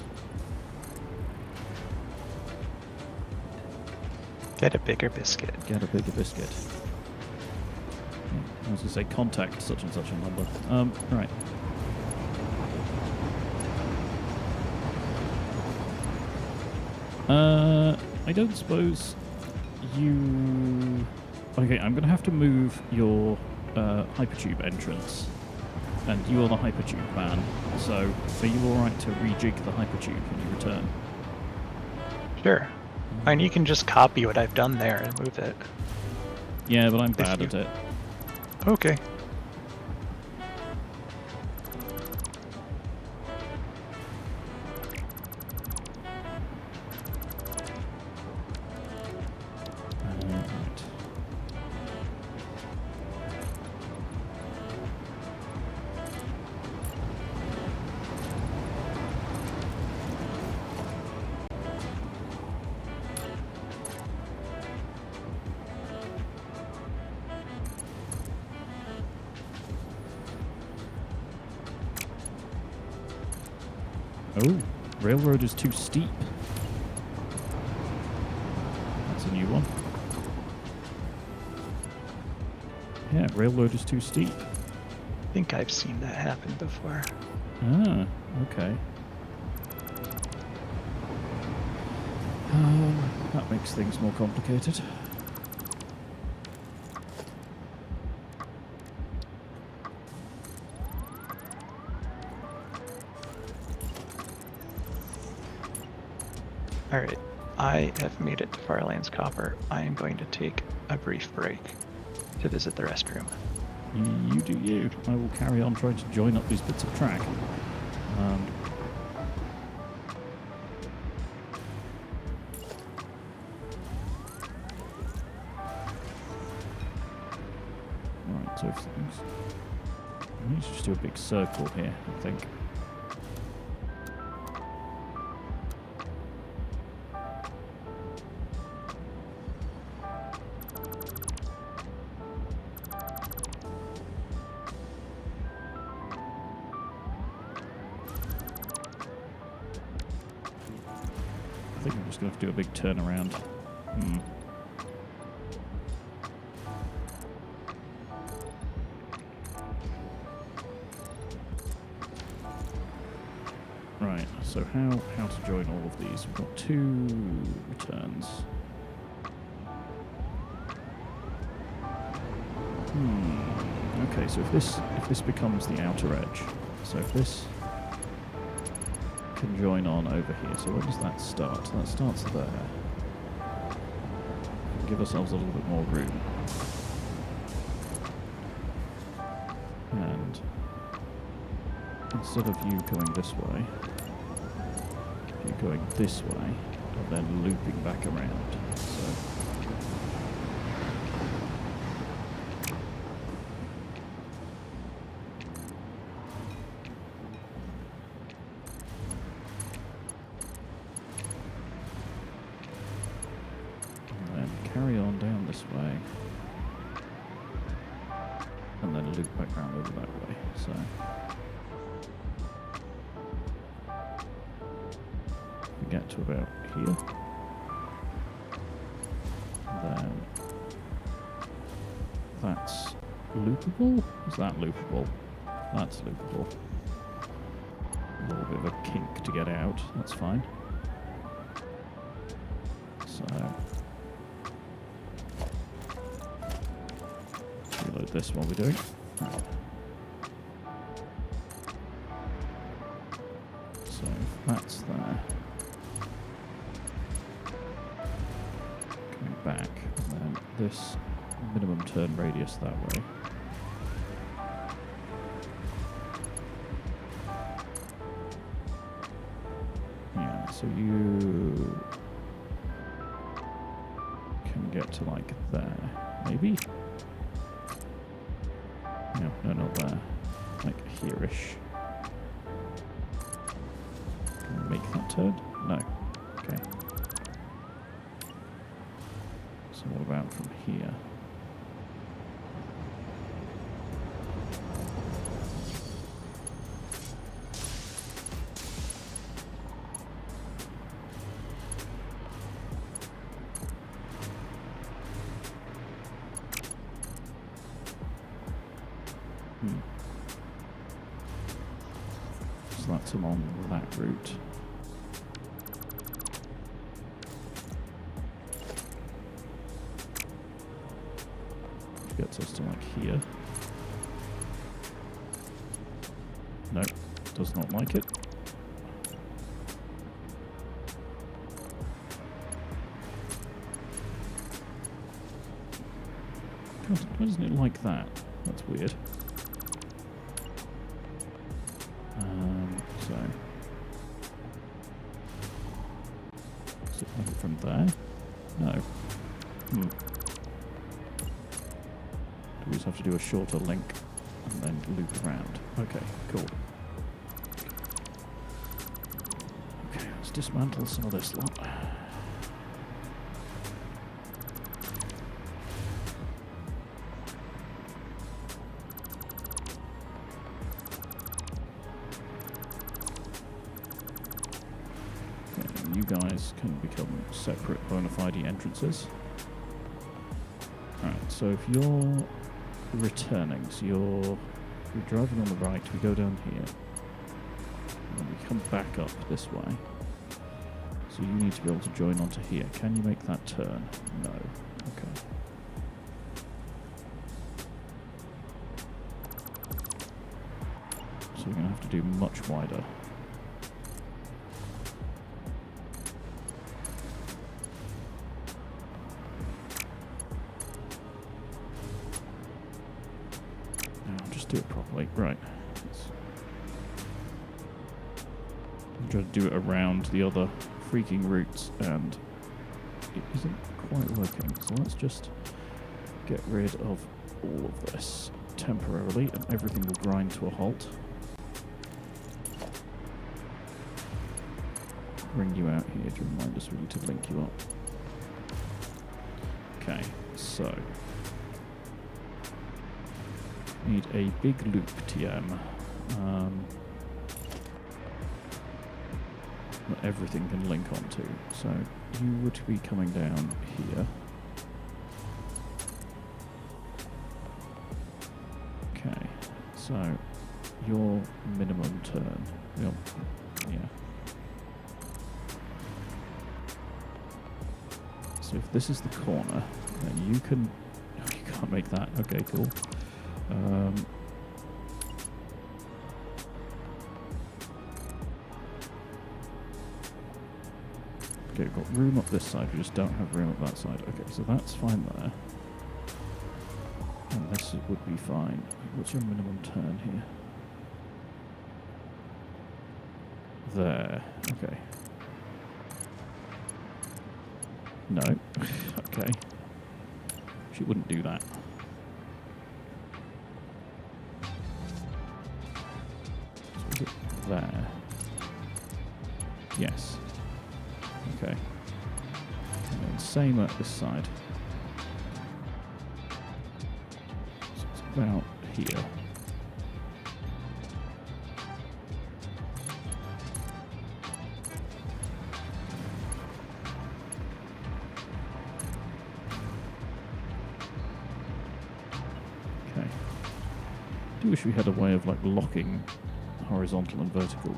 Speaker 2: Get a bigger biscuit.
Speaker 1: get a bigger biscuit. Yeah, I was going to say contact such and such a number. Right. I don't suppose you... Okay, I'm going to have to move your hypertube entrance. And you are the hypertube man, so are you alright to rejig the hypertube when you return?
Speaker 2: Sure. And you can just copy what I've done there and move it.
Speaker 1: Yeah, but I'm
Speaker 2: If
Speaker 1: bad
Speaker 2: you-
Speaker 1: at it.
Speaker 2: Okay.
Speaker 1: Right. Oh, railroad is too steep. That's a new one. Yeah, railroad is too steep.
Speaker 2: I think I've seen that happen before.
Speaker 1: Ah, okay. That makes things more complicated.
Speaker 2: Alright, I have made it to Farlands Copper. I am going to take a brief break to visit the restroom.
Speaker 1: You do you. I will carry on trying to join up these bits of track. Right, so let's just do a big circle here, I think. think I'm just going to have to do a big turnaround. Right, so how to join all of these? We've got 2 returns. Okay, so if this becomes the outer edge, so if this can join on over here, so where does that start? That starts there. Give ourselves a little bit more room. And instead of you going this way, you're going this way, and then looping back around. So carry on down this way, and then loop back round over that way. So we get to about here, then that's loopable. Is that loopable? That's loopable. A little bit of a kink to get out. That's fine. So reload this while we do it. Right. So if that's there, coming back, and then this minimum turn radius that way. Yeah, so you can get to like there, maybe? No, not there. Like here-ish. Can we make that turn? No. Okay. So what about from here? So that's along that route. Gets us to like here. No, does not like it. God, why doesn't it like that? That's weird. So is it like it from there? No. Do we just have to do a shorter link and then loop around? Okay, cool. Okay, let's dismantle some of this lot. You guys can become separate bona fide entrances. Alright, so if you're returning, so you're driving on the right, we go down here, and then we come back up this way. So you need to be able to join onto here. Can you make that turn? No. Okay. So you're going to have to do much wider. Do it properly. Right. I'm trying to do it around the other freaking routes and it isn't quite working. So let's just get rid of all of this temporarily and everything will grind to a halt. Bring you out here to remind us we need to link you up. Okay, so need a big loop TM. that everything can link onto. So you would be coming down here. Okay, so your minimum turn. Yep. Yeah. So if this is the corner, then you can... Oh, you can't make that. Okay, cool. Okay, we've got room up this side, we just don't have room up that side. Okay, so that's fine there. And this would be fine. What's your minimum turn here? There. Okay. No. Okay. She wouldn't do that. So is it there? Yes. Okay. And then same at this side. So it's about here. Okay. I do wish we had a way of like locking horizontal and vertical.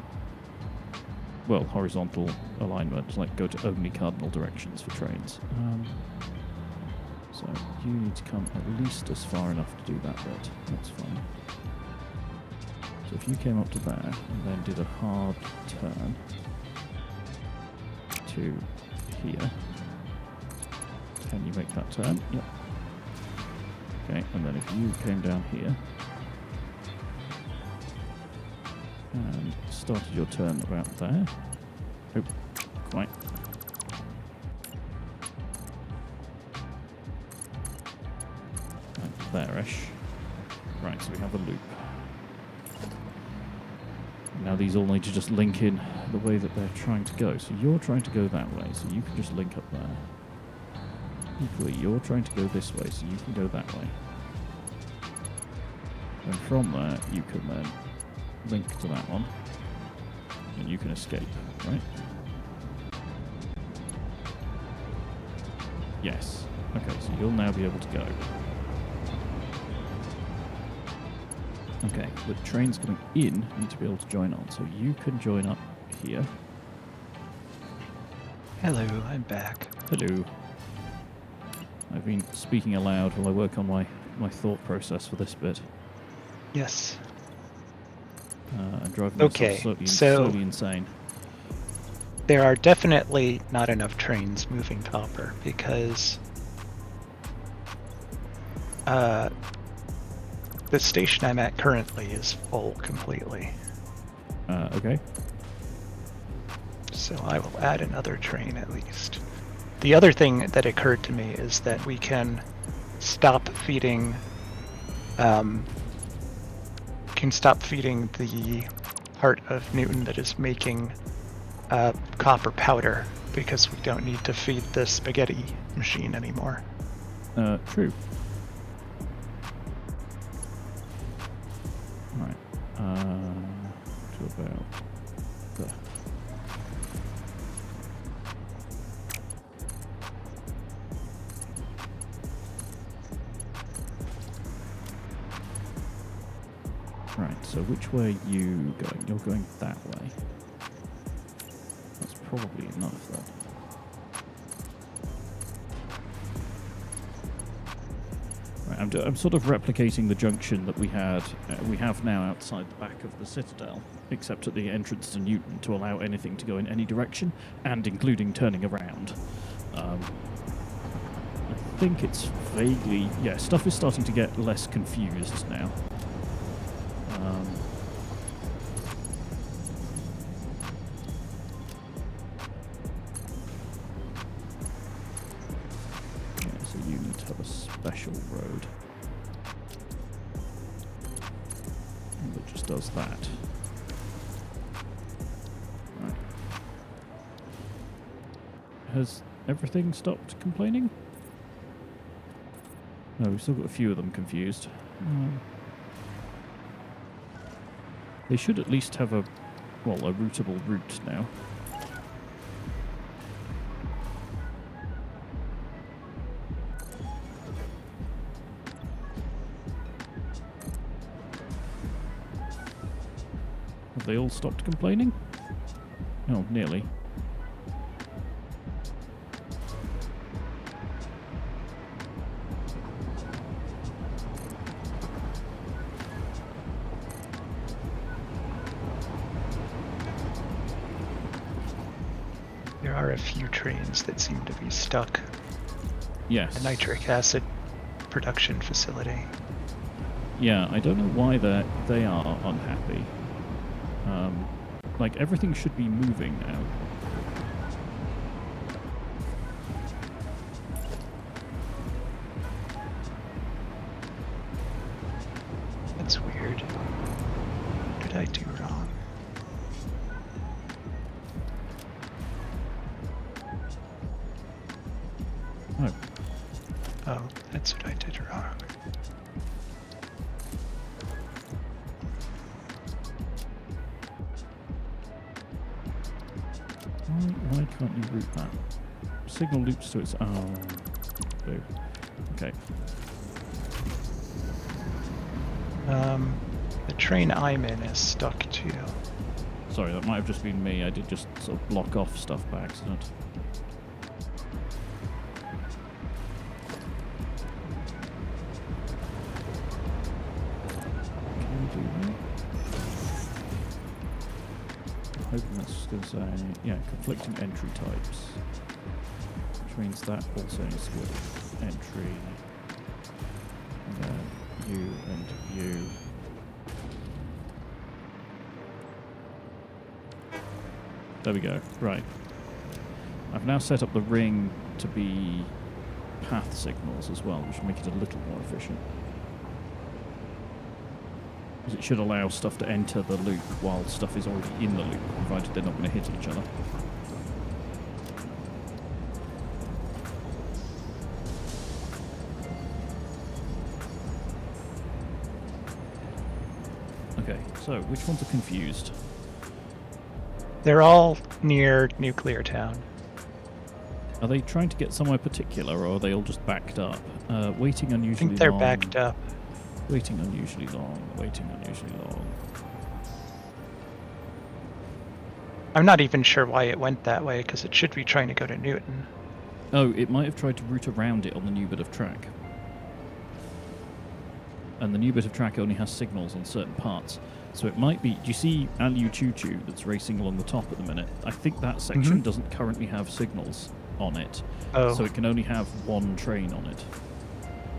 Speaker 1: Well, horizontal alignment, like go to only cardinal directions for trains. So you need to come at least as far enough to do that bit. That's fine. So if you came up to there and then did a hard turn to here, can you make that turn? Yep. Okay, and then if you came down here and started your turn about there. Oh, quite. And there-ish. Right, so we have a loop. Now these all need to just link in the way that they're trying to go. So you're trying to go that way, so you can just link up there. Equally, you're trying to go this way, so you can go that way. And from there, you can then link to that one, and you can escape, right? Yes. Okay, so you'll now be able to go. Okay, the trains coming in need to be able to join on, so you can join up here.
Speaker 2: Hello, I'm back.
Speaker 1: Hello. I've been speaking aloud while I work on my thought process for this bit.
Speaker 2: Yes.
Speaker 1: And driving
Speaker 2: Okay,
Speaker 1: myself
Speaker 2: so
Speaker 1: slowly insane.
Speaker 2: there are definitely not enough trains moving copper because the station I'm at currently is full completely.
Speaker 1: Okay.
Speaker 2: So I will add another train at least. The other thing that occurred to me is that we can stop feeding the part of Newton that is making copper powder because we don't need to feed the spaghetti machine anymore.
Speaker 1: True. Right. To about there. Right, so which way are you going? You're going that way. That's probably enough then. Right, I'm sort of replicating the junction that we have now outside the back of the Citadel, except at the entrance to Newton to allow anything to go in any direction, and including turning around. I think it's vaguely... Yeah, stuff is starting to get less confused now. Yeah, so you need to have a special road that just does that. Right. Has everything stopped complaining? No, we've still got a few of them confused. They should at least have a routable route now. Have they all stopped complaining? Oh, nearly.
Speaker 2: There are a few trains that seem to be stuck.
Speaker 1: Yes.
Speaker 2: A nitric acid production facility.
Speaker 1: Yeah, I don't know why they are unhappy. Like, everything should be moving now.
Speaker 2: That's weird. What did I do wrong?
Speaker 1: Oh,
Speaker 2: Oh, that's what I did wrong.
Speaker 1: why can't you route that? Signal loops to its... Oh. Boo. Okay.
Speaker 2: The train I'm in is stuck too.
Speaker 1: Sorry, that might have just been me. I did just sort of block off stuff by accident. Can we do that? I'm hoping that's going to say... Yeah, conflicting entry types. Which means that also needs to go with entry. And then you and you. There we go. Right. I've now set up the ring to be path signals as well, which will make it a little more efficient. Because it should allow stuff to enter the loop while stuff is already in the loop, provided they're not going to hit each other. Okay, so which ones are confused?
Speaker 2: They're all near Nuclear Town.
Speaker 1: Are they trying to get somewhere particular, or are they all just backed up? Waiting
Speaker 2: I
Speaker 1: unusually
Speaker 2: think they're
Speaker 1: long.
Speaker 2: backed up.
Speaker 1: Waiting unusually long. Waiting unusually long.
Speaker 2: I'm not even sure why it went that way, because it should be trying to go to Newton.
Speaker 1: Oh, it might have tried to route around it on the new bit of track. And the new bit of track only has signals on certain parts. So it might be... Do you see Alu Choo Choo that's racing along the top at the minute? I think that section doesn't currently have signals on it.
Speaker 2: Oh.
Speaker 1: So it can only have one train on it.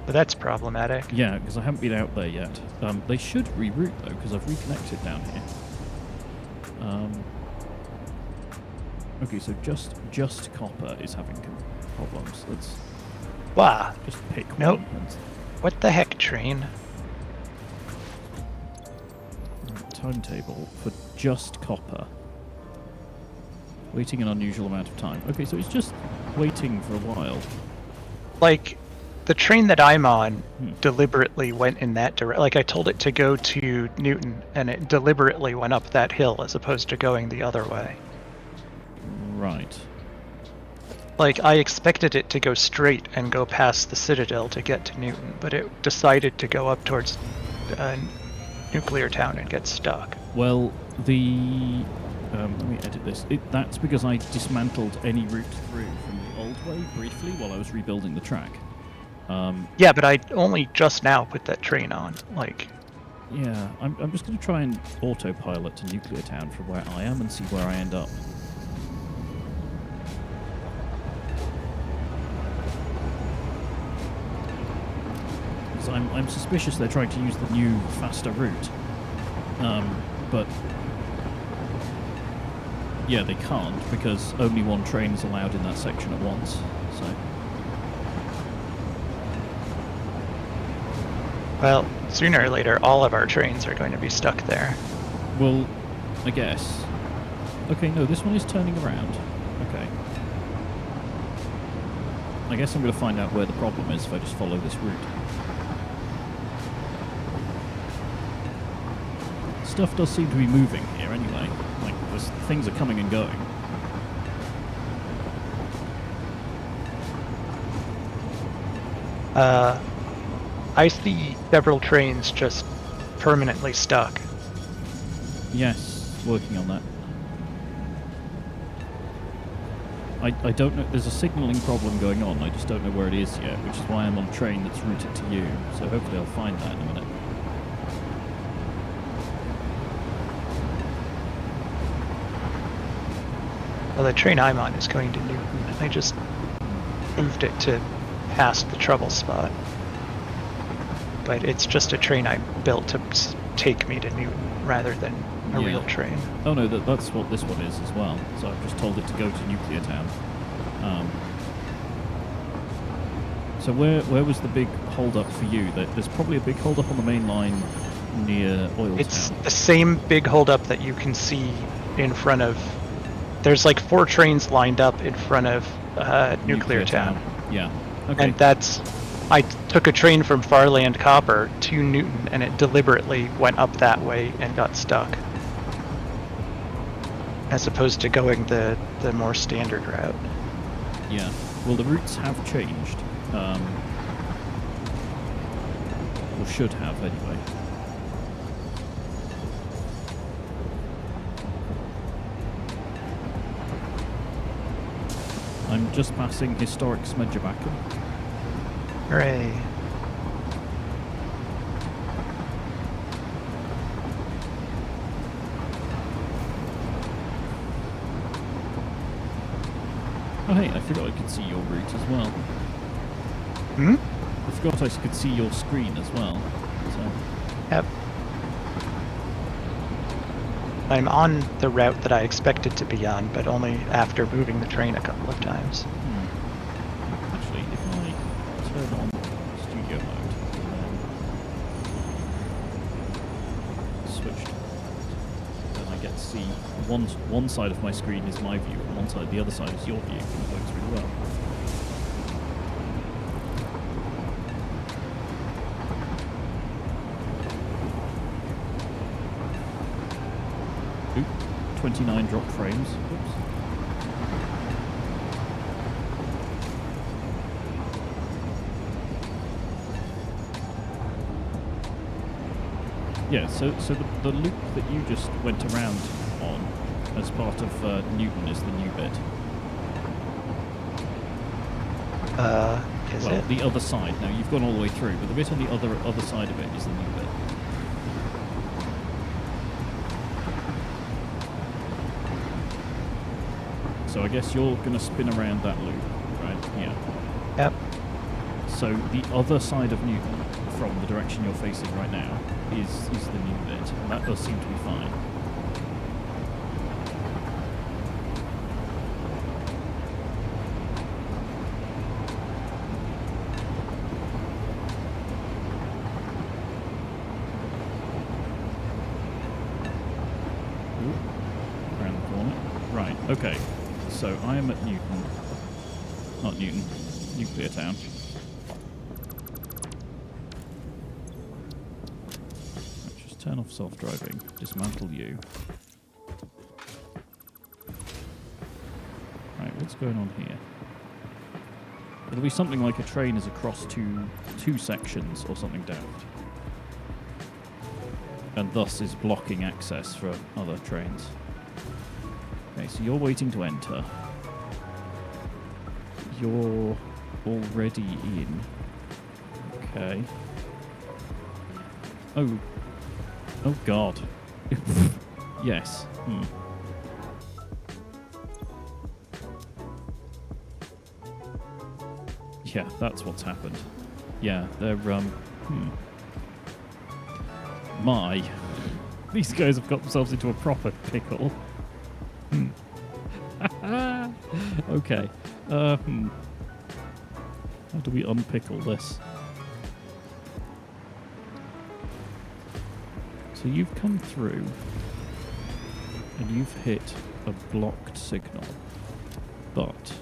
Speaker 2: But that's problematic.
Speaker 1: Yeah, because I haven't been out there yet. They should reroute, though, because I've reconnected down here. Okay, so just copper is having problems. Let's
Speaker 2: Wow.
Speaker 1: just pick
Speaker 2: Nope.
Speaker 1: one. And
Speaker 2: What the heck, train?
Speaker 1: timetable for just copper. Waiting an unusual amount of time. Okay, so it's just waiting for a while.
Speaker 2: Like, the train that I'm on
Speaker 1: Hmm.
Speaker 2: deliberately went in that direction. Like, I told it to go to Newton, and it deliberately went up that hill as opposed to going the other way.
Speaker 1: Right.
Speaker 2: Like, I expected it to go straight and go past the Citadel to get to Newton, but it decided to go up towards Nuclear Town and get stuck.
Speaker 1: Well, the... let me edit this. That's because I dismantled any route through from the old way briefly while I was rebuilding the track.
Speaker 2: Yeah, but I only just now put that train on. Like,
Speaker 1: Yeah, I'm just going to try and autopilot to Nuclear Town from where I am and see where I end up. Because I'm suspicious they're trying to use the new, faster route. But... Yeah, they can't, because only one train is allowed in that section at once, so...
Speaker 2: well, sooner or later, all of our trains are going to be stuck there.
Speaker 1: Well, I guess. Okay, no, this one is turning around. Okay. I guess I'm going to find out where the problem is if I just follow this route. Stuff does seem to be moving here anyway. Like, things are coming and going.
Speaker 2: I see several trains just permanently stuck.
Speaker 1: Yes. working on that. I don't know. There's a signalling problem going on. I just don't know where it is yet, which is why I'm on a train that's routed to you. So hopefully I'll find that in a minute.
Speaker 2: Well, the train I'm on is going to Newton. I just moved it to past the trouble spot. But it's just a train I built to take me to Newton rather than a
Speaker 1: Yeah.
Speaker 2: real train.
Speaker 1: Oh no, that's what this one is as well. So I've just told it to go to Nuclear Town. So where was the big hold up for you? There's probably a big hold up on the main line near Oil
Speaker 2: It's
Speaker 1: Town.
Speaker 2: the same big holdup that you can see in front of. There's like 4 trains lined up in front of Nuclear Town.
Speaker 1: Yeah. Okay.
Speaker 2: And that's. I took a train from Farland Copper to Newton, and it deliberately went up that way and got stuck. As opposed to going the more standard route.
Speaker 1: Yeah. Well, the routes have changed. Or should have, anyway. I'm just passing historic Smedjebacken.
Speaker 2: Hooray.
Speaker 1: Oh hey, I forgot I could see your route as well.
Speaker 2: Hmm?
Speaker 1: I forgot I could see your screen as well. So
Speaker 2: Yep. I'm on the route that I expected to be on, but only after moving the train a couple of times.
Speaker 1: actually, if I turn on studio mode and then switch, then I get to see one side of my screen is my view, and the other side is your view. It works really well. Oop, 29 drop frames. Oops. Yeah, so the loop that you just went around on as part of Newton is the new bit.
Speaker 2: Is
Speaker 1: Well,
Speaker 2: it?
Speaker 1: the other side. No, you've gone all the way through, but the bit on the other side of it is the new bit. So I guess you're going to spin around that loop, right? Yeah.
Speaker 2: Yep.
Speaker 1: So the other side of Newton, from the direction you're facing right now, is the new bit, and that does seem to be fine. Ooh, around the corner. Right, okay. So I am at Newton. Not Newton. Nuclear Town. Right, just turn off self-driving. Dismantle you. Right, what's going on here? It'll be something like a train is across two sections or something daft. And thus is blocking access for other trains. Okay, so you're waiting to enter. You're already in. Okay. Oh. Oh God. Yes. Yeah, that's what's happened. Yeah, they're My. These guys have got themselves into a proper pickle. Okay. How do we unpickle this? So you've come through and you've hit a blocked signal, but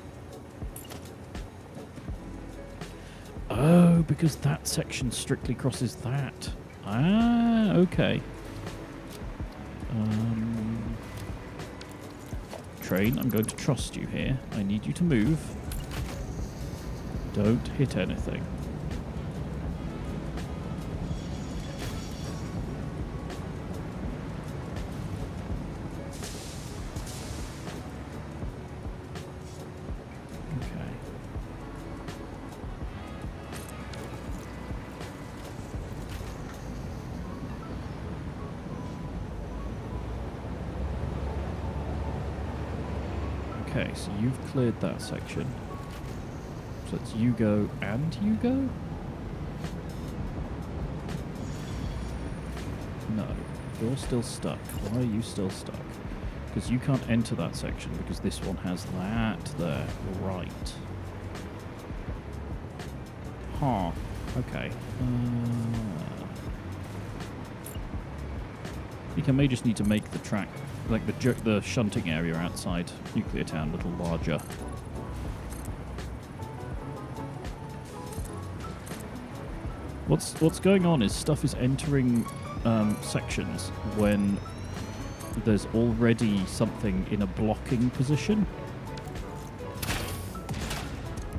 Speaker 1: oh, because that section strictly crosses that. Ah, okay. Train, I'm going to trust you here. I need you to move. Don't hit anything. Okay, so you've cleared that section. So it's you go and you go? No, you're still stuck. Why are you still stuck? Because you can't enter that section because this one has that there. Right. Huh. Okay. I think I may just need to make the track, like the shunting area outside Nuclear Town, a little larger. What's going on is stuff is entering sections when there's already something in a blocking position.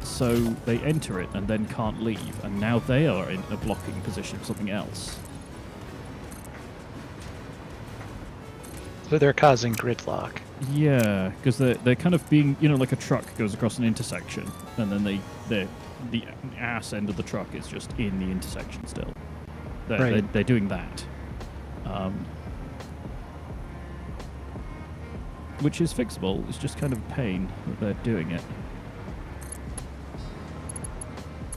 Speaker 1: So they enter it and then can't leave, and now they are in a blocking position for something else.
Speaker 2: So they're causing gridlock.
Speaker 1: Yeah, because they're kind of being, like a truck goes across an intersection, and then the ass end of the truck is just in the intersection still. They're doing that. Which is fixable. It's just kind of a pain that they're doing it.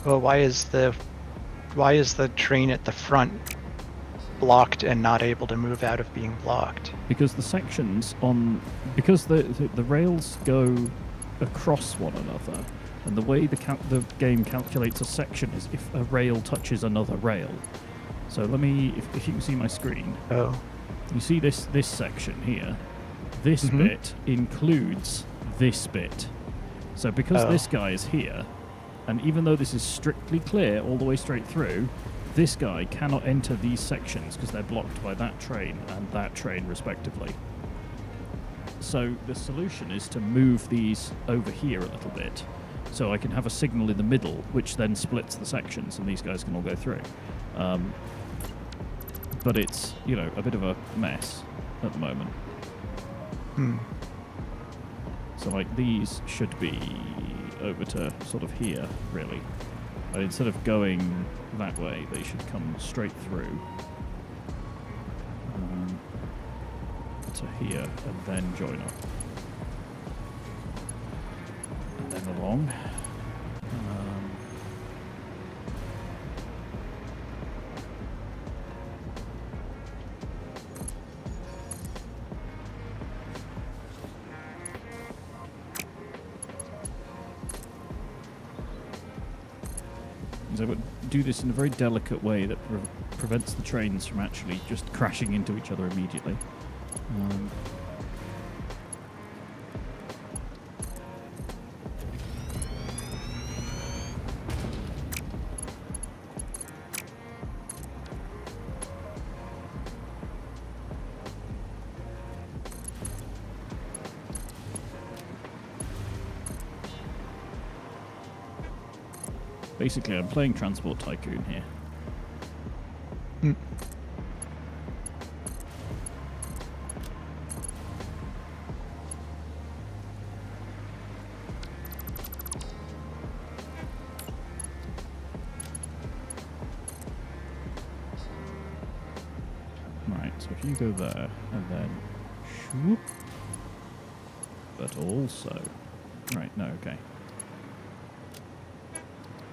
Speaker 2: Well, why is the train at the front blocked and not able to move out of being blocked?
Speaker 1: Because the sections because the rails go across one another, and the way the game calculates a section is if a rail touches another rail. So let me, if you can see my screen.
Speaker 2: Oh.
Speaker 1: You see this section here. This bit includes this bit. So because this guy is here, and even though this is strictly clear all the way straight through, this guy cannot enter these sections because they're blocked by that train and that train respectively. So the solution is to move these over here a little bit, so I can have a signal in the middle which then splits the sections and these guys can all go through. But it's, a bit of a mess at the moment. So like these should be over to sort of here, really. But instead of going that way, they should come straight through to here and then join up. And then along. I would do this in a very delicate way that prevents the trains from actually just crashing into each other immediately. Basically, I'm playing Transport Tycoon here. Right, so if you go there, and then... Shoop, but also... Right, no, okay.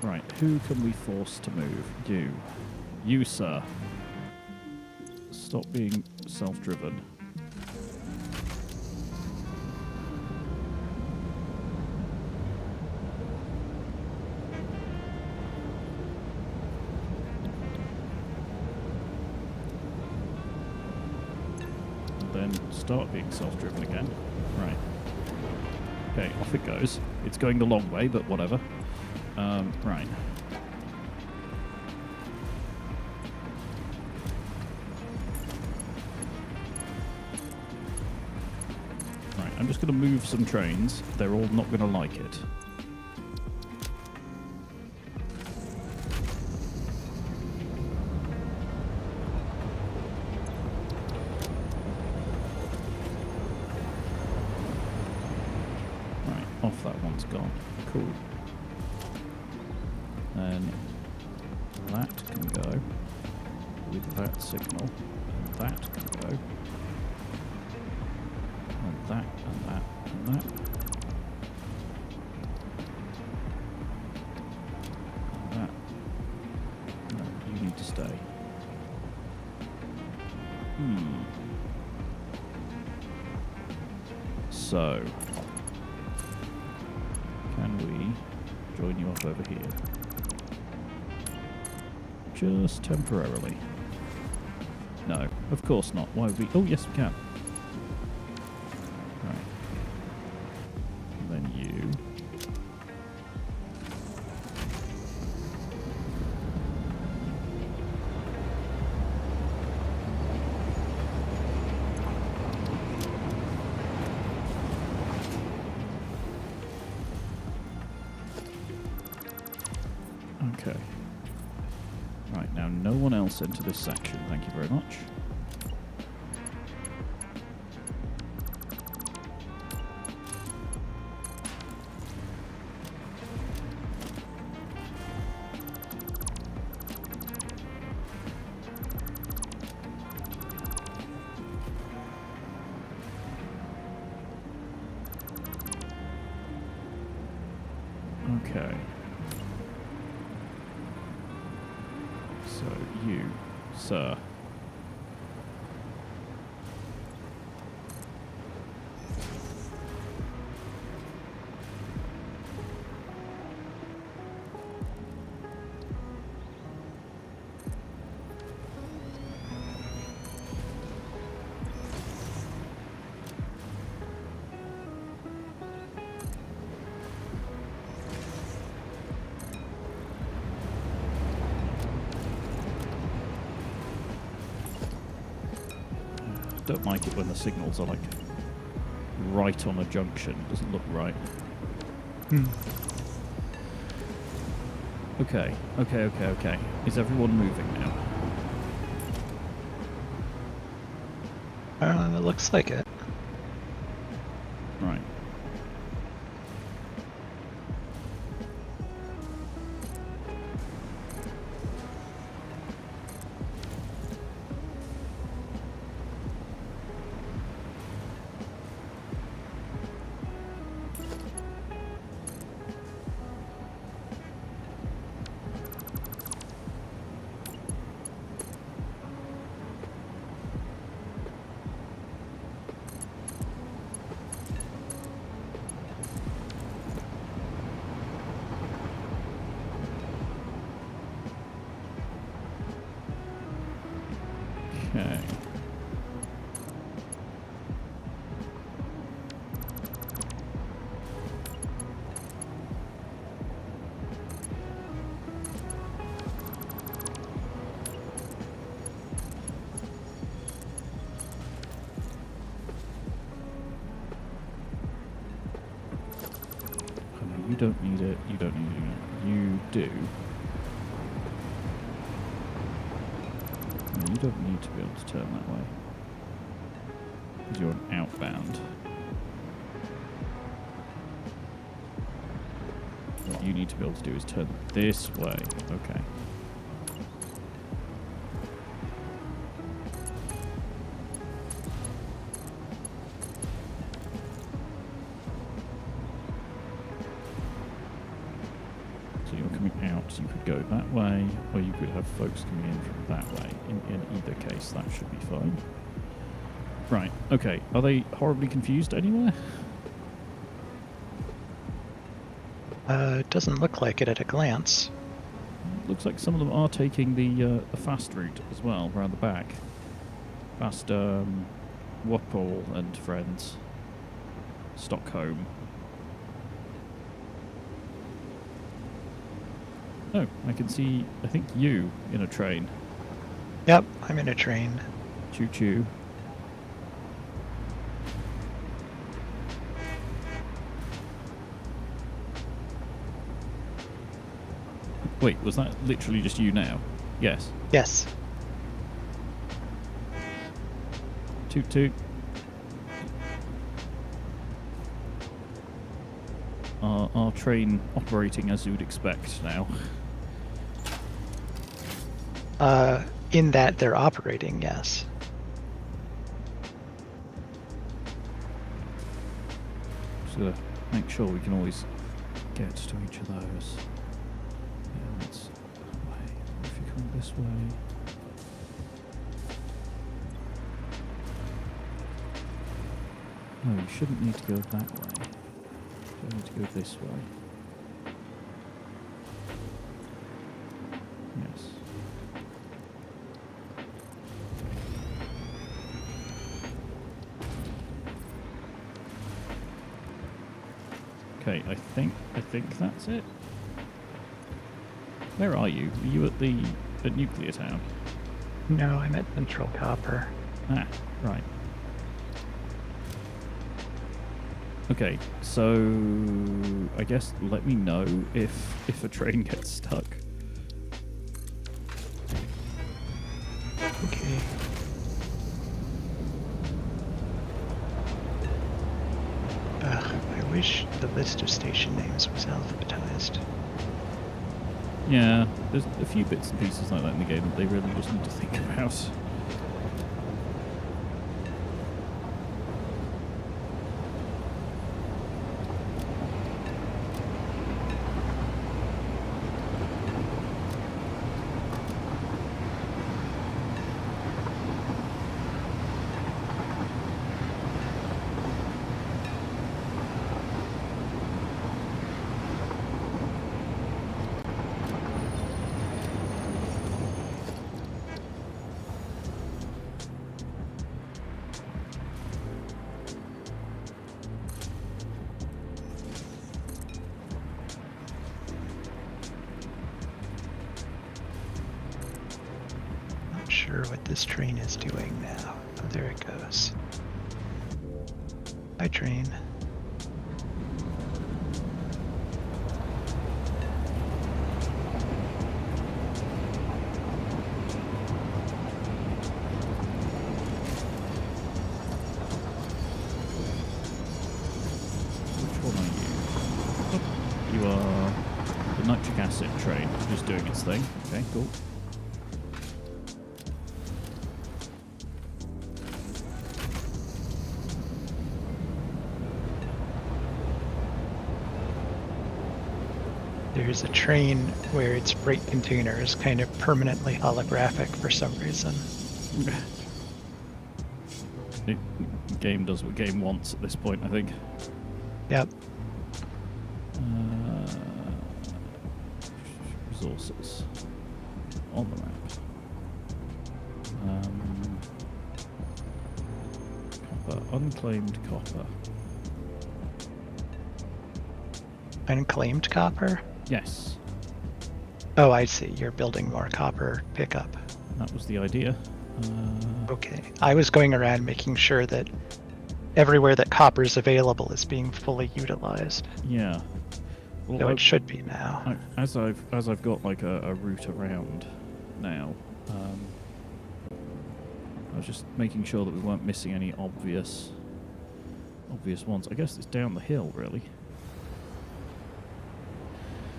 Speaker 1: Right, who can we force to move? You. You, sir. Stop being self-driven. And then start being self-driven again. Right. Okay, off it goes. It's going the long way, but whatever. Right. Right, I'm just going to move some trains. They're all not going to like it. Right, off that one's gone. Cool. Then that can go with that signal, and that can go, and that, and that, and that. So, can we join you up over here? Just temporarily. No, of course not. Why would we? Oh, yes, we can. Right. And then you. Okay. Right, now no one else enter this section. Thank you very much. Okay. So, you, sir. Don't like it when the signals are like right on a junction. Doesn't look right. Okay, okay. Is everyone moving now?
Speaker 2: It looks like it.
Speaker 1: Right. Okay. Oh, no, you don't need it. You don't need it. You do. No, you don't need to be able to turn that way. Because you're an outbound. What you need to be able to do is turn this way. Okay. So you're coming out, so you could go that way, or you could have folks coming in from that way. In either case, that should be fine. Right, okay. Are they horribly confused anywhere?
Speaker 2: It doesn't look like it at a glance.
Speaker 1: Looks like some of them are taking the fast route as well, around the back. Past Wappel and friends. Stockholm. Oh, I can see, I think you in a train.
Speaker 2: Yep, I'm in a train.
Speaker 1: Choo choo. Wait, was that literally just you now? Yes.
Speaker 2: Yes.
Speaker 1: Toot toot. Our train operating as you would expect now.
Speaker 2: In that they're operating, yes.
Speaker 1: Just gotta make sure we can always get to each of those. Yeah, that's that way. If you come this way. No, you shouldn't need to go that way. You need to go this way. Yes. Okay, I think that's it. Where are you? Are you at Nuclear Town?
Speaker 2: No, I'm at Central Copper.
Speaker 1: Ah, right. Okay, so I guess let me know if a train gets stuck.
Speaker 2: Okay. I wish the list of station names was alphabetized.
Speaker 1: Yeah, there's a few bits and pieces like that in the game that they really just need to think about.
Speaker 2: Not sure what this train is doing now. Oh, there it goes. Bye, train.
Speaker 1: Which one are you? Oh, you are the nitric acid train, just doing its thing. Okay, cool.
Speaker 2: There's a train where its freight container is kind of permanently holographic for some reason.
Speaker 1: The game does what game wants at this point, I think.
Speaker 2: Yep.
Speaker 1: Resources on the map. Copper, unclaimed copper.
Speaker 2: Unclaimed copper?
Speaker 1: Yes,
Speaker 2: Oh, I see. You're building more copper pickup.
Speaker 1: that was the idea.
Speaker 2: Okay. I was going around making sure that everywhere that copper is available is being fully utilized.
Speaker 1: Yeah. Well,
Speaker 2: So it should be now.
Speaker 1: as I've got like a route around now, I was just making sure that we weren't missing any obvious ones. I guess it's down the hill, really.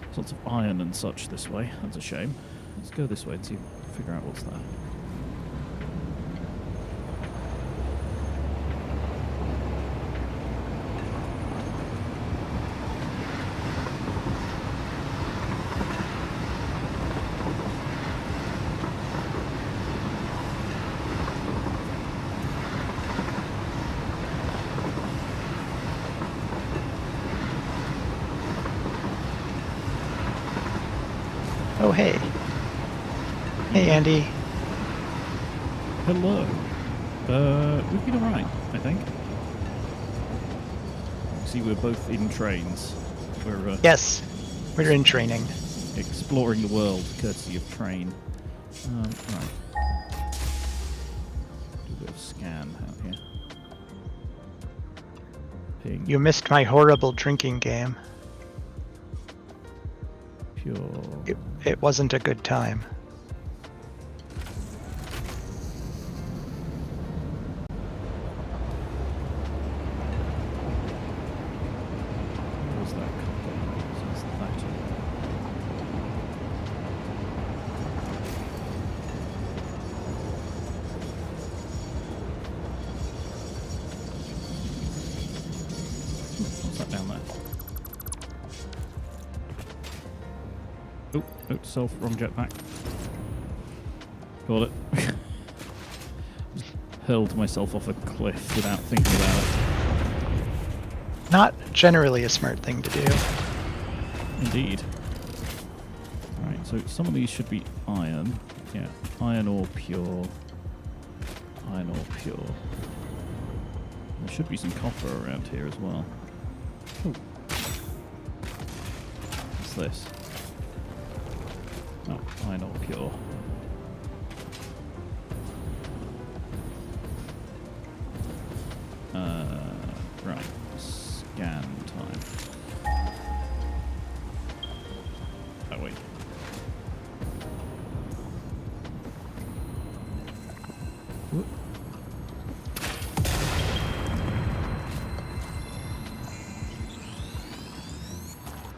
Speaker 1: There's lots of iron and such this way. That's a shame. Let's go this way and see, figure out what's there.
Speaker 2: Oh, hey. Hey, Andy.
Speaker 1: Hello. We've been alright, I think. See, we're both in trains. We're
Speaker 2: Yes, we're in training.
Speaker 1: exploring the world courtesy of train. Right. Do a bit of scan out here. Ping.
Speaker 2: You missed my horrible drinking game.
Speaker 1: Pure.
Speaker 2: It wasn't a good time.
Speaker 1: What was that copper? So it's that. What's that down there? Oh, self, wrong jetpack. Got it. Just hurled myself off a cliff without thinking about it.
Speaker 2: not generally a smart thing to do.
Speaker 1: Indeed. Alright, so some of these should be iron. Yeah, iron ore pure. Iron ore pure. There should be some copper around here as well. Ooh. What's this? Oh, iron ore pure. Right. Scan time. Oh, wait. Whoop.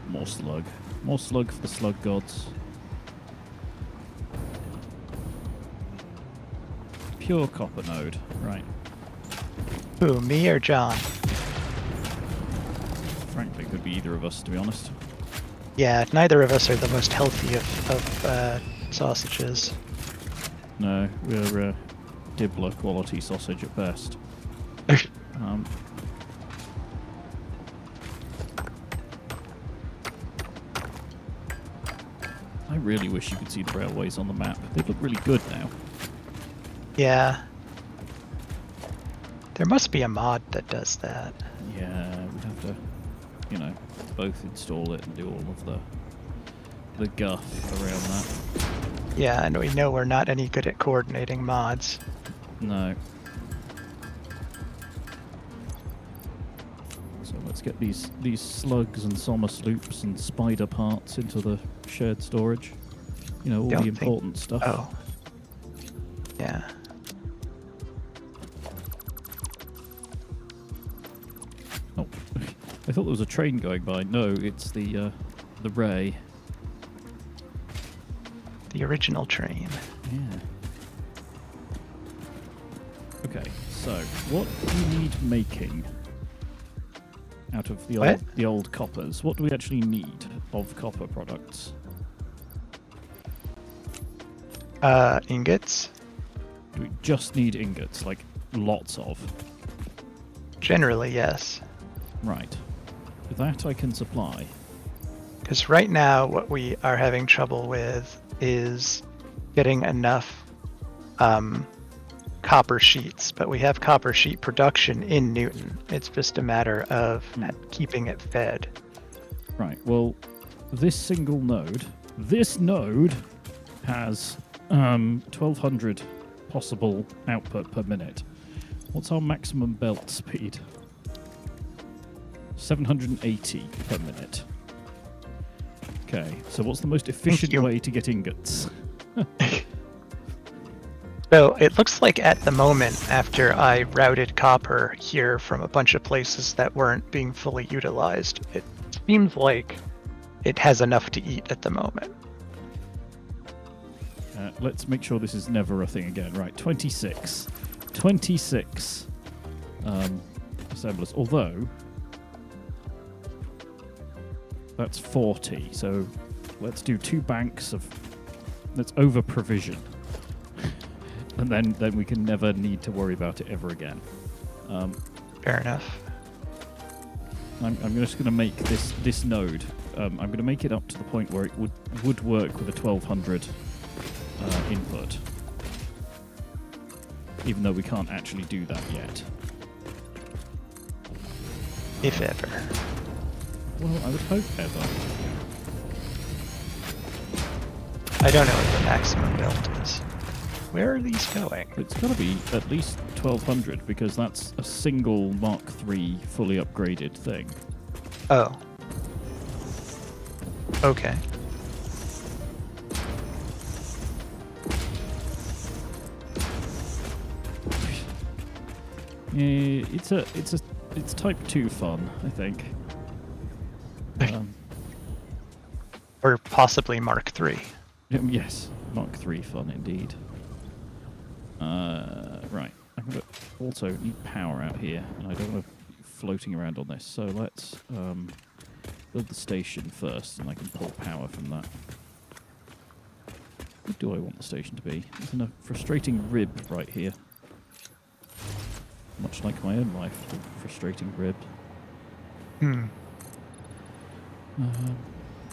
Speaker 1: More slug. More slug for the slug gods. Pure copper node. Right.
Speaker 2: Who, me or John?
Speaker 1: Frankly, could be either of us, to be honest.
Speaker 2: Yeah, neither of us are the most healthy of sausages.
Speaker 1: No, we're Dibbler quality sausage at best. I really wish you could see the railways on the map. They look really good now.
Speaker 2: Yeah. There must be a mod that does that.
Speaker 1: Yeah, we'd have to, you know, both install it and do all of the guff around that.
Speaker 2: Yeah, and we know we're not any good at coordinating mods.
Speaker 1: No. So let's get these slugs and Somus loops and spider parts into the shared storage. You know, all the important stuff.
Speaker 2: Oh. Yeah.
Speaker 1: Oh, I thought there was a train going by. No, it's the Ray.
Speaker 2: The original train.
Speaker 1: Yeah. Okay, so what do you need making out of the old coppers? What do we actually need of copper products?
Speaker 2: Ingots?
Speaker 1: Do we just need ingots, like lots of?
Speaker 2: Generally, yes.
Speaker 1: Right. That I can supply.
Speaker 2: Because right now, what we are having trouble with is getting enough copper sheets, but we have copper sheet production in Newton. It's just a matter of keeping it fed.
Speaker 1: Right, well, this node has 1200 possible output per minute. What's our maximum belt speed? 780 per minute. Okay, so what's the most efficient way to get ingots?
Speaker 2: So it looks like at the moment, after I routed copper here from a bunch of places that weren't being fully utilized, it seems like it has enough to eat at the moment.
Speaker 1: Let's make sure this is never a thing again. Right, 26. 26 assemblers. Although, that's 40. So let's do 2 banks of... Let's over-provision. And then we can never need to worry about it ever again.
Speaker 2: Fair enough.
Speaker 1: I'm just going to make this node. I'm going to make it up to the point where it would work with a 1200 input, even though we can't actually do that yet.
Speaker 2: If ever.
Speaker 1: Well, I would hope ever.
Speaker 2: I don't know what the maximum build is. Where are these going?
Speaker 1: It's got to be at least 1200 because that's a single Mark III fully upgraded thing.
Speaker 2: Oh. Okay.
Speaker 1: It's type 2 fun, I think.
Speaker 2: Or possibly Mark III.
Speaker 1: Yes, Mark III fun indeed. Right, I'm going to also need power out here, and I don't want to be floating around on this, so let's build the station first, and I can pull power from that. What do I want the station to be? There's a frustrating rib right here. Much like my own life, a frustrating rib.
Speaker 2: Hmm.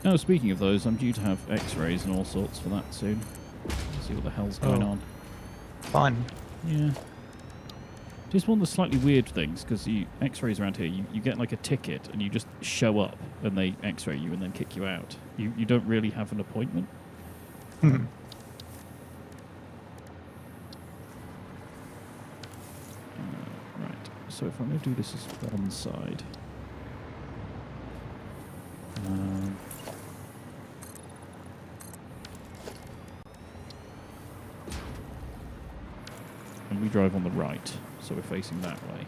Speaker 1: Oh, speaking of those, I'm due to have X-rays and all sorts for that soon. See what the hell's going
Speaker 2: Oh.
Speaker 1: on.
Speaker 2: Fun.
Speaker 1: Yeah. Just one of the slightly weird things, because X-rays around here, you get like a ticket and you just show up and they X-ray you and then kick you out. You don't really have an appointment.
Speaker 2: Hmm.
Speaker 1: Right. So if I'm going to do this as one side. And we drive on the right, so we're facing that way.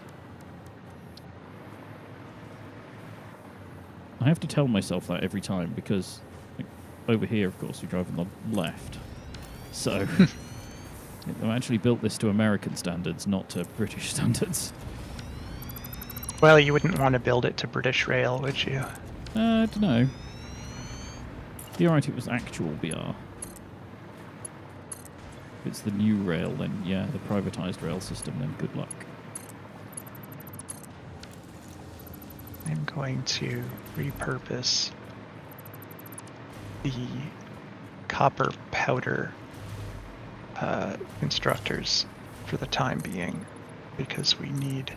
Speaker 1: I have to tell myself that every time because like, over here, of course, we drive on the left. So I actually built this to American standards, not to British standards.
Speaker 2: Well, you wouldn't want to build it to British Rail, would you?
Speaker 1: I don't know. Be alright, it was actual BR. If it's the new rail, then yeah, the privatised rail system, then good luck.
Speaker 2: I'm going to repurpose the copper powder constructors for the time being because we need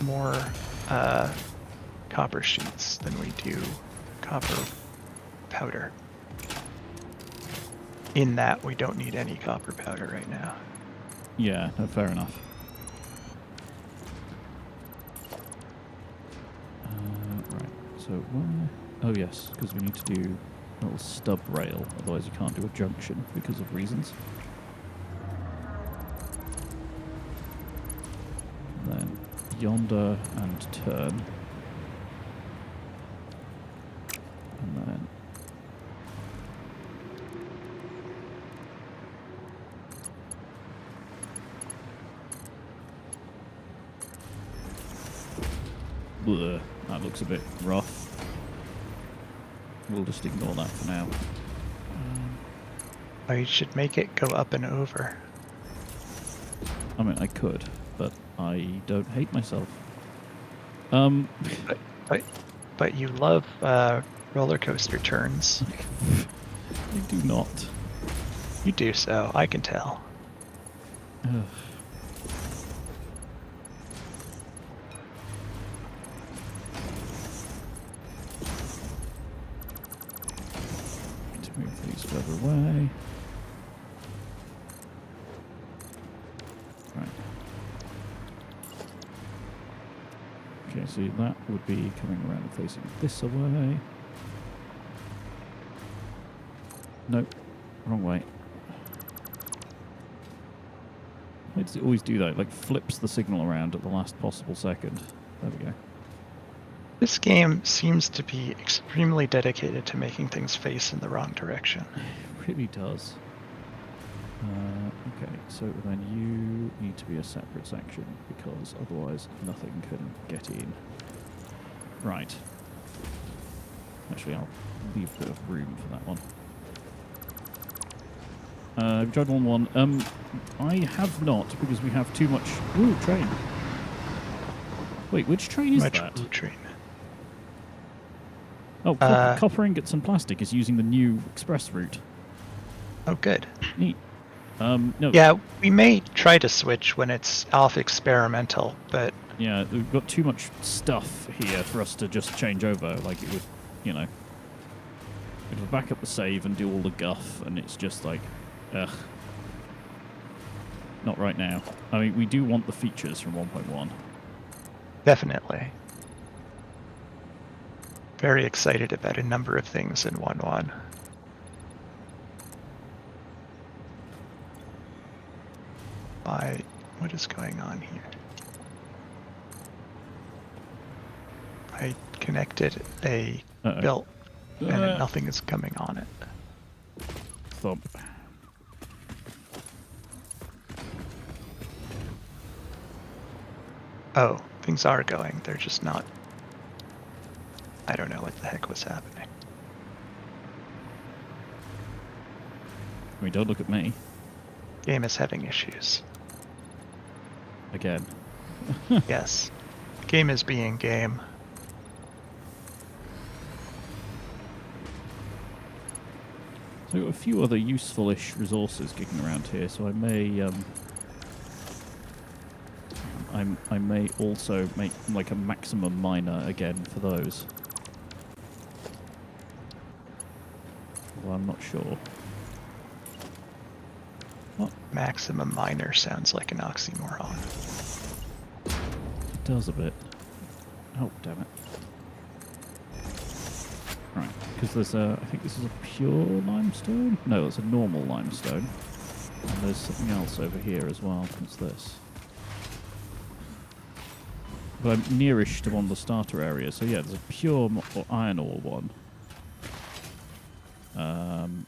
Speaker 2: more copper sheets than we do copper powder. In that, we don't need any copper powder right now.
Speaker 1: Yeah, no, fair enough. Right, so where... Oh yes, because we need to do a little stub rail, otherwise you can't do a junction because of reasons. And then yonder and turn. And then... Bleh, that looks a bit rough. We'll just ignore that for now.
Speaker 2: I should make it go up and over.
Speaker 1: I mean, I could, but I don't hate myself.
Speaker 2: But you love roller coaster turns.
Speaker 1: I do not.
Speaker 2: You do so, I can tell.
Speaker 1: Ugh. To move these further away. Right. Okay, so that would be coming around and facing this away. Nope, wrong way. Why does it always do that? It like flips the signal around at the last possible second. There we go.
Speaker 2: This game seems to be extremely dedicated to making things face in the wrong direction.
Speaker 1: It really does. Okay, so then you need to be a separate section because otherwise nothing can get in. Right. Actually, I'll leave a bit of room for that one. I've tried one. I have not because we have too much. Ooh, train. Wait, which train is that?
Speaker 2: Train.
Speaker 1: Oh, copper ingots and plastic is using the new express route.
Speaker 2: Oh, good.
Speaker 1: Neat. No.
Speaker 2: Yeah, we may try to switch when it's off experimental, but...
Speaker 1: Yeah, we've got too much stuff here for us to just change over. Like, it would, you know... It would back up the save and do all the guff, and it's just like... Ugh. Not right now. I mean, we do want the features from 1.1.
Speaker 2: Definitely. Very excited about a number of things in 1.1. What is going on here? I connected a belt and nothing is coming on it.
Speaker 1: Thump.
Speaker 2: Oh, things are going. They're just not... I don't know what the heck was happening.
Speaker 1: I mean, don't look at me.
Speaker 2: Game is having issues.
Speaker 1: Again.
Speaker 2: Yes. Game is being game.
Speaker 1: There are a few other useful-ish resources kicking around here, so I may I may also make like a maximum miner again for those. Well, I'm not sure. What?
Speaker 2: Maximum miner sounds like an oxymoron.
Speaker 1: It does a bit. Oh, damn it. Right, because there's a... I think this is a pure limestone? No, it's a normal limestone. And there's something else over here as well. What's this? But I'm nearish to one of the starter areas. So yeah, there's a pure iron ore one. And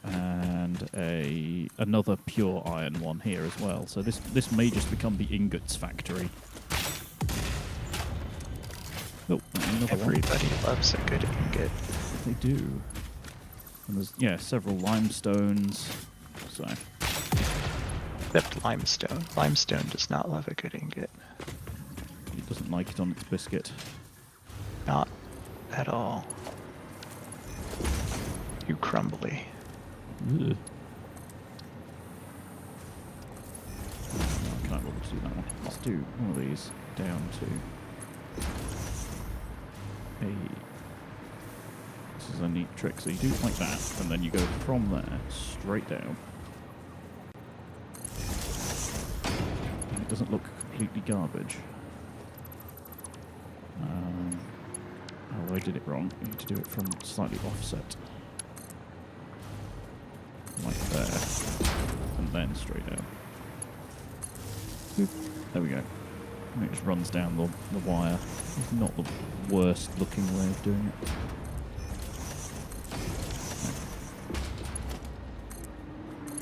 Speaker 1: another pure iron one here as well. So this may just become the ingots factory. Oh, another
Speaker 2: Everybody
Speaker 1: one.
Speaker 2: loves a good ingot.
Speaker 1: They do. And there's, yeah, several limestones. So.
Speaker 2: Except limestone. Limestone does not love a good ingot.
Speaker 1: It doesn't like it on its biscuit.
Speaker 2: Not at all. Too crumbly.
Speaker 1: Ugh. No, I can't bother to do that one. Let's do one of these down to a... This is a neat trick. So you do it like that, and then you go from there straight down. And it doesn't look completely garbage. Oh, I did it wrong. You need to do it from slightly offset. Like there. And then straight down. Boop. There we go. And it just runs down the wire. It's not the worst looking way of doing it.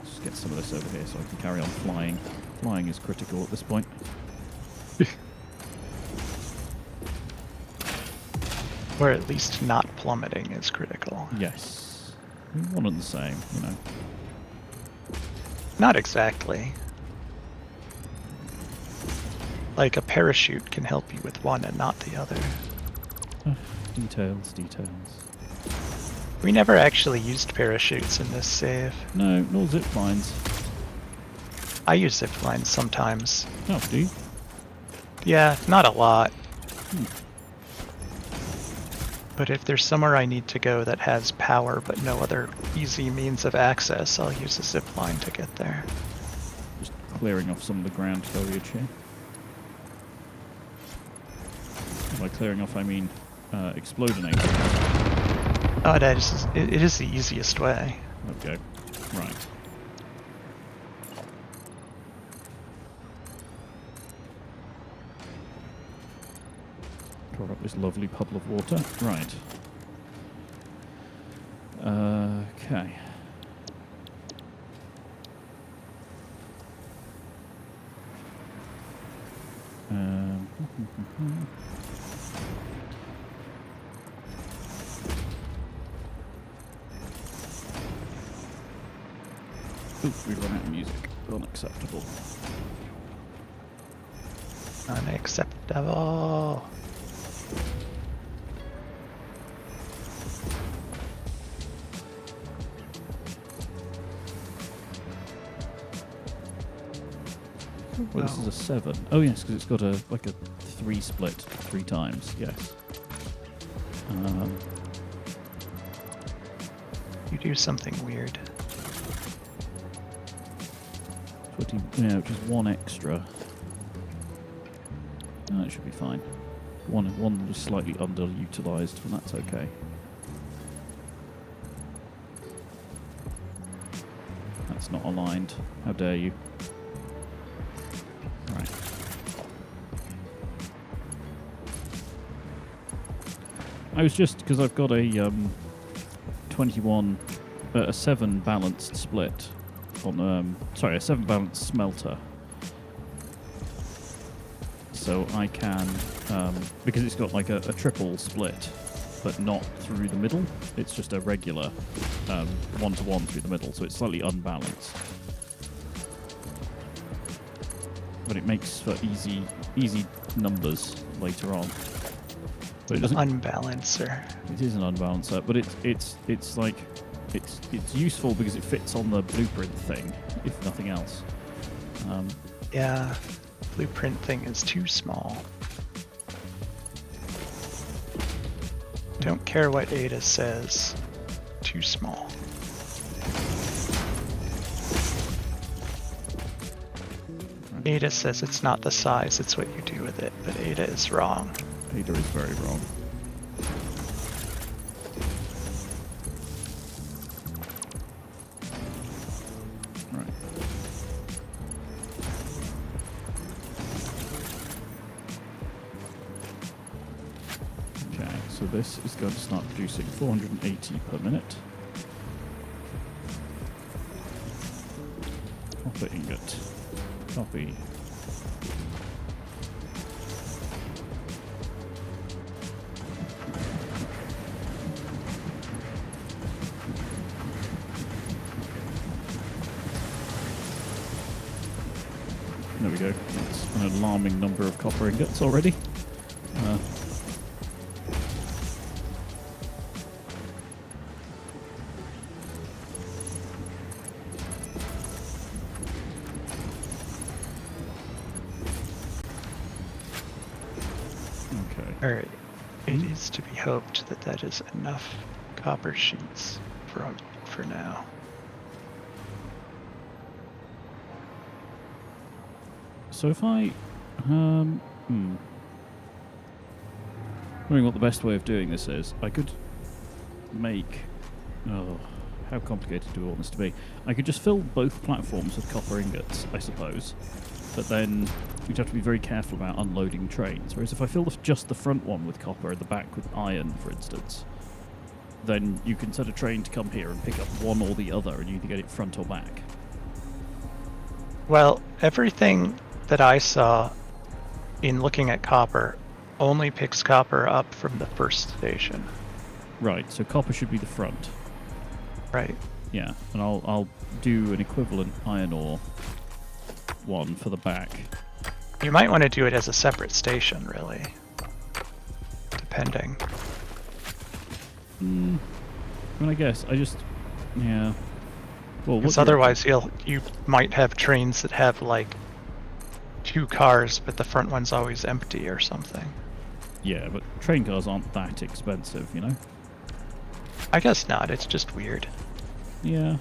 Speaker 1: Just get some of this over here so I can carry on flying. Flying is critical at this point.
Speaker 2: Or at least not plummeting is critical.
Speaker 1: Yes. One and the same, you know.
Speaker 2: Not exactly. Like a parachute can help you with one and not the other.
Speaker 1: Details, details.
Speaker 2: We never actually used parachutes in this save.
Speaker 1: No, nor zip lines.
Speaker 2: I use zip lines sometimes.
Speaker 1: Oh, do you?
Speaker 2: Yeah, not a lot.
Speaker 1: Hmm.
Speaker 2: But if there's somewhere I need to go that has power but no other easy means of access, I'll use a zip line to get there.
Speaker 1: Just clearing off some of the ground foliage here. By clearing off, I mean explodinating.
Speaker 2: Oh, it is the easiest way.
Speaker 1: Okay, right. Pour up this lovely puddle of water. Right. Okay. Oops, we've run out of music. Unacceptable.
Speaker 2: Unacceptable.
Speaker 1: Well, this is a 7. Oh yes, because it's got a like a 3 split 3 times. Yes.
Speaker 2: You do something weird.
Speaker 1: 20, yeah, which is 1 extra. Oh, that should be fine. One was slightly underutilized, but that's okay. That's not aligned. How dare you? Right. I was just, because I've got a 7 balanced split on, sorry, a 7 balanced smelter. So I can, because it's got like a triple split, but not through the middle. It's just a regular 1-to-1 through the middle, so it's slightly unbalanced. But it makes for easy numbers later on. But it doesn't.
Speaker 2: Unbalancer.
Speaker 1: It is an unbalancer, but it's like it's it's useful because it fits on the blueprint thing, if nothing else.
Speaker 2: Yeah, blueprint thing is too small. Don't care what Ada says. Too small. Ada says it's not the size, it's what you do with it, but Ada is wrong.
Speaker 1: Ada is very wrong. Right. Okay, so this is going to start producing 480 per minute. Copper ingot. Copy. There we go. That's an alarming number of copper ingots already. Okay.
Speaker 2: Alright, it is to be hoped that that is enough copper sheets for now.
Speaker 1: So if I, wondering what the best way of doing this is. I could make, oh, how complicated do I want this to be? I could just fill both platforms with copper ingots, I suppose, but then you'd have to be very careful about unloading trains. Whereas if I fill just the front one with copper and the back with iron, for instance, then you can set a train to come here and pick up one or the other, and you either get it front or back.
Speaker 2: Well, everything that I saw in looking at copper only picks copper up from the first station.
Speaker 1: Right, so copper should be the front.
Speaker 2: Right.
Speaker 1: Yeah, and I'll do an equivalent iron ore one for the back.
Speaker 2: You might want to do it as a separate station, really. Depending.
Speaker 1: I mean, I guess I just, yeah. Well,
Speaker 2: Because otherwise you might have trains that have like 2 cars, but the front one's always empty or something.
Speaker 1: Yeah, but train cars aren't that expensive, you know?
Speaker 2: I guess not, it's just weird.
Speaker 1: Yeah.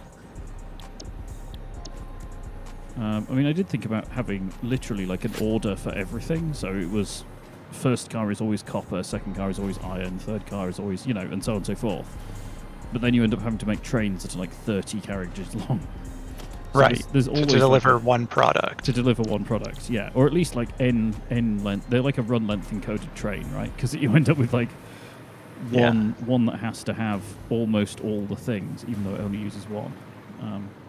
Speaker 1: I mean, I did think about having literally like an order for everything. So it was first car is always copper, second car is always iron, third car is always, you know, and so on and so forth. But then you end up having to make trains that are like 30 carriages long. So
Speaker 2: Right,
Speaker 1: there's always
Speaker 2: to deliver
Speaker 1: like
Speaker 2: one product.
Speaker 1: to deliver one product, yeah. Or at least like N length. They're like a run length encoded train, right? Because you end up with like one that has to have almost all the things, even though it only uses one.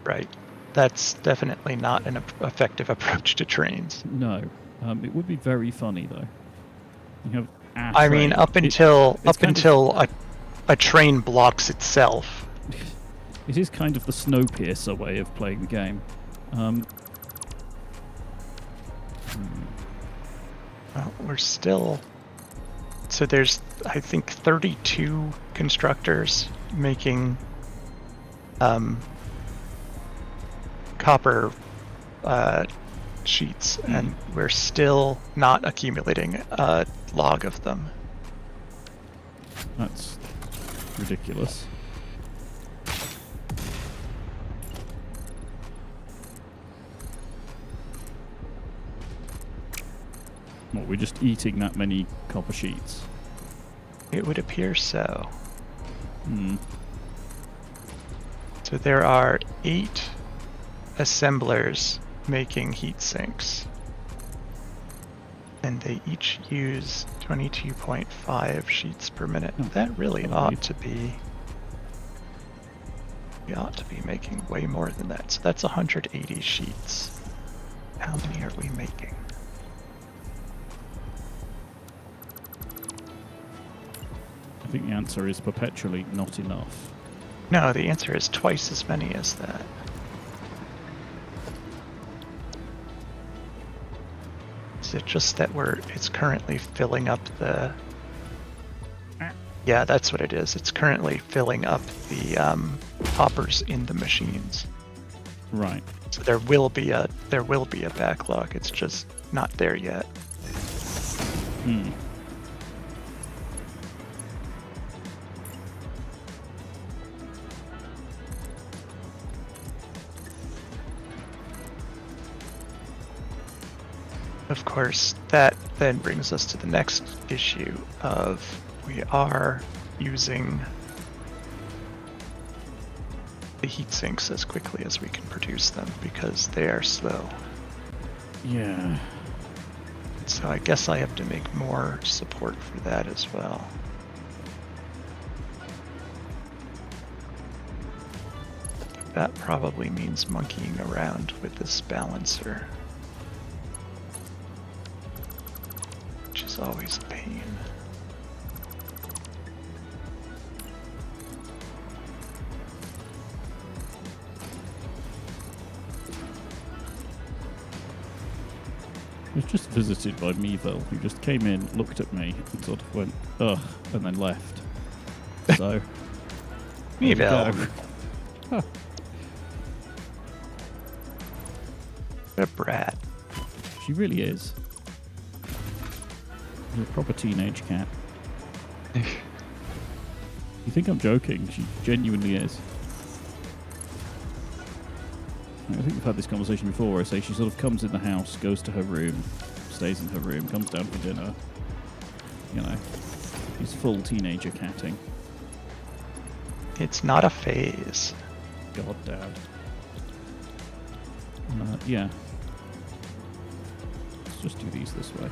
Speaker 2: Right. That's definitely not an effective approach to trains.
Speaker 1: No, it would be very funny though. You have
Speaker 2: I mean, up until
Speaker 1: of-
Speaker 2: a train blocks itself.
Speaker 1: it is kind of the Snowpiercer way of playing the game.
Speaker 2: Well, we're still. So there's, I think, 32 constructors making copper sheets, and we're still not accumulating a log of them.
Speaker 1: That's ridiculous. What, we're just eating that many copper sheets?
Speaker 2: It would appear so.
Speaker 1: Hmm.
Speaker 2: So there are 8 assemblers making heat sinks, and they each use 22.5 sheets per minute.
Speaker 1: Oh,
Speaker 2: That really
Speaker 1: that'll
Speaker 2: ought
Speaker 1: be-
Speaker 2: to be. We ought to be making way more than that. So that's 180 sheets. How many are we making?
Speaker 1: I think the answer is perpetually not enough.
Speaker 2: No, the answer is twice as many as that. Is it just that it's currently filling up the Yeah, that's what it is. It's currently filling up the hoppers in the machines.
Speaker 1: Right.
Speaker 2: So there will be a backlog. It's just not there yet.
Speaker 1: Hmm.
Speaker 2: Of course, that then brings us to the next issue of we are using the heat sinks as quickly as we can produce them because they are slow.
Speaker 1: Yeah.
Speaker 2: So I guess I have to make more support for that as well. That probably means monkeying around with this balancer, which is always a pain.
Speaker 1: I was just visited by Meeville, who just came in, looked at me, and sort of went, ugh, and then left. So. there we
Speaker 2: Meeville.
Speaker 1: go. Huh.
Speaker 2: What a brat.
Speaker 1: She really is. She's a proper teenage cat. You think I'm joking? She genuinely is. I think we've had this conversation before. I say she sort of comes in the house, goes to her room, stays in her room, comes down for dinner. You know, she's full teenager catting.
Speaker 2: It's not a phase.
Speaker 1: God, Dad. Yeah. Let's just do these this way.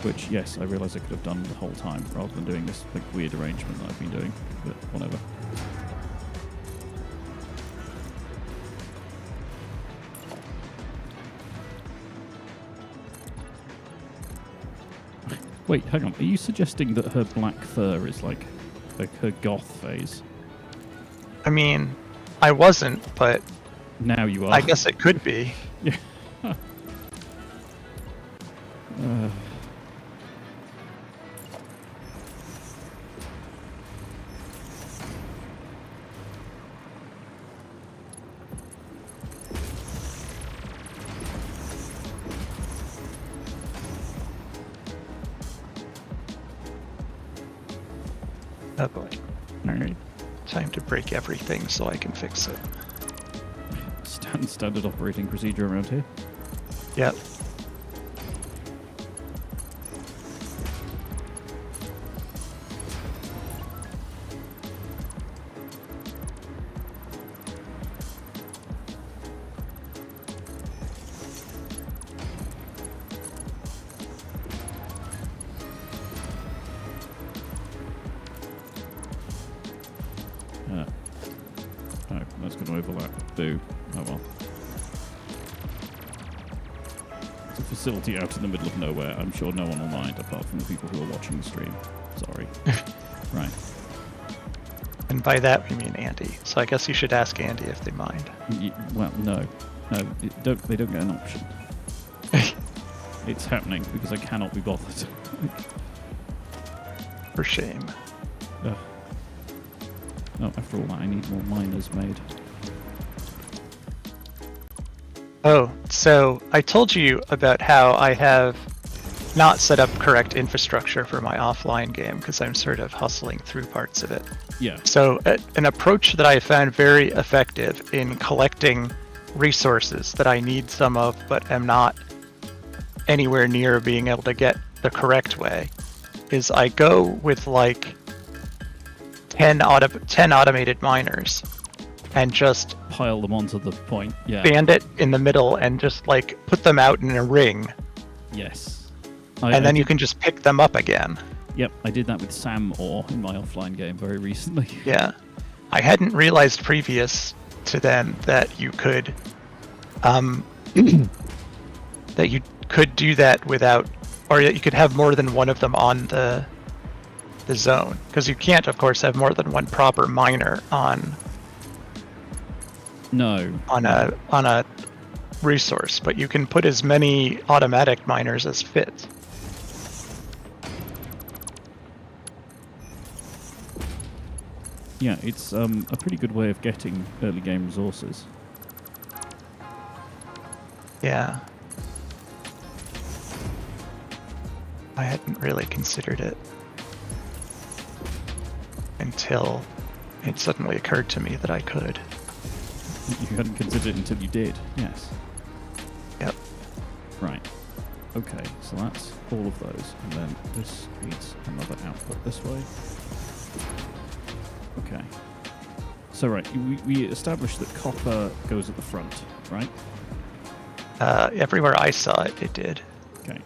Speaker 1: Which, yes, I realise I could have done the whole time rather than doing this like weird arrangement that I've been doing. But whatever. Wait, hang on. Are you suggesting that her black fur is like her goth phase?
Speaker 2: I mean, I wasn't, but
Speaker 1: Now you are.
Speaker 2: I guess it could be.
Speaker 1: Yeah.
Speaker 2: Oh boy.
Speaker 1: Alright.
Speaker 2: Time to break everything so I can fix it.
Speaker 1: Standard operating procedure around here.
Speaker 2: Yep.
Speaker 1: Oh, that's going to overlap. Boo. Oh well. It's a facility out in the middle of nowhere. I'm sure no one will mind apart from the people who are watching the stream. Sorry. Right.
Speaker 2: And by that we mean Andy. So I guess you should ask Andy if they mind.
Speaker 1: Well, no. No, they don't get an option. It's happening because I cannot be bothered.
Speaker 2: For shame.
Speaker 1: Ugh. Oh, after all that, I need more miners made.
Speaker 2: Oh, so I told you about how I have not set up correct infrastructure for my offline game because I'm sort of hustling through parts of it.
Speaker 1: Yeah.
Speaker 2: So an approach that I found very effective in collecting resources that I need some of but am not anywhere near being able to get the correct way is I go with like 10 automated miners and just
Speaker 1: Pile them onto the point. Yeah.
Speaker 2: band it in the middle and just like put them out in a ring,
Speaker 1: Yes.
Speaker 2: and then you can just pick them up again.
Speaker 1: Yep, I did that with Sam Orr in my offline game very recently.
Speaker 2: Yeah, I hadn't realized previous to then that you could that you could do that without, or that you could have more than one of them on the zone, because you can't of course have more than one proper miner on
Speaker 1: No.
Speaker 2: a resource, but you can put as many automatic miners as fit.
Speaker 1: Yeah, it's a pretty good way of getting early game resources.
Speaker 2: Yeah. I hadn't really considered it until it suddenly occurred to me that I could.
Speaker 1: You hadn't considered it until you did. Yes.
Speaker 2: Yep.
Speaker 1: Right. Okay, so that's all of those, and then this needs another output this way. Okay. So right, we established that copper goes at the front, right?
Speaker 2: Everywhere I saw it, it did.
Speaker 1: Okay.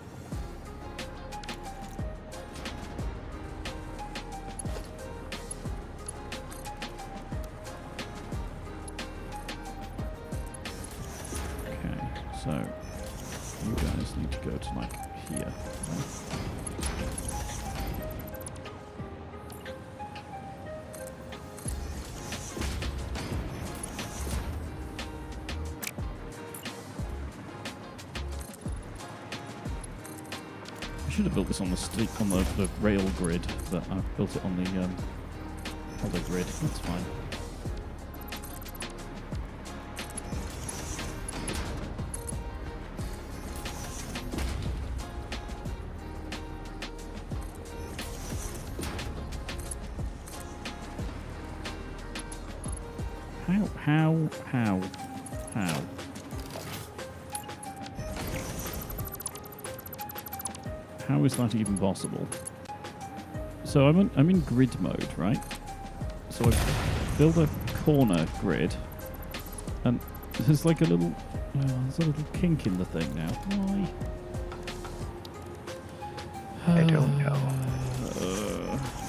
Speaker 1: Okay, so you guys need to go to like here. Right? I should have built this on the rail grid, but I've built it on the other grid. That's fine. How? How is that even possible? So I'm in grid mode, right? So I build a corner grid, and there's like a little kink in the thing now. Why?
Speaker 2: I don't know.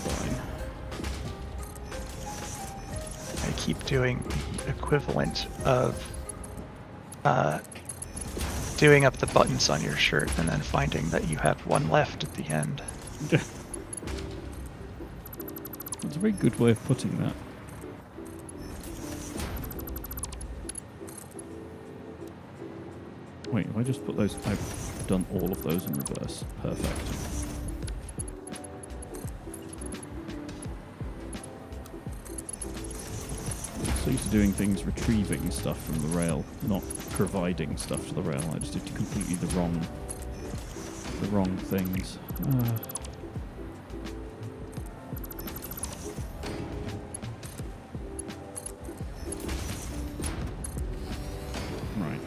Speaker 1: Fine.
Speaker 2: I keep doing the equivalent of doing up the buttons on your shirt and then finding that you have one left at the end.
Speaker 1: That's a very good way of putting that. Wait, if I just put those... I've done all of those in reverse. Perfect. I'm so used to doing things, retrieving stuff from the rail, not providing stuff to the rail. I just did completely the wrong things. Right.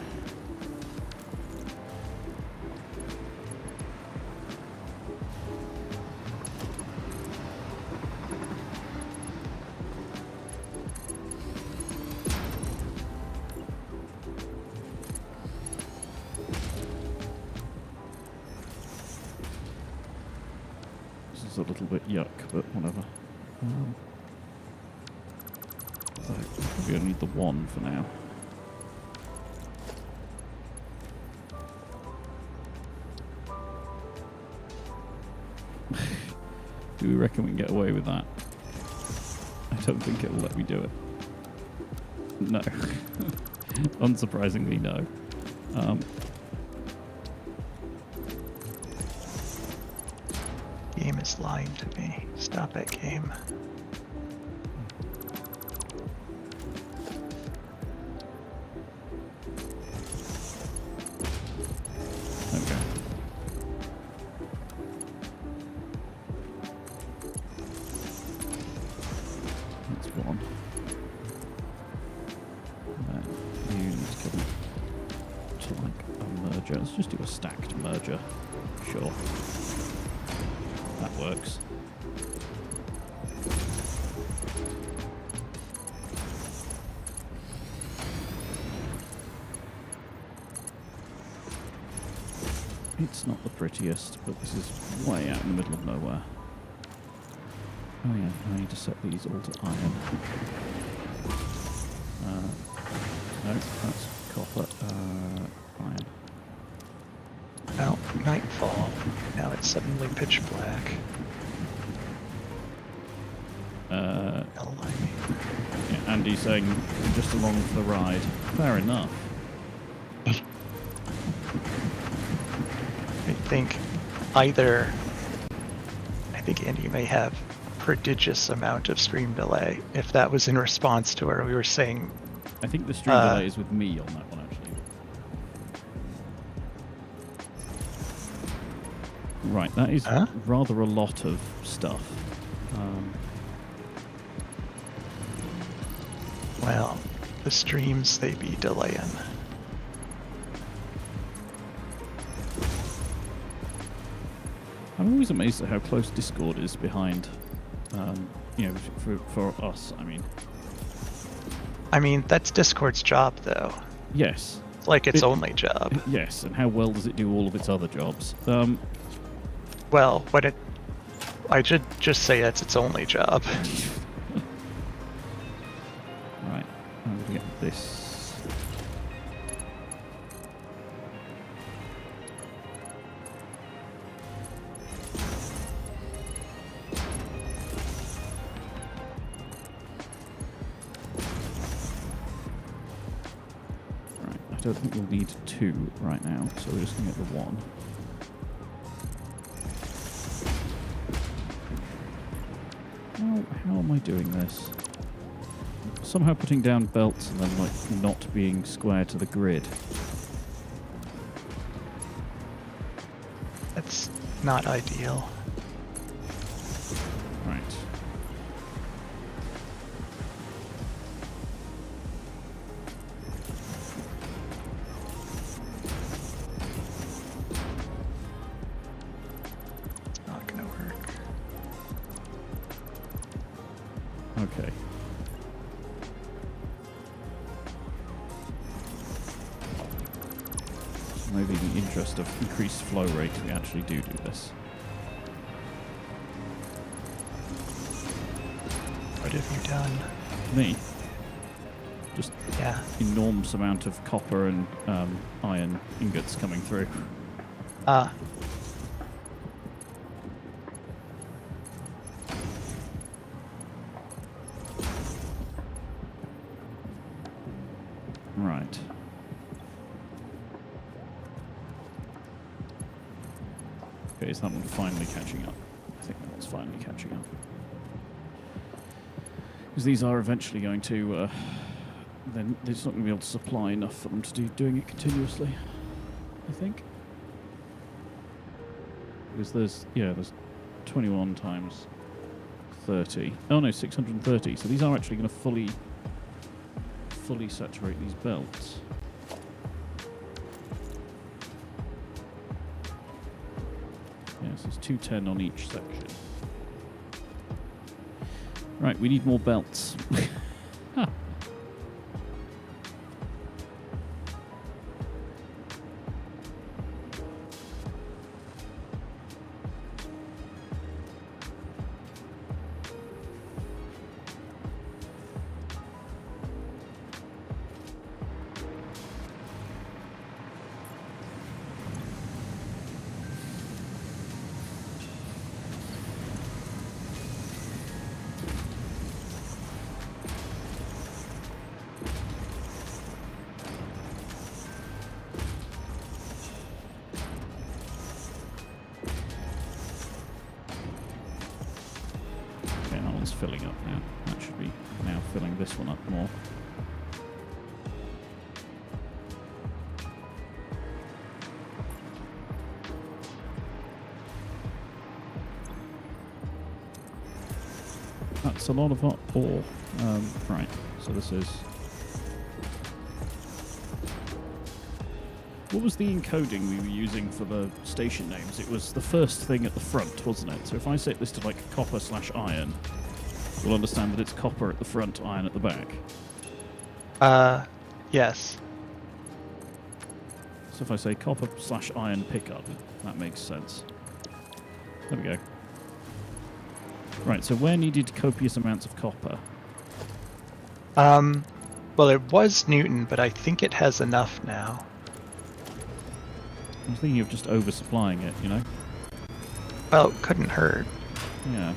Speaker 1: This is a little bit yuck, but whatever. So probably only need the one for now. Do we reckon we can get away with that? I don't think it will let me do it. No. Unsurprisingly, no.
Speaker 2: Game is lying to me. Stop it, game.
Speaker 1: Okay. That's one. And then you need to come to like a merger. Let's just do a stacked merger. Sure. That works. It's not the prettiest, but this is way out in the middle of nowhere. Oh yeah, I need to set these all to iron. No, that's copper. Iron.
Speaker 2: Well, nightfall. Now it's suddenly pitch black. Hell,
Speaker 1: Yeah, Andy's saying just along for the ride. Fair enough. I
Speaker 2: think Andy may have prodigious amount of stream delay. If that was in response to where we were saying,
Speaker 1: I think the stream delay is with me on that one, actually. Right, that is rather a lot of stuff.
Speaker 2: well, the streams they be delaying.
Speaker 1: I'm always amazed at how close Discord is behind, for us,
Speaker 2: I mean, that's Discord's job, though.
Speaker 1: Yes.
Speaker 2: It's like its only job.
Speaker 1: Yes, and how well does it do all of its other jobs?
Speaker 2: Well, I should just say that's its only job.
Speaker 1: Right, I'm going to get this. Right, I don't think we'll need 2 right now, so we're just going to get the 1. How am I doing this? Somehow putting down belts and then, not being square to the grid.
Speaker 2: That's not ideal.
Speaker 1: Right.
Speaker 2: It's not gonna work.
Speaker 1: Okay. So maybe in the interest of increased flow rate, we actually do this.
Speaker 2: What have you done?
Speaker 1: Me? Just
Speaker 2: Yeah.
Speaker 1: enormous amount of copper and iron ingots coming through. Right. Okay, is that one finally catching up? I think that one's finally catching up. Because these are eventually going to... then it's not going to be able to supply enough for them to doing it continuously, I think. Because there's 21 times 30. Oh no, 630. So these are actually going to fully saturate these belts. Yes, there's 210 on each section. Right, we need more belts. Filling up now. That should be now filling this one up more. That's a lot of ore. Right, so this is... What was the encoding we were using for the station names? It was the first thing at the front, wasn't it? So if I set this to like copper/iron, we'll understand that it's copper at the front, iron at the back.
Speaker 2: Yes.
Speaker 1: So if I say copper/iron pickup, that makes sense. There we go. Right, so where needed copious amounts of copper?
Speaker 2: Well, it was Newton, but I think it has enough now.
Speaker 1: I was thinking of just oversupplying it, you know?
Speaker 2: Well, it couldn't hurt.
Speaker 1: Yeah.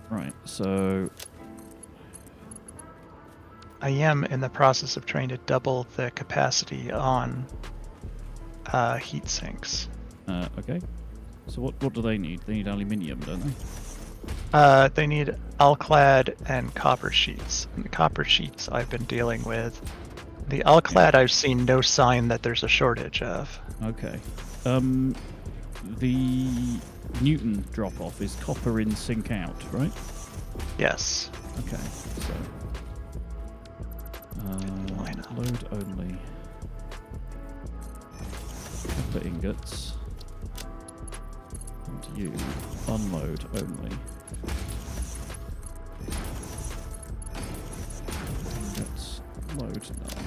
Speaker 1: Right, so...
Speaker 2: I am in the process of trying to double the capacity on heat sinks.
Speaker 1: Okay. So what do they need? They need aluminium, don't they?
Speaker 2: They need alclad and copper sheets. And the copper sheets I've been dealing with. The alclad I've seen no sign that there's a shortage of.
Speaker 1: Okay. The Newton drop-off is copper in, sink out, right?
Speaker 2: Yes.
Speaker 1: Okay, so...
Speaker 2: Line up.
Speaker 1: load only. Copper ingots. And you, unload only. Ingots, load none.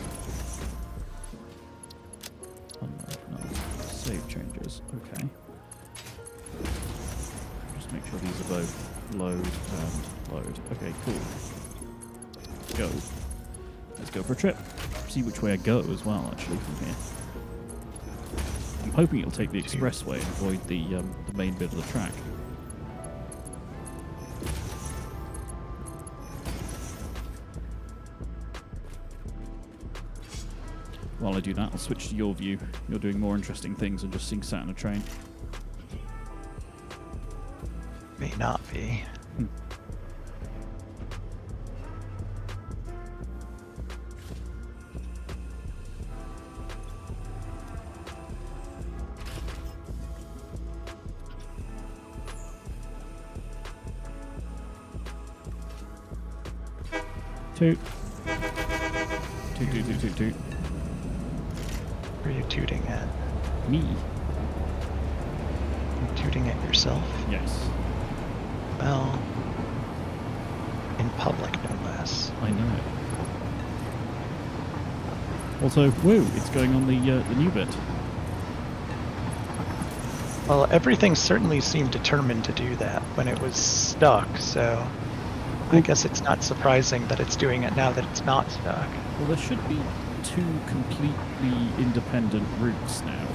Speaker 1: Unload none. Save changes, okay. Just make sure these are both load and load. Okay, cool. Go. Let's go for a trip. See which way I go as well, actually, from here. I'm hoping it'll take the expressway and avoid the main bit of the track. While I do that, I'll switch to your view. You're doing more interesting things than just being sat in a train.
Speaker 2: May not be.
Speaker 1: Toot. Toot, toot, toot, toot, toot.
Speaker 2: Where are you tooting at?
Speaker 1: Me?
Speaker 2: You tooting at yourself?
Speaker 1: Yes.
Speaker 2: Well, in public, no less.
Speaker 1: I know it. Also, woo, it's going on the new bit.
Speaker 2: Well, everything certainly seemed determined to do that when it was stuck, so I guess it's not surprising that it's doing it now that it's not stuck.
Speaker 1: Well, there should be two completely independent routes now,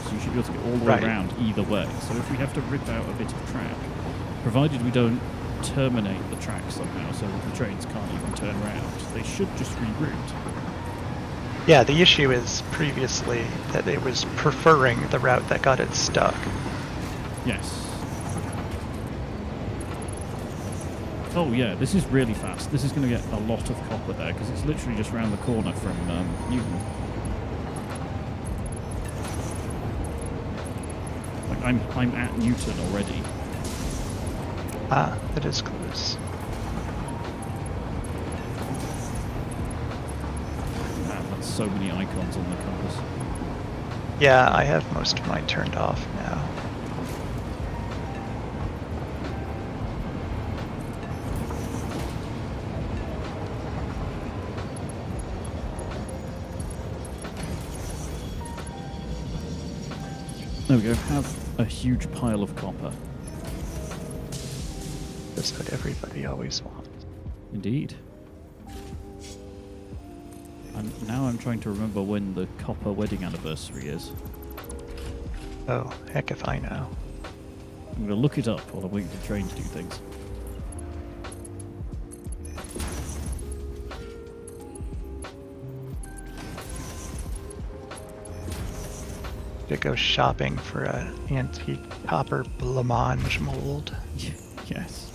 Speaker 1: so you should be able to get all the way
Speaker 2: Right.
Speaker 1: around either way. So if we have to rip out a bit of track, provided we don't terminate the track somehow so that the trains can't even turn around, they should just reroute.
Speaker 2: Yeah, the issue is previously that it was preferring the route that got it stuck.
Speaker 1: Yes. Oh yeah, this is really fast. This is going to get a lot of copper there because it's literally just round the corner from Newton. Like I'm at Newton already.
Speaker 2: Ah, that is close.
Speaker 1: Man, that's so many icons on the compass.
Speaker 2: Yeah, I have most of mine turned off now.
Speaker 1: There we go. Have a huge pile of copper.
Speaker 2: That's what everybody always wants.
Speaker 1: Indeed. And now I'm trying to remember when the copper wedding anniversary is.
Speaker 2: Oh, heck if I know.
Speaker 1: I'm going to look it up while I'm waiting for the train to do things.
Speaker 2: To go shopping for an antique copper blancmange mold.
Speaker 1: Yes.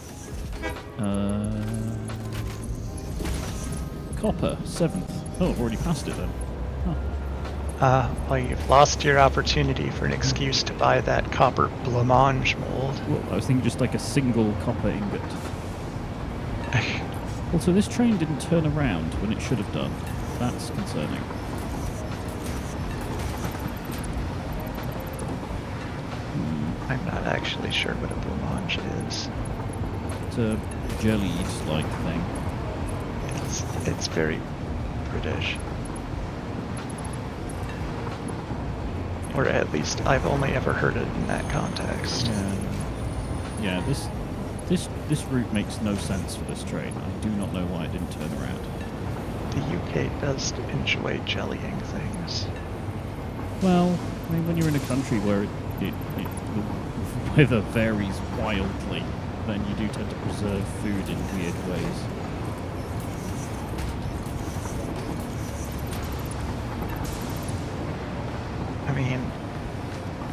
Speaker 1: Copper, 7th. Oh, I've already passed it then. Huh.
Speaker 2: Well, you've lost your opportunity for an excuse to buy that copper blancmange mold.
Speaker 1: Well, I was thinking just like a single copper ingot. Also, this train didn't turn around when it should have done. That's concerning.
Speaker 2: I'm not actually sure what a blancmange is.
Speaker 1: It's a jellied-like thing.
Speaker 2: It's very British. Or at least I've only ever heard it in that context.
Speaker 1: Yeah, this route makes no sense for this train. I do not know why it didn't turn around.
Speaker 2: The UK does enjoy jellying things.
Speaker 1: Well, I mean, when you're in a country where the weather varies wildly, then you do tend to preserve food in weird ways.
Speaker 2: I mean,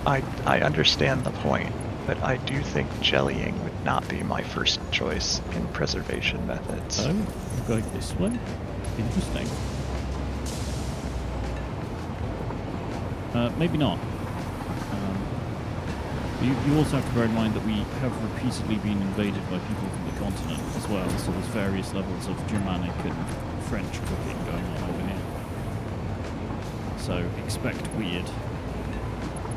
Speaker 2: I understand the point, but I do think jellying would not be my first choice in preservation methods.
Speaker 1: Oh, we're going this way? Interesting. Maybe not. You also have to bear in mind that we have repeatedly been invaded by people from the continent as well, so there's various levels of Germanic and French cooking going on over here. So expect weird.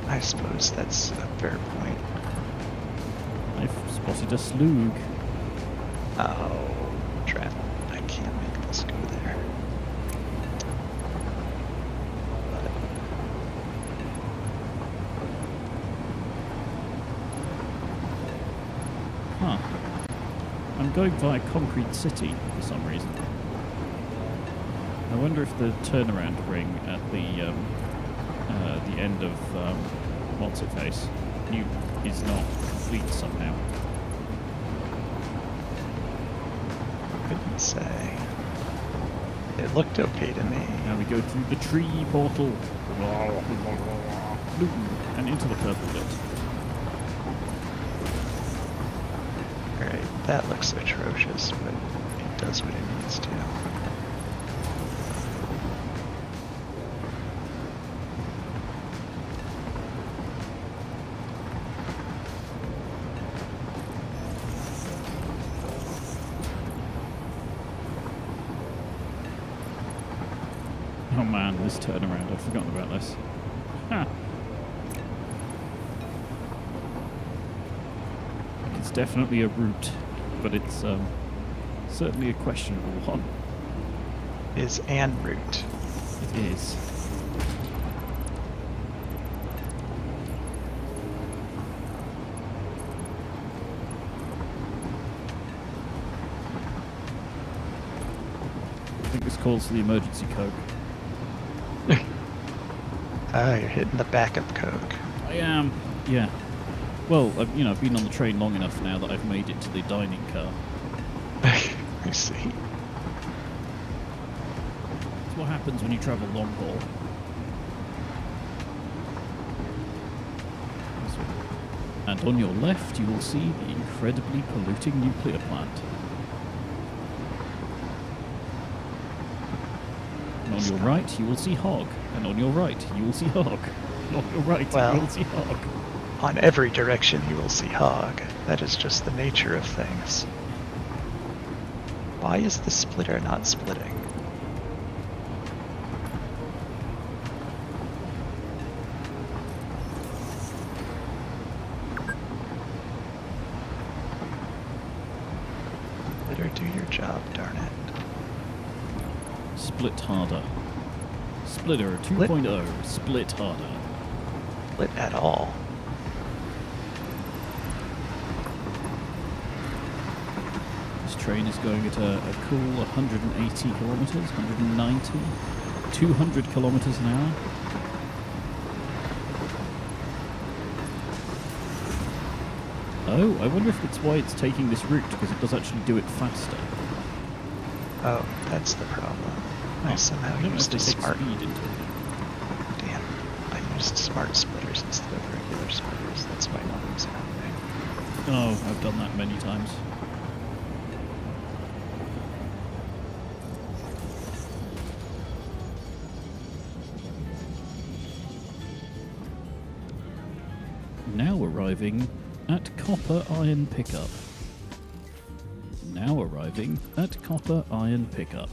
Speaker 2: I suppose that's a fair point.
Speaker 1: I've spotted a slug.
Speaker 2: Oh, crap. I can't make this go there.
Speaker 1: Huh. I'm going via Concrete City for some reason. I wonder if the turnaround ring at the end of what's it face is not complete somehow.
Speaker 2: Couldn't say. It looked okay to me.
Speaker 1: Now we go through the tree portal and into the purple bit.
Speaker 2: Alright, that looks atrocious, but it does what it needs to.
Speaker 1: Oh man, this turnaround, I'd forgotten about this. Ha! It's definitely a route, but it's certainly a questionable one.
Speaker 2: Is en route.
Speaker 1: It is. I think this calls for the emergency coke.
Speaker 2: Ah, you're hitting the backup coke.
Speaker 1: I am, yeah. Well, I've been on the train long enough now that I've made it to the dining car.
Speaker 2: I see.
Speaker 1: That's what happens when you travel long haul. And on your left, you will see the incredibly polluting nuclear plant. And on your right, you will see hog. And on your right, you will see hog. And on your right,
Speaker 2: Well,
Speaker 1: you will see hog.
Speaker 2: On every direction you will see hog. That is just the nature of things. Why is the splitter not splitting? Better do your job, darn it.
Speaker 1: Split harder. Splitter 2.0. Split harder.
Speaker 2: Split at all.
Speaker 1: This train is going at a cool 180 kilometers, 190, 200 kilometers an hour. Oh, I wonder if it's why it's taking this route, because it does actually do it faster.
Speaker 2: Oh, that's the problem. I somehow
Speaker 1: I don't know
Speaker 2: used
Speaker 1: if
Speaker 2: a
Speaker 1: they take
Speaker 2: smart...
Speaker 1: speed into it.
Speaker 2: Damn. I used smart splitters instead of regular splitters. That's why nothing's happening.
Speaker 1: Oh, I've done that many times. Now arriving at Copper Iron Pickup. Now arriving at Copper Iron Pickup.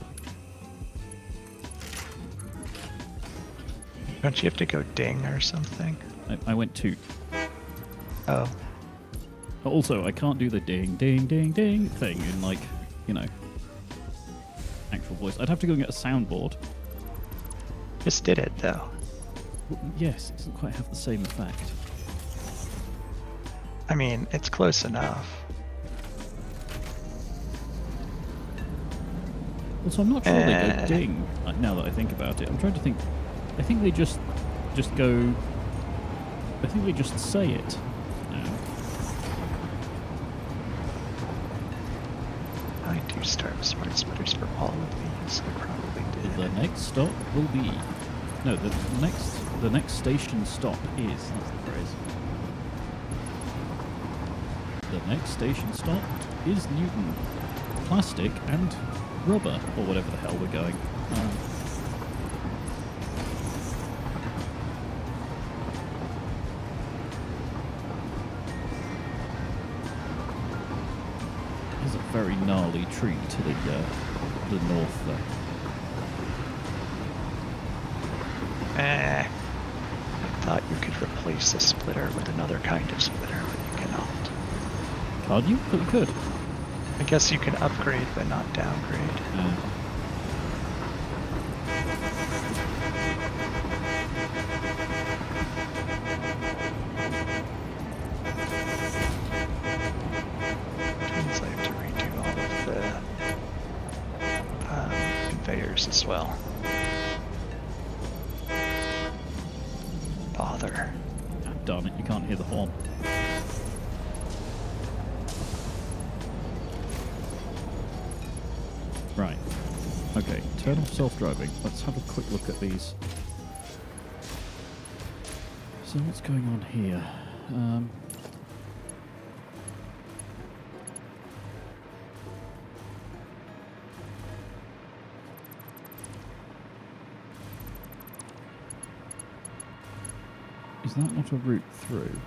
Speaker 2: Don't you have to go ding or something?
Speaker 1: I went toot.
Speaker 2: Oh.
Speaker 1: Also, I can't do the ding, ding, ding, ding thing in, like, actual voice. I'd have to go and get a soundboard.
Speaker 2: Just did it, though.
Speaker 1: Yes, it doesn't quite have the same effect.
Speaker 2: I mean, it's close enough.
Speaker 1: Also, I'm not sure they go ding, now that I think about it. I'm trying to think. I think they just go... I think they just say it now.
Speaker 2: I do start with smart splitters for all of these. I probably did.
Speaker 1: The next stop will be No, the next station stop is. That's the phrase. The next station stop is Newton. Plastic and rubber, or whatever the hell we're going. There's a very gnarly tree to the north there.
Speaker 2: I thought you could replace a splitter with another kind of splitter, but you cannot.
Speaker 1: Can't you? But you could.
Speaker 2: I guess you can upgrade, but not downgrade. Means I have to redo all of the conveyors as well. Bother.
Speaker 1: Ah, darn it, you can't hear the horn. Right. Okay, turn off self-driving. Let's have a quick look at these. So what's going on here? Is that not a route through?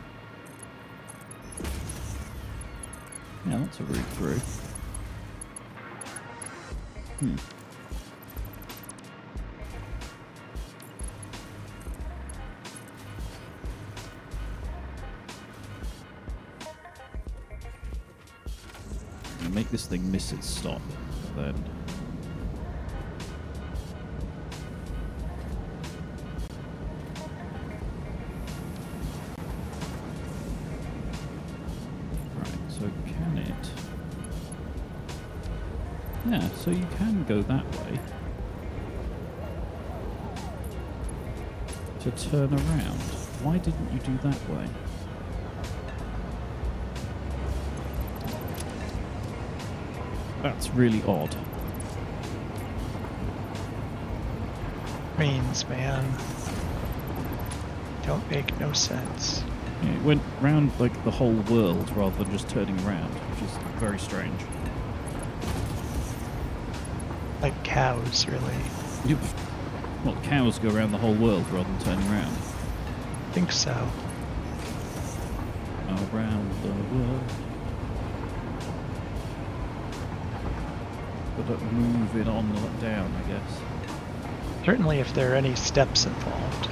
Speaker 1: Yeah, that's a route through. Make this thing miss its stop, then. Right, so can it? Yeah, so you can go that way to turn around. Why didn't you do that way? That's really odd.
Speaker 2: Trains, man. Don't make no sense.
Speaker 1: Yeah, it went round like the whole world rather than just turning around, which is very strange.
Speaker 2: Like cows, really.
Speaker 1: Yep. Well, cows go around the whole world rather than turning around.
Speaker 2: I think so.
Speaker 1: Around the world. But move it on, not down, I guess.
Speaker 2: Certainly if there are any steps involved.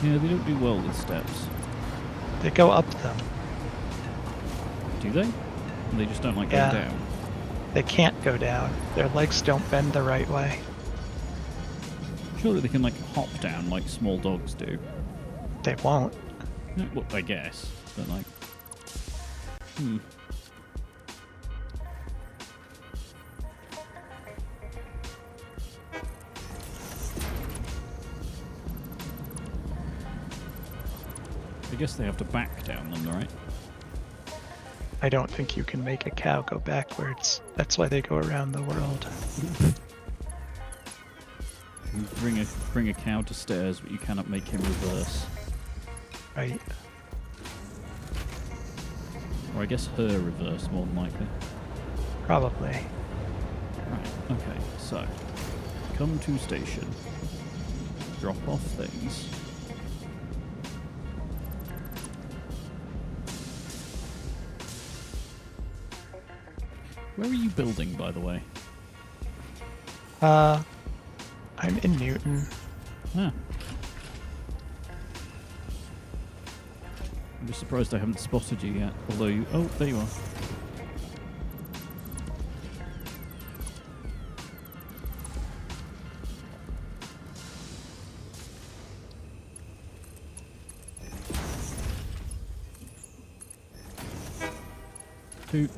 Speaker 1: Yeah, they don't do well with steps.
Speaker 2: They go up them.
Speaker 1: Do they? They just don't like
Speaker 2: Yeah.
Speaker 1: going down.
Speaker 2: They can't go down. Their legs don't bend the right way.
Speaker 1: Surely they can like hop down like small dogs do.
Speaker 2: They won't.
Speaker 1: Yeah, well, I guess. But like... I guess they have to back down them, right?
Speaker 2: I don't think you can make a cow go backwards. That's why they go around the world.
Speaker 1: You bring a cow to stairs, but you cannot make him reverse.
Speaker 2: Right.
Speaker 1: Or I guess her reverse, more than likely.
Speaker 2: Probably.
Speaker 1: Right, okay, so... Come to station. Drop off things. Where are you building, by the way?
Speaker 2: I'm in Newton.
Speaker 1: Ah. I'm just surprised I haven't spotted you yet, although you... Oh, there you are. Toot.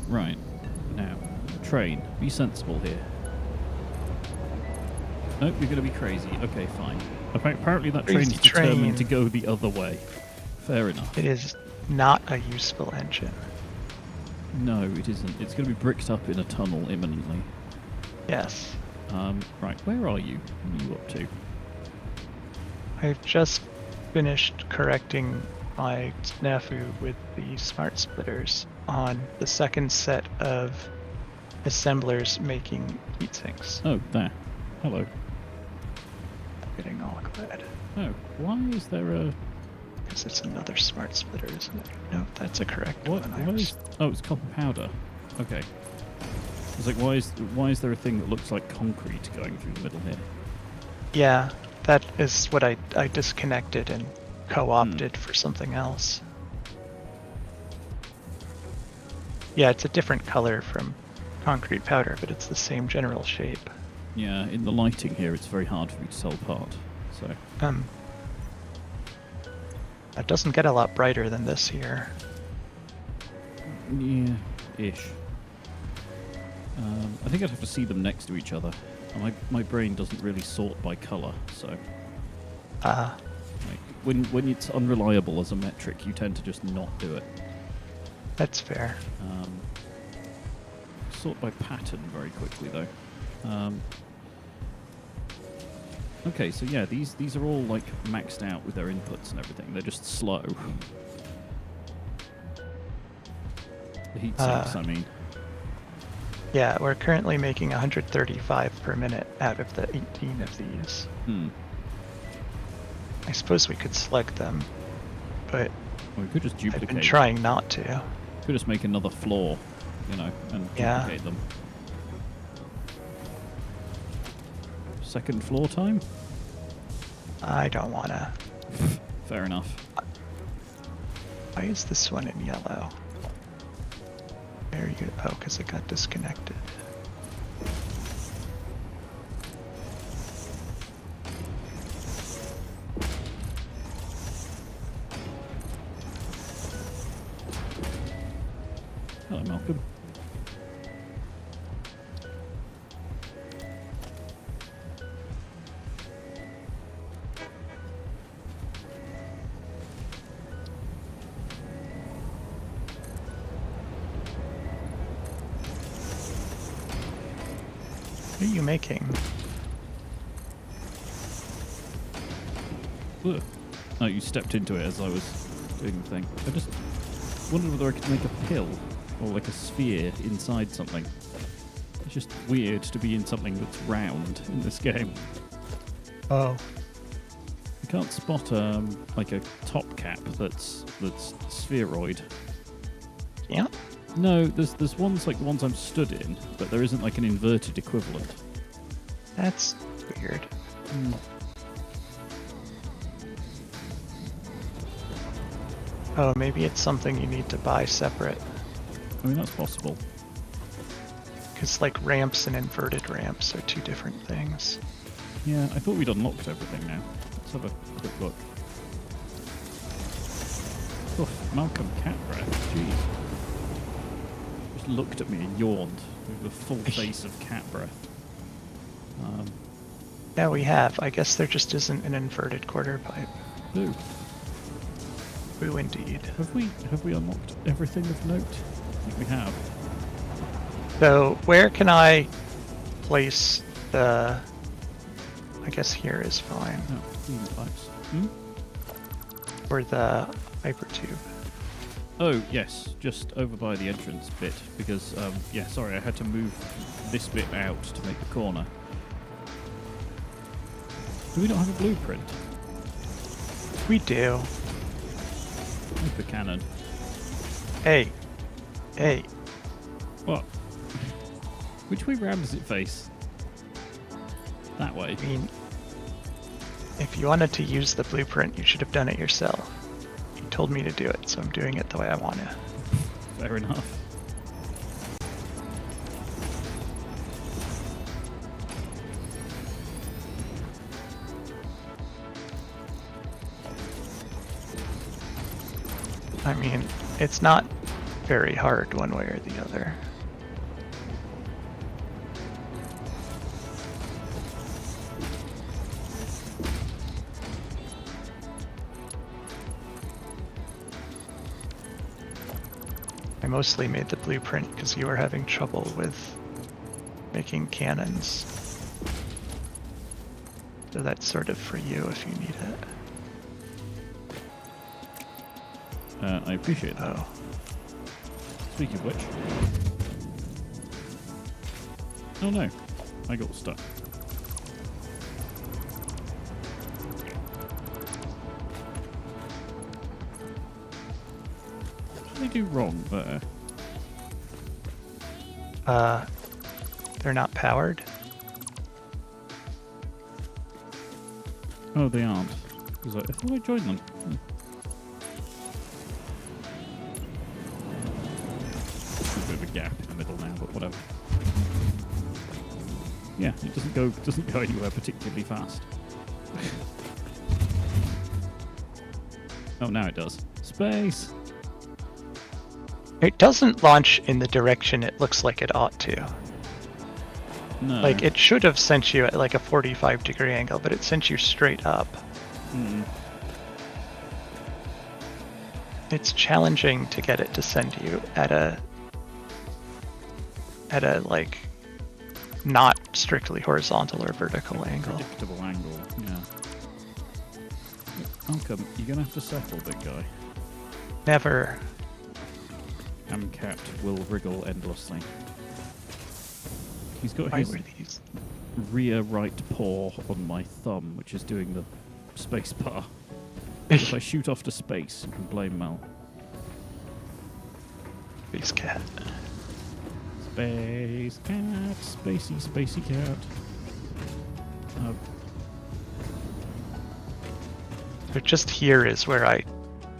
Speaker 1: Right. Now, train. Be sensible here. Nope, you're going to be crazy. Okay, fine. Apparently that train
Speaker 2: Crazy
Speaker 1: is determined
Speaker 2: train.
Speaker 1: to go the other way. Fair enough.
Speaker 2: It is not a useful engine.
Speaker 1: No, it isn't. It's going to be bricked up in a tunnel imminently.
Speaker 2: Yes.
Speaker 1: Right, where are you? What are you up to?
Speaker 2: I've just finished correcting my snafu with the smart splitters on the second set of assemblers making heat sinks.
Speaker 1: Oh, there. Hello.
Speaker 2: Getting all glad.
Speaker 1: Oh, why is there a...
Speaker 2: Because it's another smart splitter, isn't it? No, that's a correct
Speaker 1: What?
Speaker 2: one.
Speaker 1: Why is... Oh, it's copper powder. Okay. It's like, why is there a thing that looks like concrete going through the middle here?
Speaker 2: Yeah, that is what I disconnected and co-opted for something else. Yeah, it's a different color from concrete powder, but it's the same general shape.
Speaker 1: Yeah, in the lighting here, it's very hard for me to tell apart. So,
Speaker 2: It doesn't get a lot brighter than this here.
Speaker 1: yeah, ish. I think I'd have to see them next to each other. And my brain doesn't really sort by color, so like, when it's unreliable as a metric, you tend to just not do it.
Speaker 2: That's fair.
Speaker 1: Sort by pattern very quickly though. Okay, so yeah, these are all like maxed out with their inputs and everything. They're just slow. The heat sinks, I mean.
Speaker 2: Yeah, we're currently making 135 per minute out of the 18 of these. I suppose we could select them, but
Speaker 1: Well, we could just
Speaker 2: I've
Speaker 1: duplicate.
Speaker 2: been trying not to.
Speaker 1: Could just make another floor, you know, and
Speaker 2: Yeah.
Speaker 1: duplicate them. Second floor time?
Speaker 2: I don't wanna.
Speaker 1: Fair enough.
Speaker 2: Why is this one in yellow? There you go. Oh, because it got disconnected.
Speaker 1: Hello, Malcolm.
Speaker 2: What are you making?
Speaker 1: Ugh. Oh, you stepped into it as I was doing the thing. I just wondered whether I could make a pill or like a sphere inside something. It's just weird to be in something that's round in this game.
Speaker 2: Oh.
Speaker 1: I can't spot like a top cap that's spheroid.
Speaker 2: Yeah.
Speaker 1: No, there's ones like the ones I'm stood in, but there isn't like an inverted equivalent.
Speaker 2: That's weird. Oh, maybe it's something you need to buy separate.
Speaker 1: I mean, that's possible.
Speaker 2: Because, like, ramps and inverted ramps are two different things.
Speaker 1: Yeah, I thought we'd unlocked everything now. Let's have a quick look. Oof, Malcolm cat breath. Jeez. Just looked at me and yawned with a full face of cat breath.
Speaker 2: Yeah, we have. I guess there just isn't an inverted quarter pipe.
Speaker 1: Ooh,
Speaker 2: Ooh, indeed.
Speaker 1: have we unlocked everything of note? I think we have.
Speaker 2: So, where can I place the... I guess here is fine.
Speaker 1: Oh, clean pipes.
Speaker 2: For the hypertube.
Speaker 1: Oh, yes, just over by the entrance bit, because, yeah, sorry, I had to move this bit out to make the corner. Do we not have a blueprint?
Speaker 2: We do.
Speaker 1: Make the cannon.
Speaker 2: Hey. Hey.
Speaker 1: What? Which way round does it face? That way.
Speaker 2: I mean, if you wanted to use the blueprint, you should have done it yourself. You told me to do it, so I'm doing it the way I want to.
Speaker 1: Fair enough.
Speaker 2: I mean, it's not very hard one way or the other. I mostly made the blueprint because you were having trouble with making cannons. So that's sort of for you if you need it.
Speaker 1: I appreciate that.
Speaker 2: Oh.
Speaker 1: Speaking of which. Oh no, I got stuck. What did I do wrong there?
Speaker 2: They're not powered.
Speaker 1: Oh, they aren't. Because I thought I joined them. A bit of a gap in the middle now, but whatever. Yeah, it doesn't go anywhere particularly fast. Oh, now it does. Space.
Speaker 2: It doesn't launch in the direction it looks like it ought to.
Speaker 1: No.
Speaker 2: Like, it should have sent you at like a 45-degree angle, but it sent you straight up.
Speaker 1: Mm.
Speaker 2: It's challenging to get it to send you at a like not strictly horizontal or vertical angle.
Speaker 1: Predictable angle, yeah. Malcolm, you're gonna have to settle, big guy.
Speaker 2: Never.
Speaker 1: Cat will wriggle endlessly. He's got
Speaker 2: Why
Speaker 1: his
Speaker 2: were these?
Speaker 1: rear right paw on my thumb, which is doing the space bar. If I shoot off to space, you can blame Mel.
Speaker 2: Space cat.
Speaker 1: Space cat, spacey cat.
Speaker 2: So just here is where I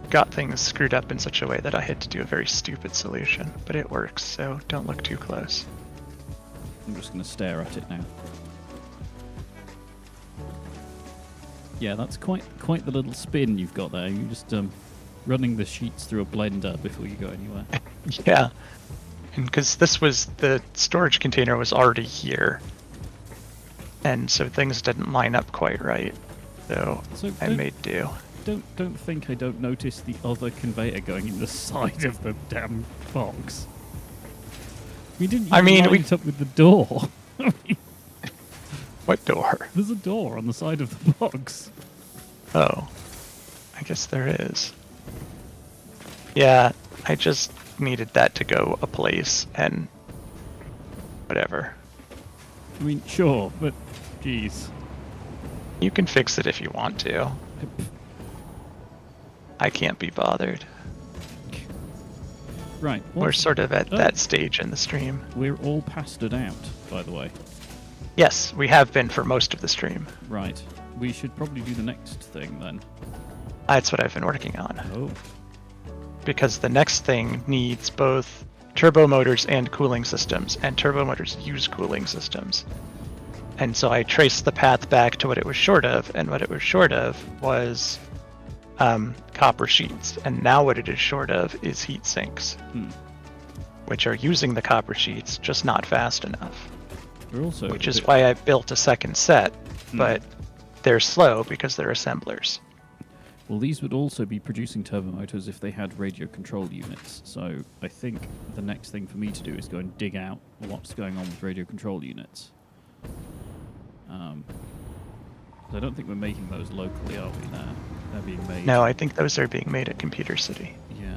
Speaker 2: got things screwed up in such a way that I had to do a very stupid solution, but it works, so don't look too close.
Speaker 1: I'm just going to stare at it now. Yeah, that's quite the little spin you've got there. You're just running the sheets through a blender before you go anywhere.
Speaker 2: Yeah, and because the storage container was already here, and so things didn't line up quite right, so I made do.
Speaker 1: Don't think I don't notice the other conveyor going in the side of the damn box. We didn't.
Speaker 2: I mean,
Speaker 1: line it up with the door.
Speaker 2: What door?
Speaker 1: There's a door on the side of the box.
Speaker 2: Oh, I guess there is. Yeah, I just needed that to go a place, and whatever.
Speaker 1: I mean, sure, but geez.
Speaker 2: You can fix it if you want to. I can't be bothered.
Speaker 1: Right.
Speaker 2: We're sort of at that stage in the stream.
Speaker 1: We're all past it out, by the way.
Speaker 2: Yes, we have been for most of the stream.
Speaker 1: Right. We should probably do the next thing then.
Speaker 2: That's what I've been working on.
Speaker 1: Oh.
Speaker 2: Because the next thing needs both turbo motors and cooling systems, and turbo motors use cooling systems. And so I traced the path back to what it was short of, and what it was short of was copper sheets, and now what it is short of is heat sinks, which are using the copper sheets, just not fast enough. Which is why I built a second set, but they're slow because they're assemblers.
Speaker 1: Well, these would also be producing turbo motors if they had radio control units, so I think the next thing for me to do is go and dig out what's going on with radio control units. I don't think we're making those locally, are we? They're being made.
Speaker 2: No, I think those are being made at Computer City.
Speaker 1: Yeah.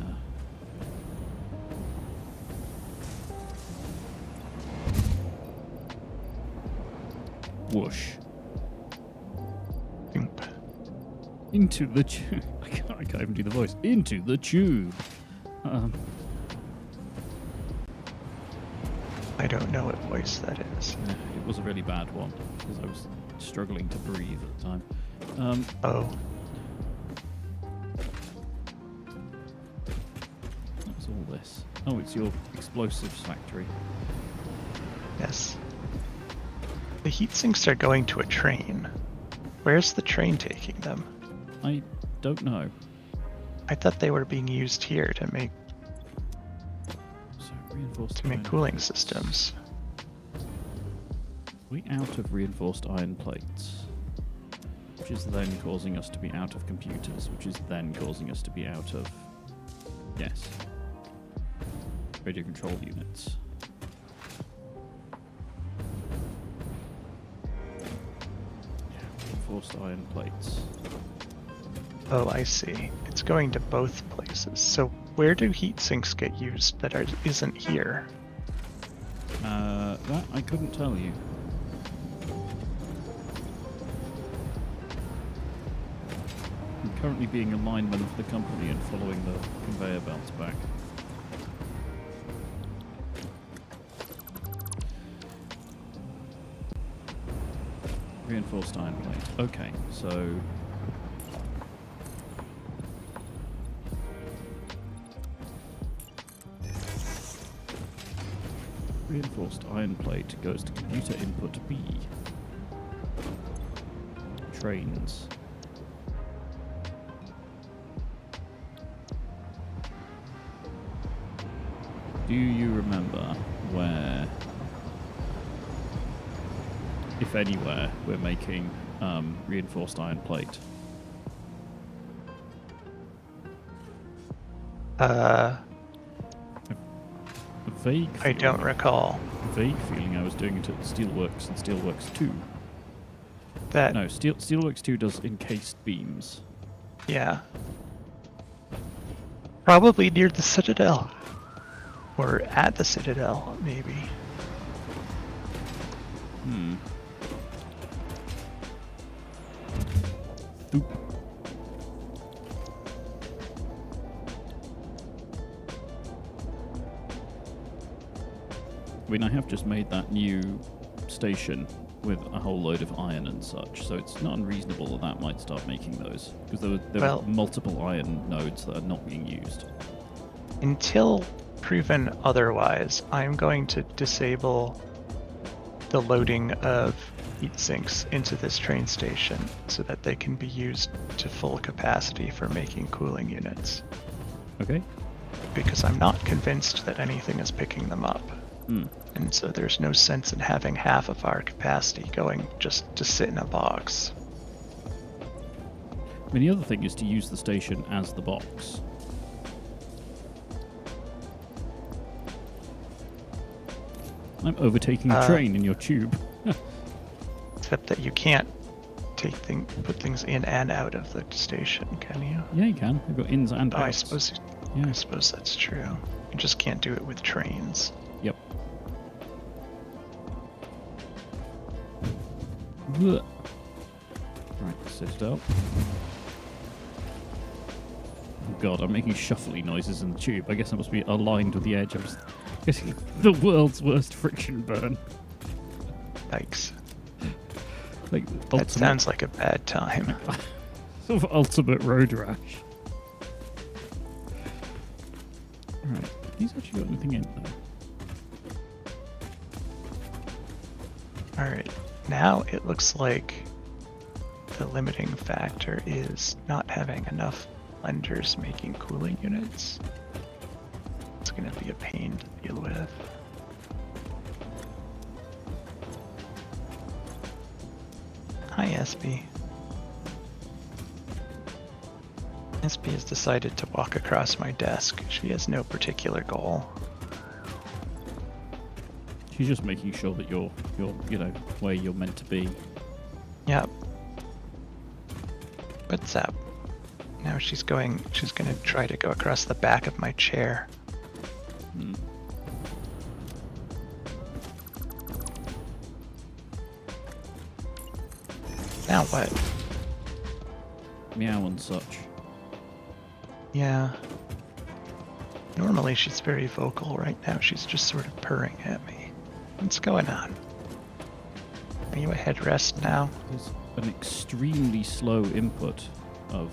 Speaker 1: Whoosh.
Speaker 2: Oop.
Speaker 1: Into the tube. I can't even do the voice. Into the tube.
Speaker 2: I don't know what voice that is.
Speaker 1: It was a really bad one because I was struggling to breathe at the time.
Speaker 2: Oh.
Speaker 1: What's all this? Oh, it's your explosives factory.
Speaker 2: Yes. The heat sinks are going to a train. Where's the train taking them?
Speaker 1: I don't know.
Speaker 2: I thought they were being used here to make cooling systems.
Speaker 1: We out of reinforced iron plates, which is then causing us to be out of computers, which is then causing us to be out of radio control units. reinforced iron plates.
Speaker 2: Oh, I see. It's going to both places. So where do heat sinks get used that isn't here?
Speaker 1: That I couldn't tell you. I'm currently being a lineman of the company and following the conveyor belts back. Reinforced iron plate. Okay, so... Reinforced iron plate goes to computer input B. Trains. Do you remember where, if anywhere, we're making reinforced iron plate?
Speaker 2: Uh,
Speaker 1: A vague
Speaker 2: I don't recall.
Speaker 1: vague feeling I was doing it at Steelworks and Steelworks 2.
Speaker 2: That,
Speaker 1: No, Steelworks 2 does encased beams.
Speaker 2: yeah. Probably near the Citadel. Or at the Citadel, maybe.
Speaker 1: Hmm. Oop. I mean, I have just made that new station with a whole load of iron and such, so it's not unreasonable that that might start making those, because there are multiple iron nodes that are not being used.
Speaker 2: Until proven otherwise, I'm going to disable the loading of heat sinks into this train station so that they can be used to full capacity for making cooling units.
Speaker 1: Okay?
Speaker 2: Because I'm not convinced that anything is picking them up.
Speaker 1: Hmm.
Speaker 2: And so there's no sense in having half of our capacity going just to sit in a box.
Speaker 1: I mean, the other thing is to use the station as the box. I'm overtaking a train in your tube.
Speaker 2: Except that you can't put things in and out of the station, can you?
Speaker 1: Yeah, you can. They've got ins and
Speaker 2: Oh,
Speaker 1: outs.
Speaker 2: I suppose that's true. You just can't do it with trains.
Speaker 1: Yep. Right, sit it up. Oh god, I'm making shuffly noises in the tube. I guess I must be aligned with the edge. I'm just getting the world's worst friction burn.
Speaker 2: Yikes.
Speaker 1: Like
Speaker 2: That sounds like a bad time.
Speaker 1: sort of ultimate road rash. Right, he's actually got anything in though.
Speaker 2: Alright, now it looks like the limiting factor is not having enough blenders making cooling units. It's going to be a pain to deal with. Hi, SB. SB has decided to walk across my desk. She has no particular goal.
Speaker 1: She's just making sure that you're where you're meant to be.
Speaker 2: Yep. What's up? Now she's gonna try to go across the back of my chair.
Speaker 1: Hmm.
Speaker 2: Now what?
Speaker 1: Meow and such.
Speaker 2: Yeah. Normally she's very vocal. Right now she's just sort of purring at me. What's going on? Are you a headrest now?
Speaker 1: There's an extremely slow input of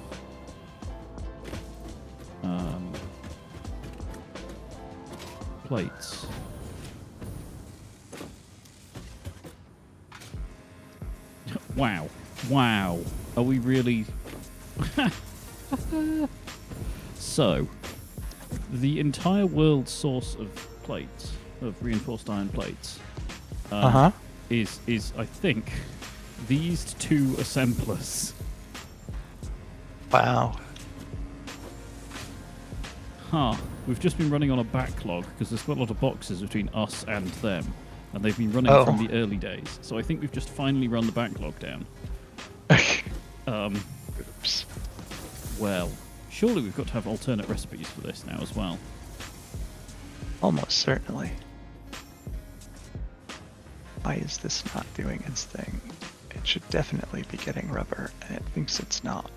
Speaker 1: plates. Wow. Wow. Are we really... So, the entire world's source of plates, of reinforced iron plates, is I think these two assemblers.
Speaker 2: Wow.
Speaker 1: Huh. We've just been running on a backlog because there's quite a lot of boxes between us and them, and they've been running from the early days. So I think we've just finally run the backlog down.
Speaker 2: Oops.
Speaker 1: Well, surely we've got to have alternate recipes for this now as well.
Speaker 2: Almost certainly. Why is this not doing its thing? It should definitely be getting rubber, and it thinks it's not.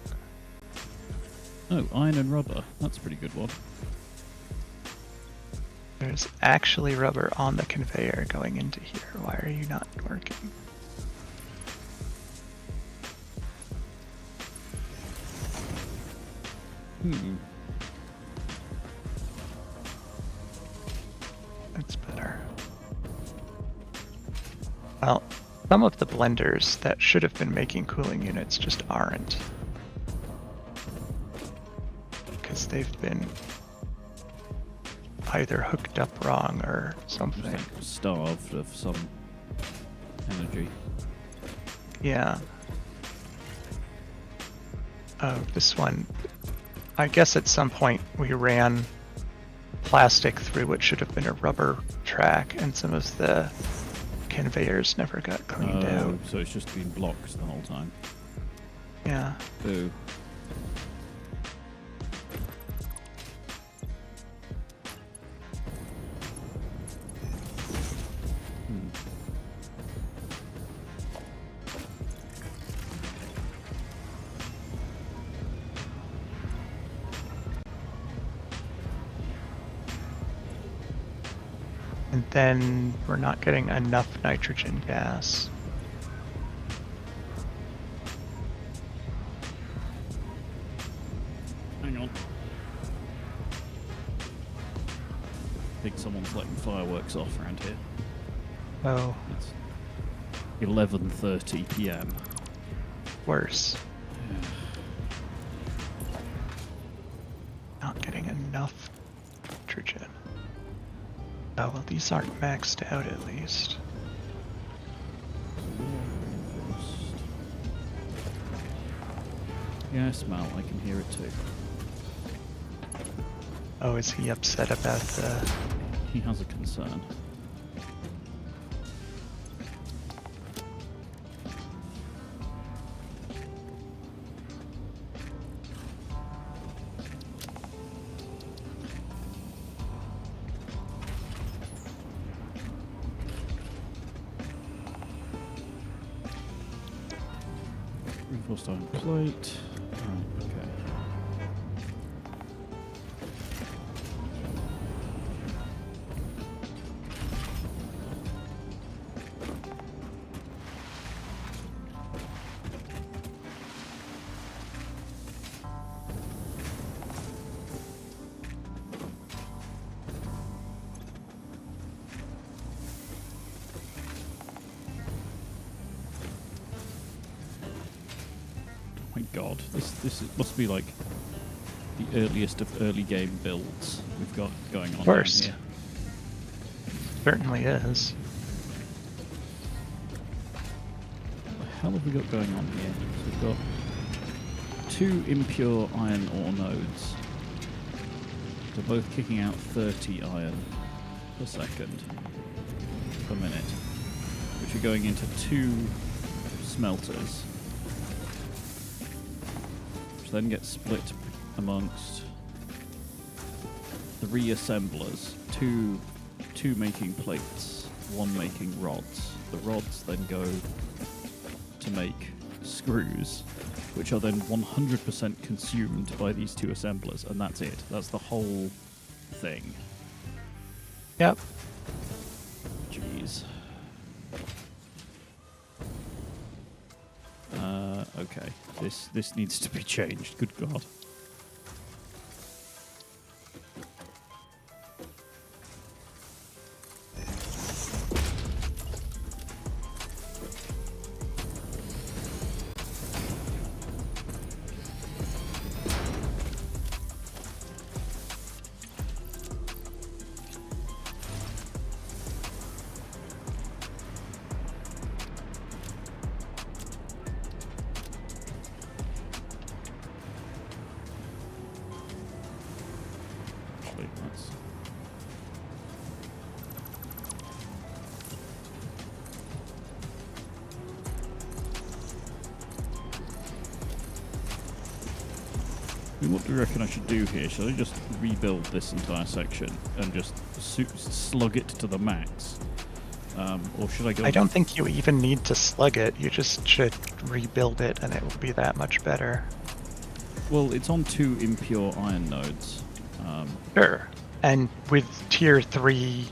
Speaker 1: Oh, iron and rubber. That's a pretty good one.
Speaker 2: There's actually rubber on the conveyor going into here. Why are you not working? That's better. Well, some of the blenders that should have been making cooling units just aren't. Because they've been either hooked up wrong or something.
Speaker 1: Just like starved of some energy.
Speaker 2: Yeah. Oh, this one. I guess at some point we ran plastic through what should have been a rubber track, and some of the conveyors never got cleaned out.
Speaker 1: So it's just been blocked the whole time.
Speaker 2: Yeah.
Speaker 1: Boo.
Speaker 2: And then we're not getting enough nitrogen gas.
Speaker 1: Hang on. I think someone's letting fireworks off around here.
Speaker 2: Oh,
Speaker 1: It's 11:30 p.m.
Speaker 2: worse. Not getting enough nitrogen. Oh, well, these aren't maxed out at least.
Speaker 1: Yeah, I smell. I can hear it too.
Speaker 2: Oh, is he upset about the...
Speaker 1: He has a concern. Reinforced iron plate. Right, okay. My god, must be like the earliest of early game builds we've got going on
Speaker 2: Worst.
Speaker 1: here.
Speaker 2: Certainly is.
Speaker 1: What the hell have we got going on here? So we've got two impure iron ore nodes. They're both kicking out 30 iron per second per minute, which are going into two smelters, which then get split amongst the reassemblers, two making plates, one making rods. The rods then go to make screws, which are then 100% consumed by these two assemblers, and that's it. That's the whole thing.
Speaker 2: Yep.
Speaker 1: Jeez. Okay. This needs to be changed. Good God. mean, what do you reckon I should do here? Should I just rebuild this entire section and just slug it to the max? Or should I go...
Speaker 2: I don't think you even need to slug it. You just should rebuild it and it will be that much better.
Speaker 1: Well, it's on 2 impure iron nodes.
Speaker 2: Sure. And with tier 3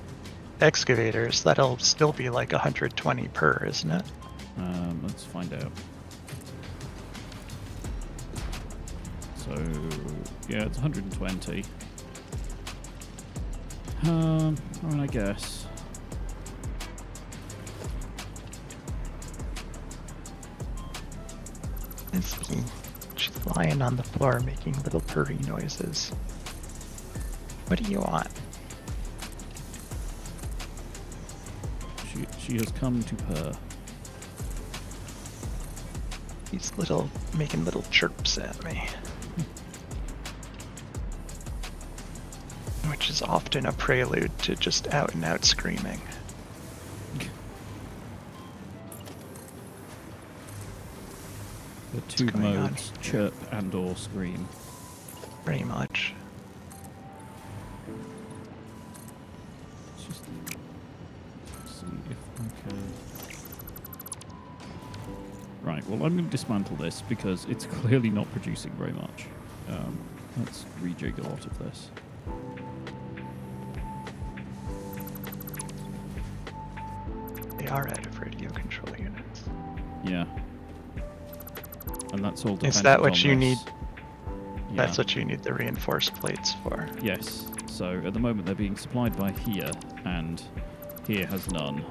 Speaker 2: excavators, that'll still be like 120 per, isn't it?
Speaker 1: Let's find out. So, yeah, it's 120. I mean, I guess.
Speaker 2: She's lying on the floor making little purry noises. What do you want?
Speaker 1: She has come to purr.
Speaker 2: He's making little chirps at me. Which is often a prelude to just out and out screaming.
Speaker 1: The 2 modes, chirp and or scream.
Speaker 2: Pretty much.
Speaker 1: Let's just see if I can... Right, well, I'm going to dismantle this because it's clearly not producing very much. Let's rejig a lot of this.
Speaker 2: They are out of radio control units.
Speaker 1: Yeah. And that's all dependent
Speaker 2: Is that what
Speaker 1: on
Speaker 2: you
Speaker 1: this.
Speaker 2: need?
Speaker 1: Yeah.
Speaker 2: That's what you need the reinforced plates for.
Speaker 1: Yes. So at the moment they're being supplied by here, and here has none.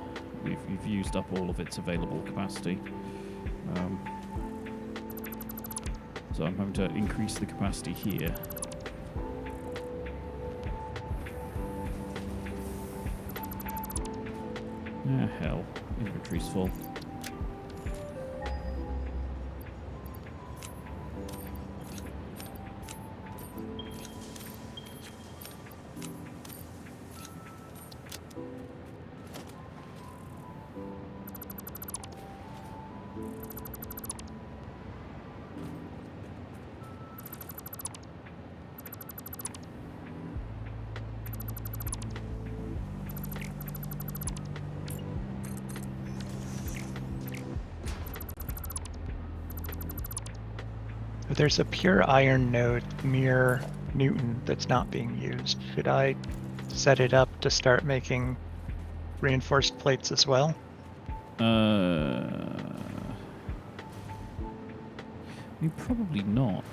Speaker 1: We've used up all of its available capacity. So I'm having to increase the capacity here. Ah, hell. Inventory's full.
Speaker 2: There's a pure iron node near Newton that's not being used. Should I set it up to start making reinforced plates as well?
Speaker 1: I mean, probably not.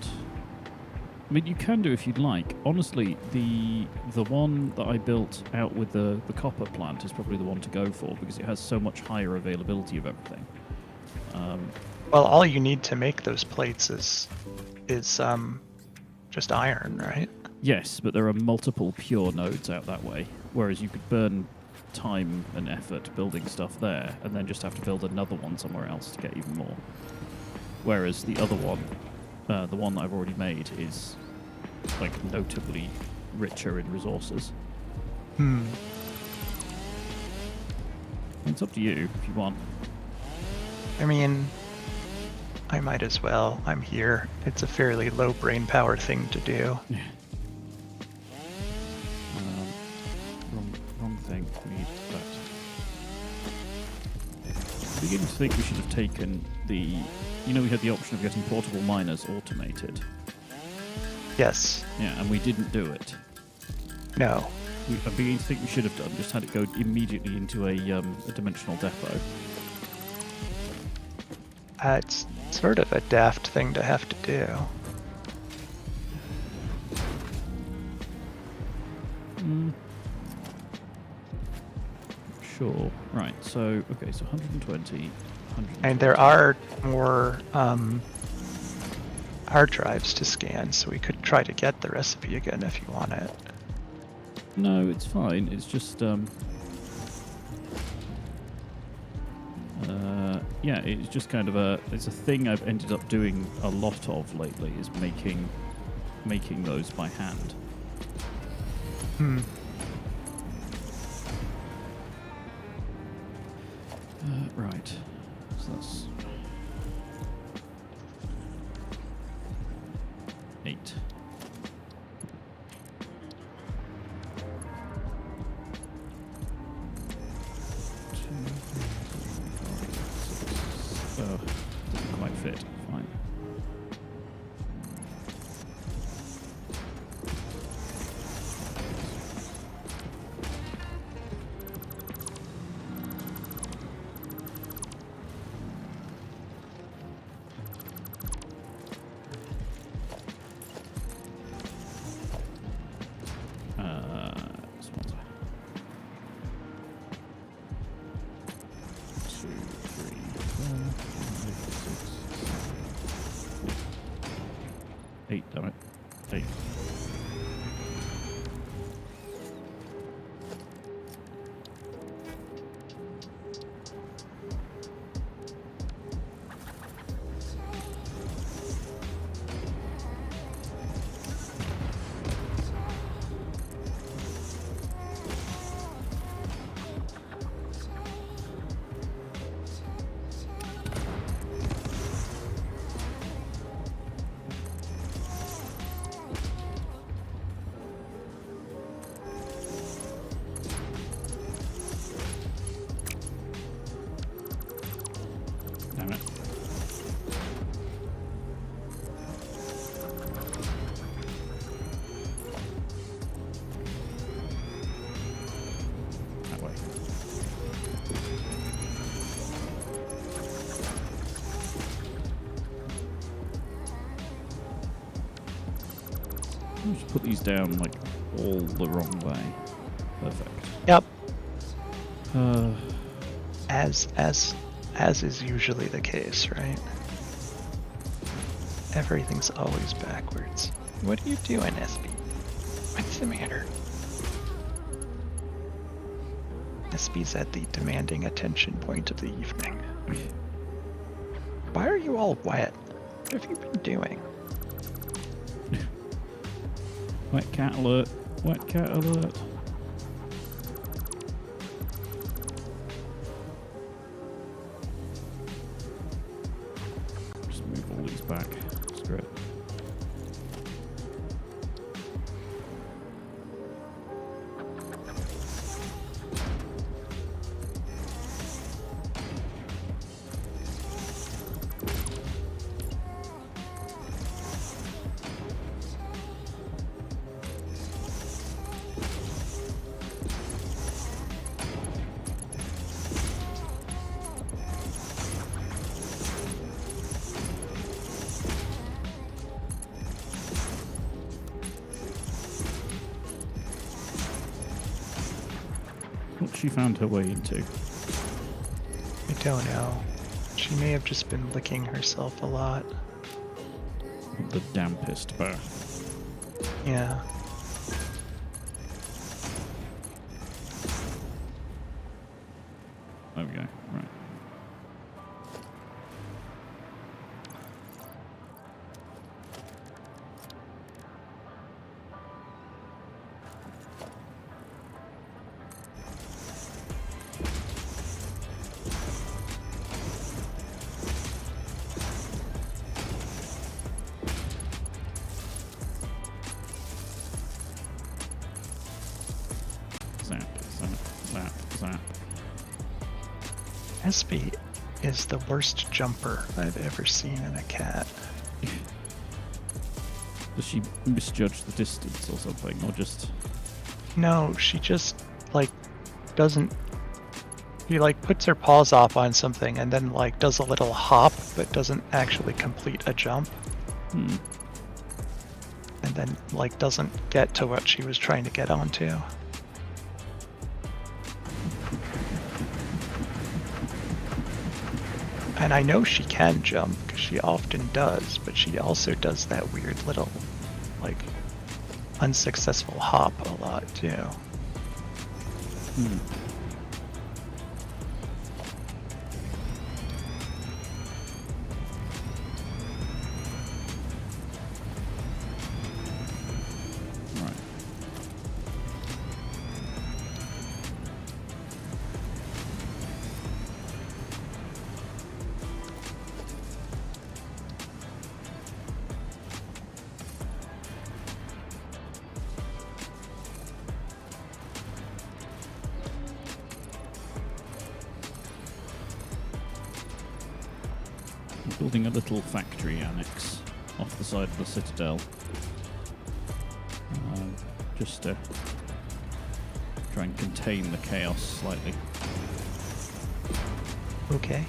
Speaker 1: I mean, you can do if you'd like. Honestly, the one that I built out with the copper plant is probably the one to go for because it has so much higher availability of everything.
Speaker 2: Well, all you need to make those plates is just iron, right?
Speaker 1: Yes, but there are multiple pure nodes out that way, whereas you could burn time and effort building stuff there, and then just have to build another one somewhere else to get even more. Whereas the other one, the one that I've already made, is like notably richer in resources. It's up to you if you want.
Speaker 2: I mean, I might as well. I'm here. It's a fairly low brain power thing to do.
Speaker 1: Yeah. Wrong thing. We need that. I'm beginning to think we should have taken the... You know, we had the option of getting portable miners automated.
Speaker 2: Yes.
Speaker 1: Yeah, and we didn't do it.
Speaker 2: No.
Speaker 1: I'm beginning to think we should have done. Just had it go immediately into a dimensional depot.
Speaker 2: It's sort of a daft thing to have to do.
Speaker 1: Sure. Right, so, okay, so 120.
Speaker 2: And there are more hard drives to scan, so we could try to get the recipe again if you want it.
Speaker 1: No, it's fine. It's just, yeah, it's just kind of it's a thing I've ended up doing a lot of lately, is making those by hand. Right. So that's 8. Doesn't quite fit. Fine. Sponsor. 2, 3, 4, 5, 6, 7, 8, damn it. 8. Damn it. That way. I'll just put these down like all the wrong way. Perfect.
Speaker 2: Yep.
Speaker 1: Uh,
Speaker 2: As is usually the case, right? Everything's always backwards. What are you doing, SB? What's the matter? SB's at the demanding attention point of the evening. Why are you all wet? What have you been doing?
Speaker 1: wet cat alert. Wet cat alert. Just move all these back. Screw it. What she found her way into.
Speaker 2: I don't know. She may have just been licking herself a lot.
Speaker 1: The dampest bath.
Speaker 2: Yeah.
Speaker 1: There we go. Right. Zap, zap, zap, zap.
Speaker 2: SB is the worst jumper I've ever seen in a cat.
Speaker 1: Does she misjudge the distance or something, or just...
Speaker 2: No, she just, like, doesn't... She, like, puts her paws off on something and then, like, does a little hop, but doesn't actually complete a jump.
Speaker 1: Hmm.
Speaker 2: And then, like, doesn't get to what she was trying to get onto. And I know she can jump, because she often does, but she also does that weird little, like, unsuccessful hop a lot, too.
Speaker 1: Hmm. Right. I'm building a little factory annex off the side of the citadel. Just to try and contain the chaos slightly.
Speaker 2: Okay.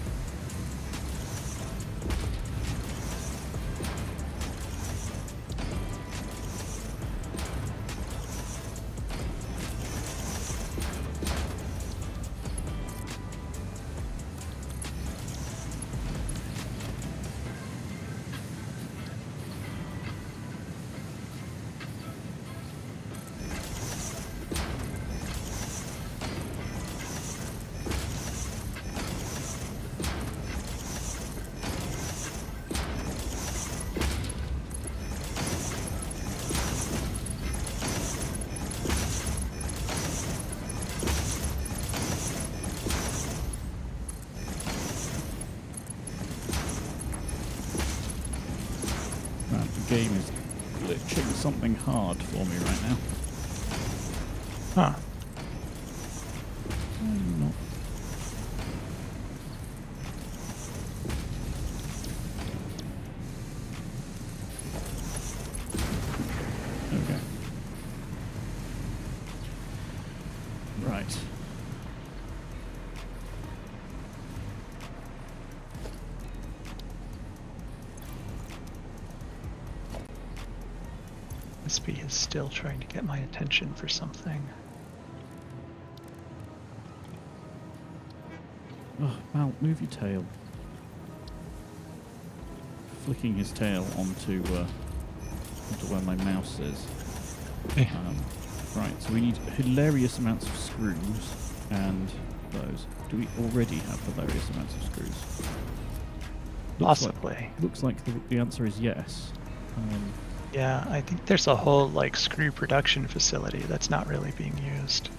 Speaker 1: The game is glitching something hard for me right now.
Speaker 2: Huh.
Speaker 1: Not. Okay. Right.
Speaker 2: This bee is still trying to get my attention for something.
Speaker 1: Oh, Mal, move your tail. Flicking his tail onto where my mouse is. Right, so we need hilarious amounts of screws and those. Do we already have hilarious amounts of screws?
Speaker 2: Possibly.
Speaker 1: Looks like the answer is yes.
Speaker 2: Yeah, I think there's a whole like screw production facility that's not really being used.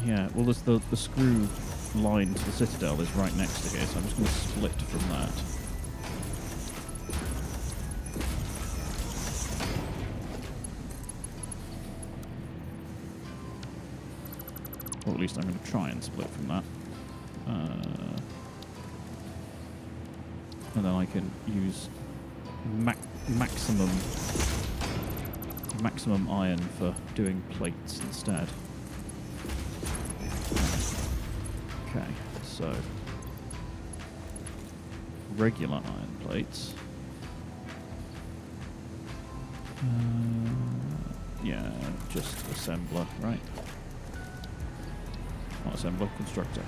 Speaker 1: Yeah, well, there's the screw line to the citadel is right next to here, so I'm just going to split from that. Or at least I'm going to try and split from that. And then I can use maximum iron for doing plates instead. Okay, so regular iron plates. Yeah, just assembler, right? Not assembler, constructor.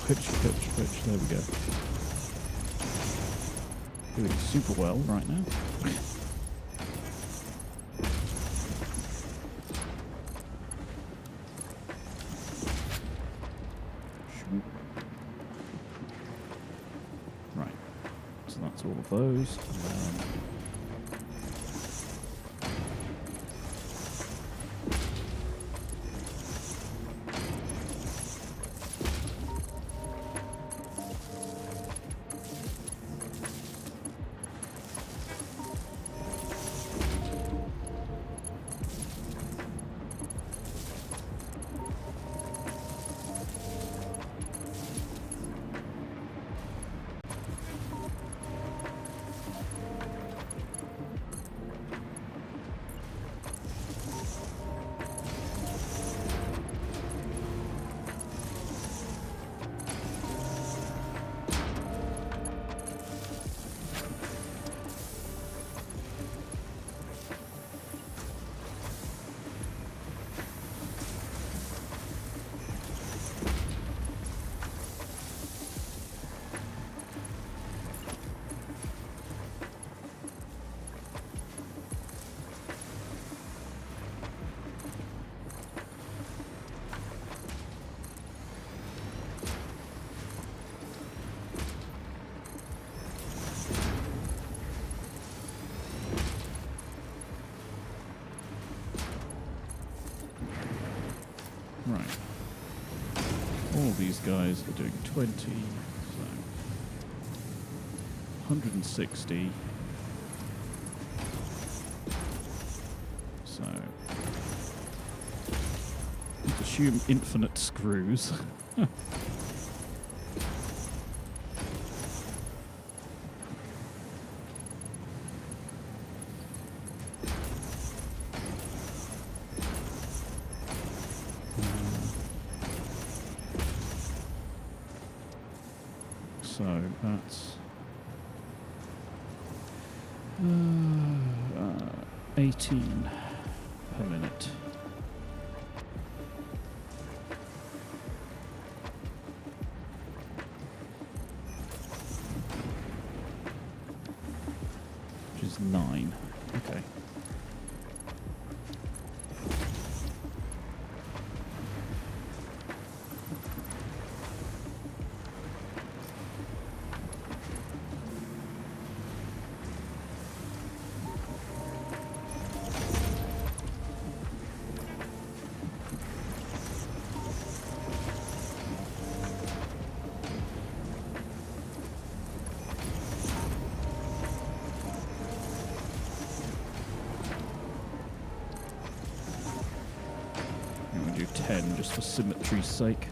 Speaker 1: Glitch. There we go. Doing super well right now. Right. So that's all of those. And then guys are doing 20, so 160. So let's assume infinite screws. So that's 18 per minute. Which is 9. Okay. I'm going to do 10 just for symmetry's sake.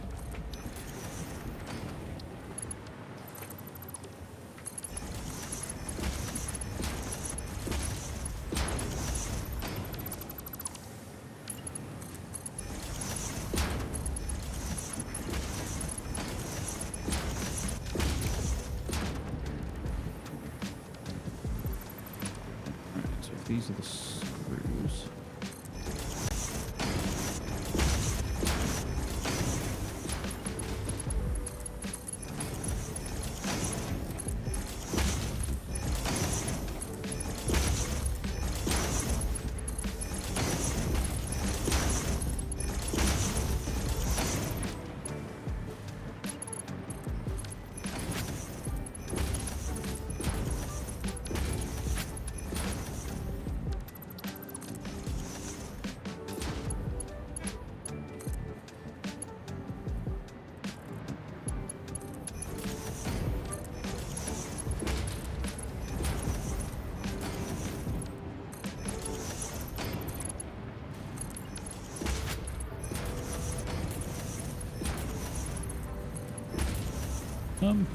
Speaker 1: Right, so these are the screws. Oops.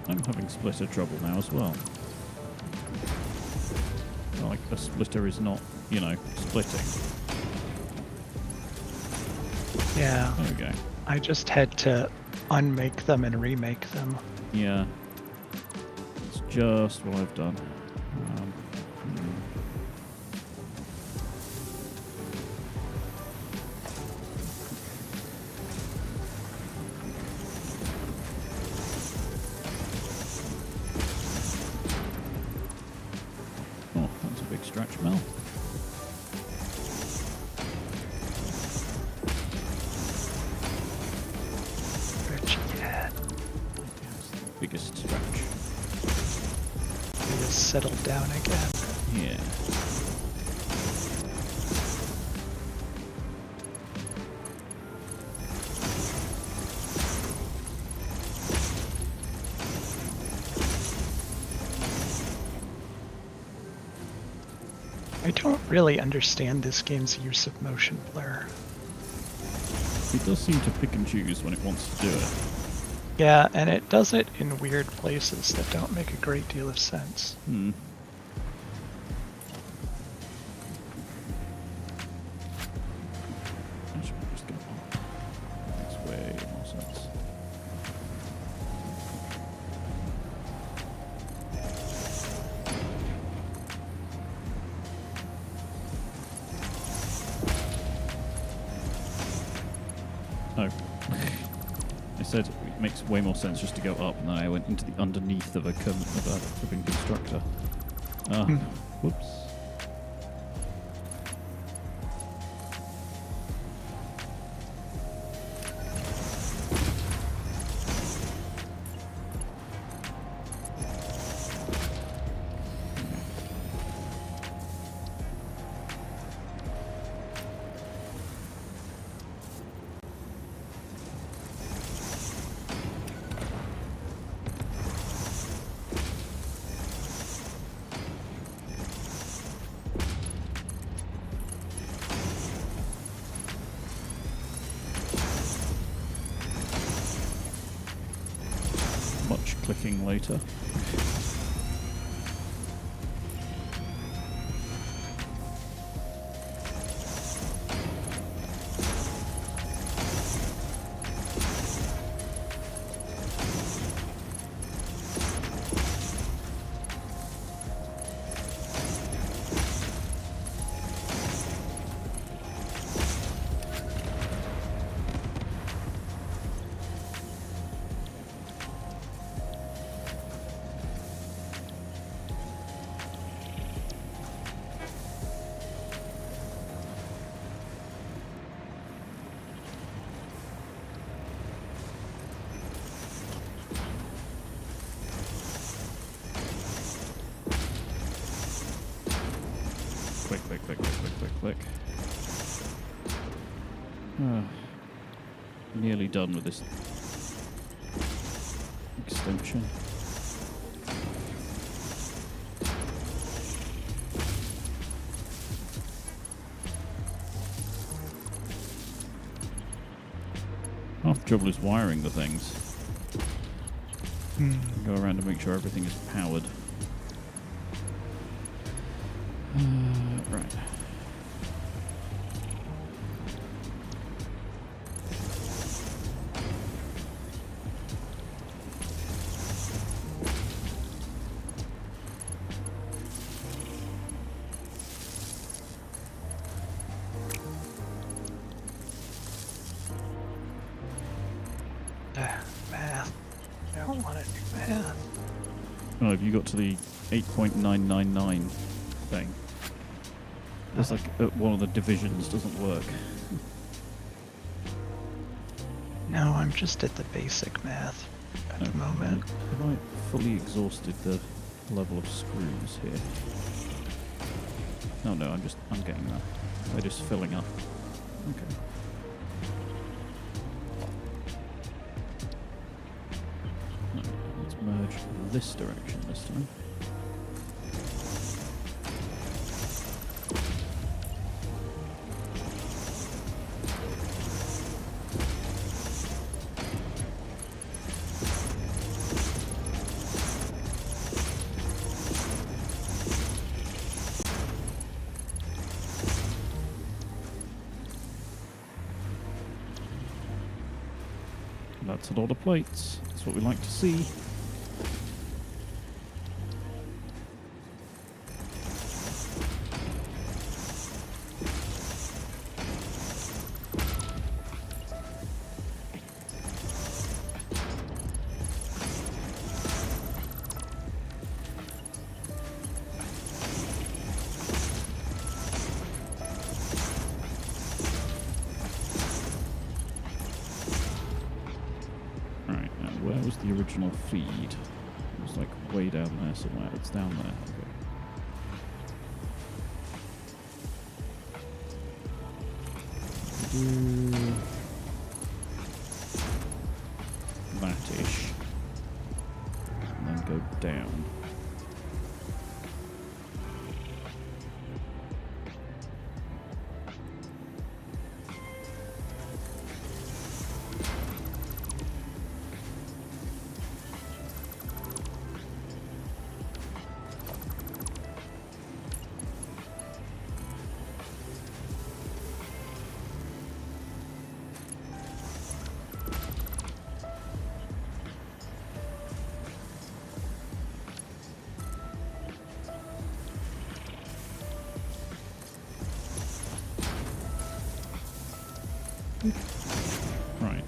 Speaker 1: I'm having splitter trouble now as well. Like a splitter is not, splitting.
Speaker 2: Yeah.
Speaker 1: There we go.
Speaker 2: I just had to unmake them and remake them.
Speaker 1: Yeah. It's just what I've done. Oh, that's a big stretch, Mel.
Speaker 2: Yeah.
Speaker 1: Biggest stretch.
Speaker 2: It has settled down again.
Speaker 1: Yeah.
Speaker 2: I don't really understand this game's use of motion blur.
Speaker 1: It does seem to pick and choose when it wants to do it.
Speaker 2: Yeah, and it does it in weird places that don't make a great deal of sense.
Speaker 1: Hmm. Actually, I'm just gonna pop. Makes way more sense. Oh. I said it makes way more sense just to go up, and then I went into the underneath of a flipping constructor. Ah, whoops. lacking later. Quick. Nearly done with this extension. Half the trouble is wiring the things. Go around to make sure everything is powered. Right.
Speaker 2: Math. I don't want to do math.
Speaker 1: Oh, have you got to the 8.999 thing? It's like one of the divisions doesn't work.
Speaker 2: No, I'm just at the basic math at the moment.
Speaker 1: Have I fully exhausted the level of screws here? Oh no, I'm getting there. They're just filling up. Okay. No, let's merge this direction this time. That's a lot of plates. That's what we like to see. Where was the original feed? It was like way down there somewhere. It's down there. Okay. Do that-ish. And then go down. Right.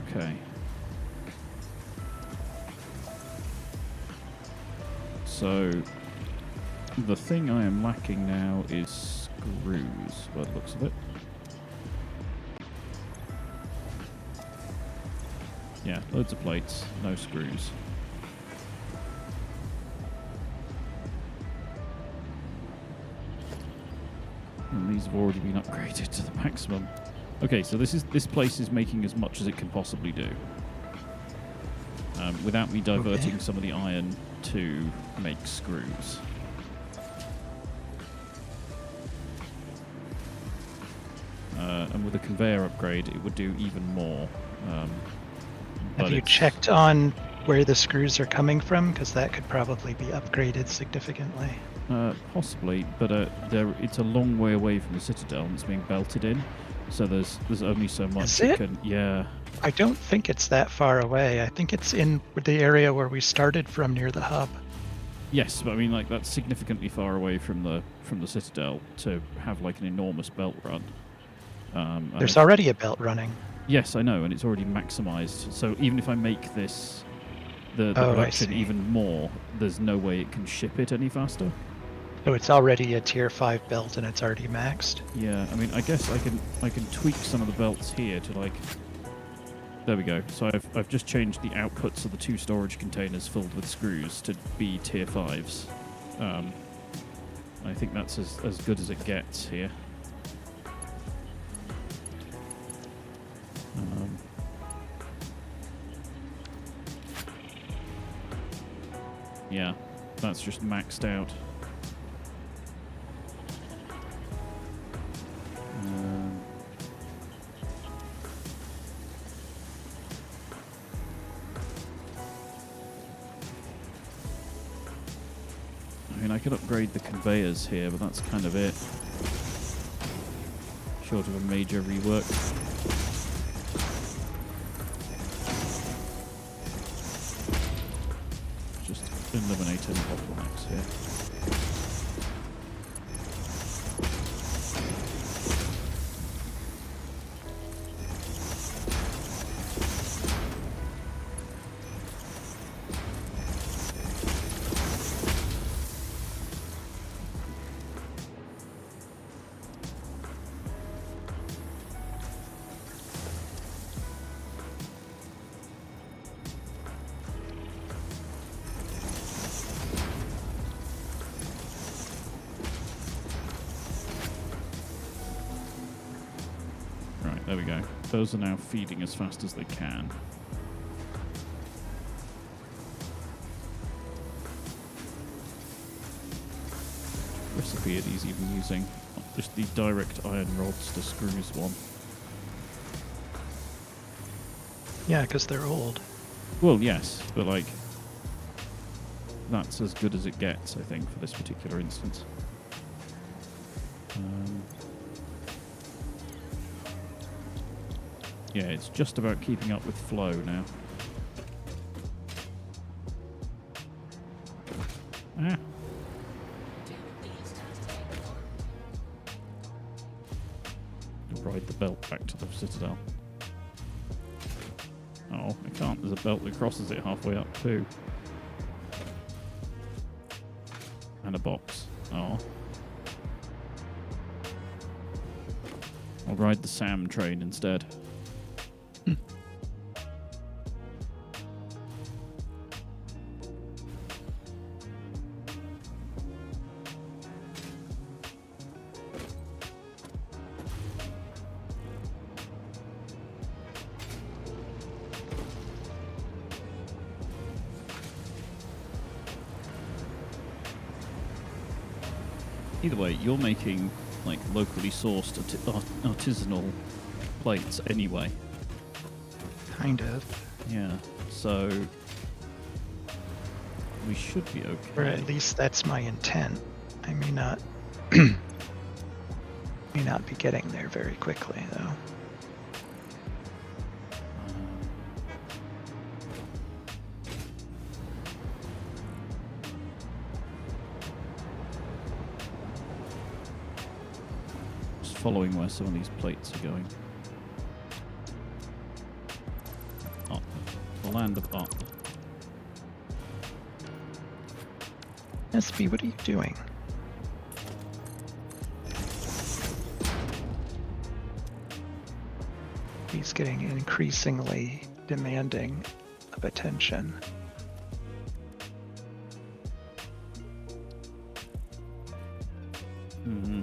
Speaker 1: Okay. So, the thing I am lacking now is screws, by the looks of it. Yeah, loads of plates, no screws. And these have already been upgraded to the maximum. Okay, so this place is making as much as it can possibly do. Without me diverting some of the iron to make screws. and with a conveyor upgrade, it would do even more.
Speaker 2: Have you checked on where the screws are coming from? Because that could probably be upgraded significantly.
Speaker 1: Possibly, but it's a long way away from the citadel, and it's being belted in. So there's only so much
Speaker 2: Is it?
Speaker 1: can. Yeah.
Speaker 2: I don't think it's that far away. I think it's in the area where we started from, near the hub.
Speaker 1: Yes, but I mean, like, that's significantly far away from the citadel to have like an enormous belt run.
Speaker 2: There's already a belt running.
Speaker 1: Yes, I know, and it's already maximized. So even if I make this the
Speaker 2: Oh, I
Speaker 1: production
Speaker 2: see.
Speaker 1: even more, there's no way it can ship it any faster.
Speaker 2: So it's already a tier 5 belt and it's already maxed.
Speaker 1: Yeah, I mean, I guess I can tweak some of the belts here to like. There we go. So I've just changed the outputs of the 2 storage containers filled with screws to be tier 5s. I think that's as good as it gets here. Yeah, that's just maxed out. I mean, I could upgrade the conveyors here, but that's kind of it. Short of a major rework. Just eliminating bottlenecks here. Right, there we go. Those are now feeding as fast as they can. Recipe it he's even using just the direct iron rods to screws one.
Speaker 2: Yeah, because they're old.
Speaker 1: Well, yes, but like that's as good as it gets, I think, for this particular instance. Yeah, it's just about keeping up with flow now. Ah. Ride the belt back to the citadel. Oh, I can't. There's a belt that crosses it halfway up too. And a box. Oh. I'll ride the SAM train instead. Either way, you're making like locally sourced artisanal plates anyway.
Speaker 2: Kind of.
Speaker 1: Yeah, so we should be okay.
Speaker 2: Or at least that's my intent. I may not may not be getting there very quickly though.
Speaker 1: Following where some of these plates are going. Up. The land of up.
Speaker 2: SB, what are you doing? He's getting increasingly demanding of attention.
Speaker 1: Mm-hmm.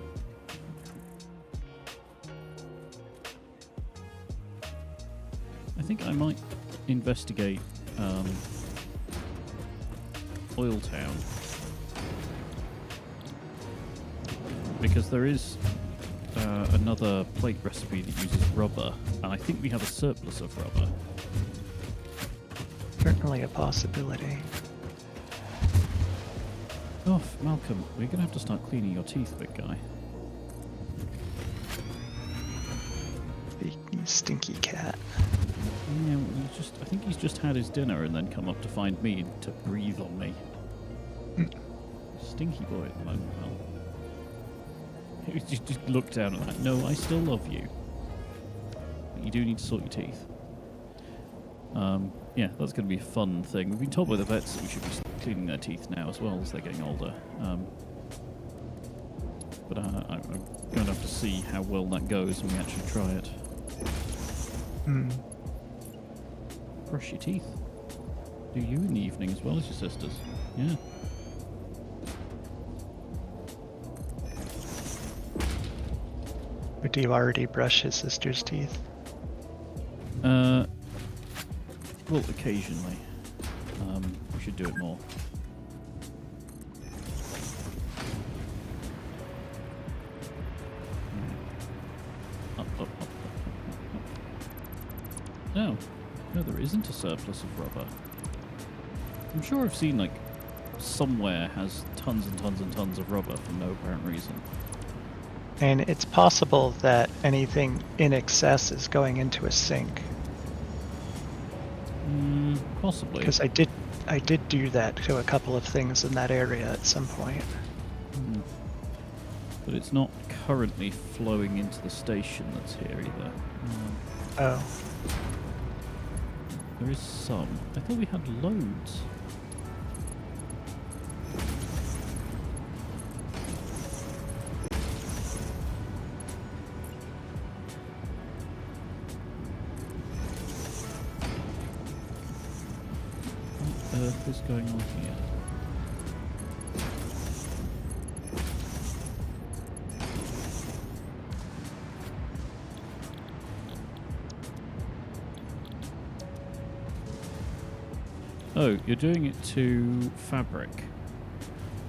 Speaker 1: I think I might investigate Oil Town, because there is another plate recipe that uses rubber, and I think we have a surplus of rubber.
Speaker 2: Certainly a possibility.
Speaker 1: Oh, Malcolm, we're going to have to start cleaning your teeth, big guy.
Speaker 2: Big stinky cat.
Speaker 1: Yeah, well, I think he's just had his dinner and then come up to find me to breathe on me. Stinky boy at the moment, Mel. He just look down at that. No, I still love you. But you do need to sort your teeth. Yeah, that's going to be a fun thing. We've been told by the vets that we should be cleaning their teeth now as well as they're getting older. But I'm going to have to see how well that goes when we actually try it. Brush your teeth. Do you in the evening as well as your sisters? Yeah.
Speaker 2: Or do you already brush his sister's teeth?
Speaker 1: Well, occasionally. We should do it more. Up. No, there isn't a surplus of rubber. I'm sure I've seen, like, somewhere has tons and tons and tons of rubber for no apparent reason.
Speaker 2: And it's possible that anything in excess is going into a sink.
Speaker 1: Possibly.
Speaker 2: Because I did do that to a couple of things in that area at some point.
Speaker 1: But it's not currently flowing into the station that's here either.
Speaker 2: Oh.
Speaker 1: There is some. I thought we had loads. What on earth is going on here? Oh, you're doing it to fabric,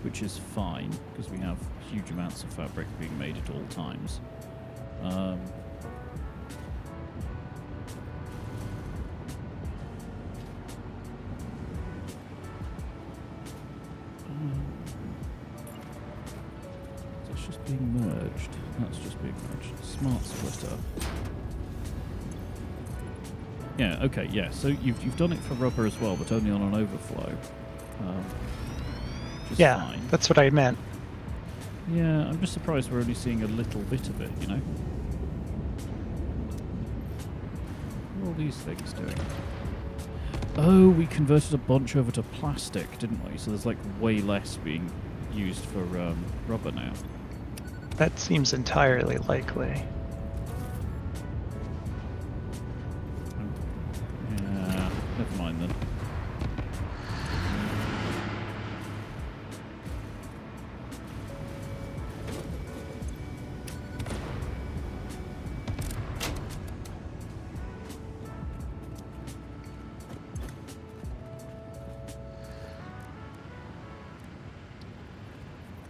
Speaker 1: which is fine, because we have huge amounts of fabric being made at all times. That's just being merged. That's just being merged. Smart splitter. Yeah, okay, yeah. So you've done it for rubber as well, but only on an overflow. Which is fine.
Speaker 2: That's what I meant.
Speaker 1: Yeah, I'm just surprised we're only seeing a little bit of it, you know? What are all these things doing? Oh, we converted a bunch over to plastic, didn't we? So there's like way less being used for rubber now.
Speaker 2: That seems entirely likely.
Speaker 1: Yeah, never mind then.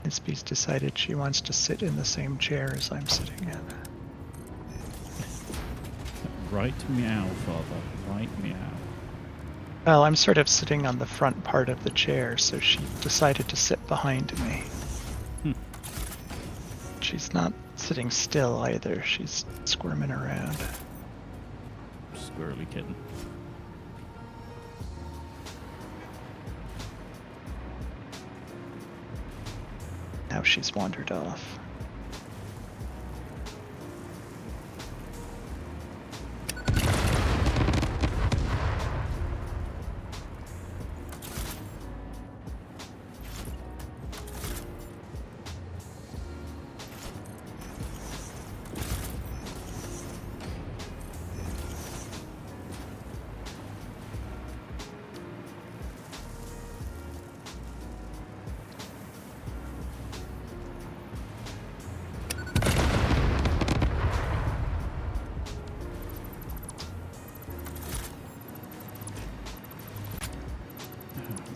Speaker 2: Nisby's decided she wants to sit in the same chair as I'm sitting in.
Speaker 1: Right meow, father. Right meow.
Speaker 2: Well, I'm sort of sitting on the front part of the chair, so she decided to sit behind me. She's not sitting still either. She's squirming around.
Speaker 1: Squirrely kitten.
Speaker 2: Now she's wandered off.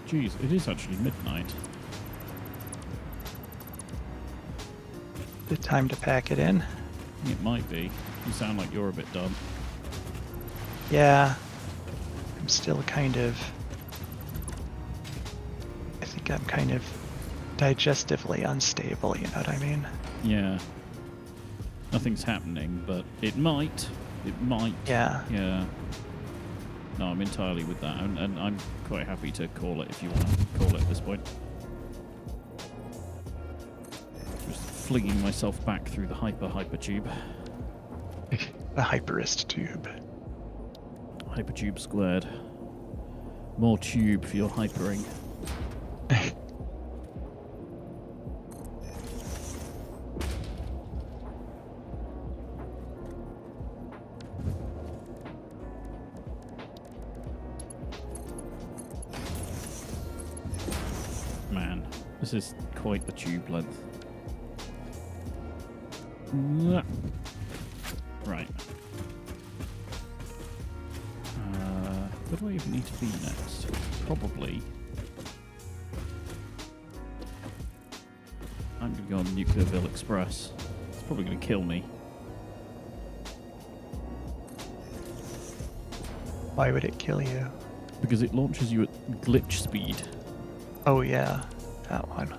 Speaker 1: Jeez, it is actually midnight.
Speaker 2: Good time to pack it in.
Speaker 1: think it might be. You sound like you're a bit done.
Speaker 2: Yeah. I'm still kind of... I think I'm kind of digestively unstable, you know what I mean?
Speaker 1: Yeah. Nothing's happening, but it might. It might.
Speaker 2: Yeah.
Speaker 1: Yeah. No, I'm entirely with that, and I'm quite happy to call it if you want to call it at this point. Just flinging myself back through the hypertube.
Speaker 2: The hyperist tube.
Speaker 1: Hypertube squared. More tube for your hypering. Man, this is quite the tube length. Right. Where do I even need to be next? Probably. I'm going to go on the Nuclearville Express. It's probably going to kill me.
Speaker 2: Why would it kill you?
Speaker 1: Because it launches you at glitch speed.
Speaker 2: Oh yeah, that one.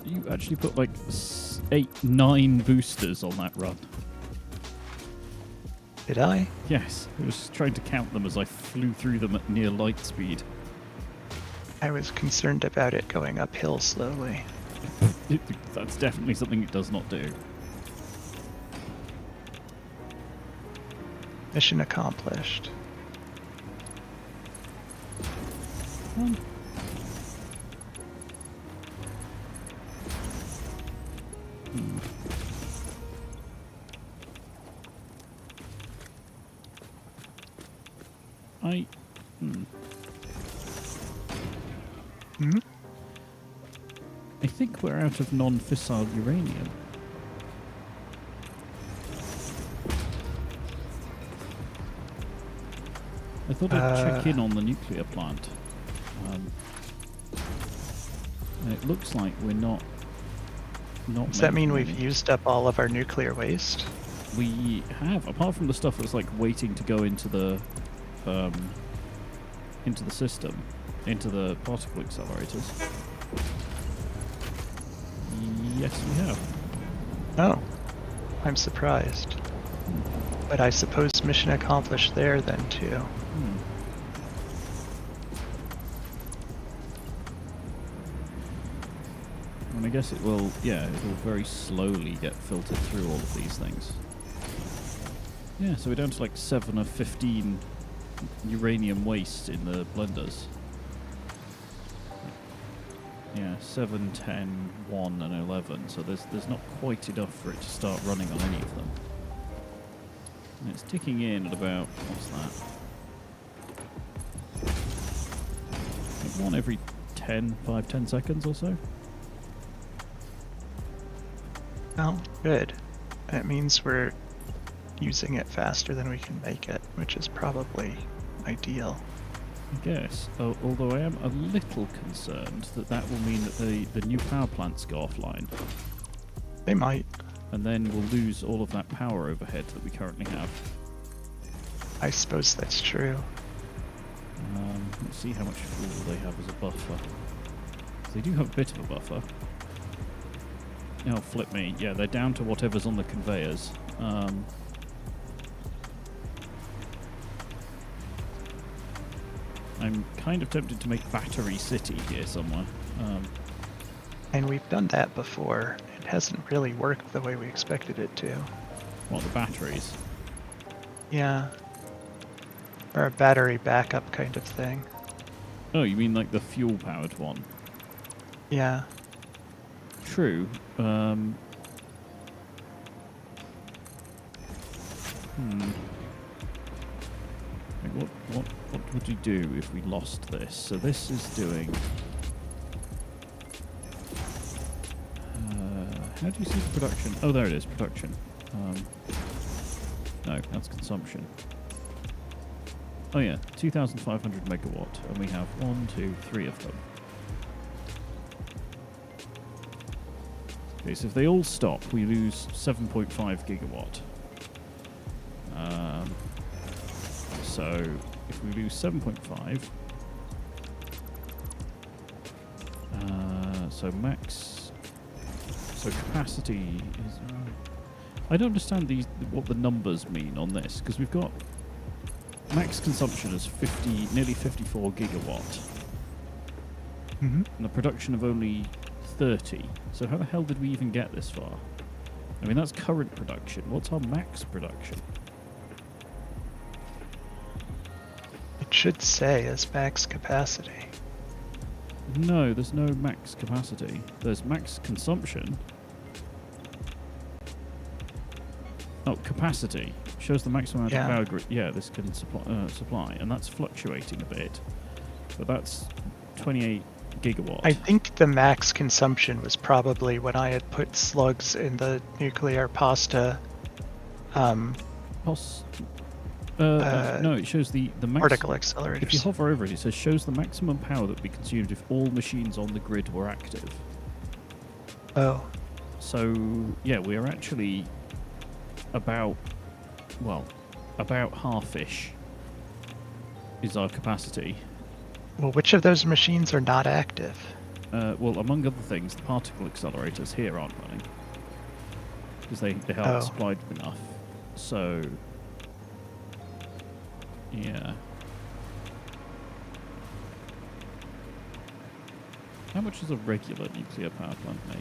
Speaker 1: You actually put like 9 boosters on that run.
Speaker 2: Did I?
Speaker 1: Yes, I was trying to count them as I flew through them at near light speed.
Speaker 2: I was concerned about it going uphill slowly.
Speaker 1: That's definitely something it does not do.
Speaker 2: Mission accomplished.
Speaker 1: Hmm. I think we're out of non-fissile uranium. I thought I'd check in on the nuclear plant. And it looks like we're not
Speaker 2: Does that mean
Speaker 1: making
Speaker 2: we've
Speaker 1: any.
Speaker 2: used up all of our nuclear waste?
Speaker 1: We have, apart from the stuff that's like waiting to go into the system, into the particle accelerators. Yes, we have.
Speaker 2: Oh, I'm surprised. But I suppose mission accomplished there then too.
Speaker 1: And I guess it will, yeah, it will very slowly get filtered through all of these things. Yeah, so we're down to like 7 of 15 uranium waste in the blenders. Yeah, 7, 10, 1, and 11. So there's not quite enough for it to start running on any of them. And it's ticking in at about, what's that? Like 1 every 5-10 seconds or so.
Speaker 2: Oh, good. That means we're using it faster than we can make it, which is probably ideal.
Speaker 1: I guess, although I am a little concerned that will mean that the new power plants go offline.
Speaker 2: They might.
Speaker 1: And then we'll lose all of that power overhead that we currently have.
Speaker 2: I suppose that's true.
Speaker 1: Let's see how much fuel they have as a buffer. So they do have a bit of a buffer. Oh, flip me. Yeah, they're down to whatever's on the conveyors. I'm kind of tempted to make Battery City here somewhere.
Speaker 2: And we've done that before. It hasn't really worked the way we expected it to.
Speaker 1: What, the batteries?
Speaker 2: Yeah. Or a battery backup kind of thing.
Speaker 1: Oh, you mean like the fuel-powered one?
Speaker 2: Yeah.
Speaker 1: True. Like what would you do if we lost this? So this is doing How do you see the production? Oh, there it is, production. No, that's consumption. Oh yeah, 2,500 megawatt, and we have 1, 2, 3 of them. Okay, so if they all stop, we lose 7.5 gigawatt. So if we lose 7.5, so max, so capacity is. I don't understand what the numbers mean on this, because we've got max consumption is nearly 54 gigawatt, and the production of only 30. So how the hell did we even get this far? I mean, that's current production. What's our max production?
Speaker 2: It should say as max capacity.
Speaker 1: No, there's no max capacity. There's max consumption. Oh, capacity shows the maximum amount of power grid. Yeah, this can supply, and that's fluctuating a bit. But that's 28 gigawatt.
Speaker 2: I think the max consumption was probably when I had put slugs in the nuclear pasta.
Speaker 1: No, it shows the max.
Speaker 2: Particle accelerators.
Speaker 1: If you hover over it, it says shows the maximum power that would be consumed if all machines on the grid were active.
Speaker 2: Oh.
Speaker 1: So yeah, we're actually about half-ish is our capacity.
Speaker 2: Well, which of those machines are not active?
Speaker 1: Well, among other things, the particle accelerators here aren't running because they haven't supplied enough. So yeah. How much does a regular nuclear power plant make?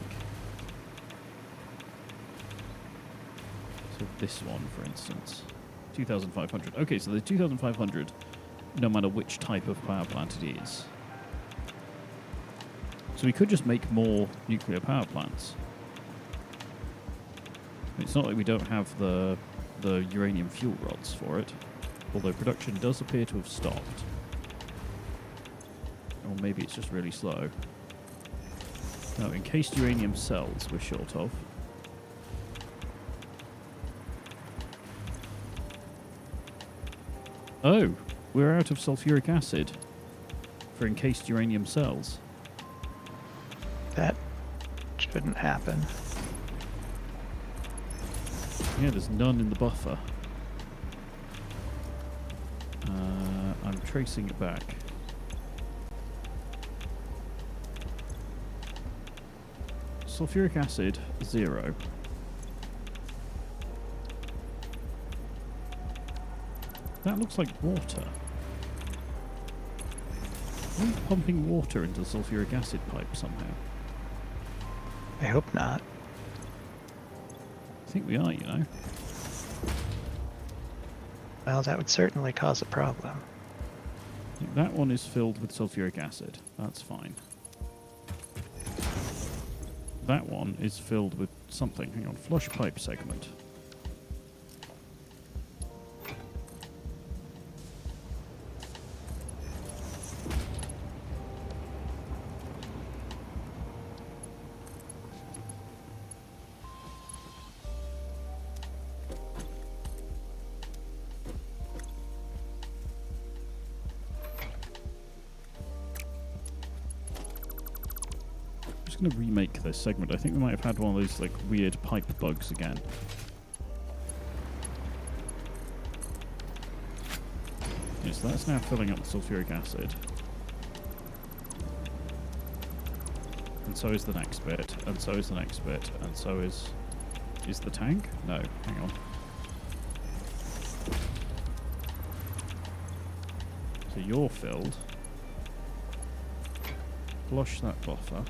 Speaker 1: So this one, for instance, 2,500. Okay, so the 2,500, no matter which type of power plant it is. So we could just make more nuclear power plants. It's not like we don't have the uranium fuel rods for it, although production does appear to have stopped. Or maybe it's just really slow. No, encased uranium cells we're short of. Oh, we're out of sulfuric acid for encased uranium cells.
Speaker 2: That shouldn't happen.
Speaker 1: Yeah, there's none in the buffer. I'm tracing it back. Sulfuric acid, 0. That looks like water. Are we pumping water into the sulfuric acid pipe somehow?
Speaker 2: I hope not.
Speaker 1: I think we are, you know.
Speaker 2: Well, that would certainly cause a problem.
Speaker 1: That one is filled with sulfuric acid. That's fine. That one is filled with something. Hang on, flush pipe segment. Going to remake this segment. I think we might have had one of those like weird pipe bugs again. Yes, so that's now filling up the sulfuric acid. And so is the next bit, and so is the next bit, and so is the tank? No, hang on. So you're filled. Flush that buffer.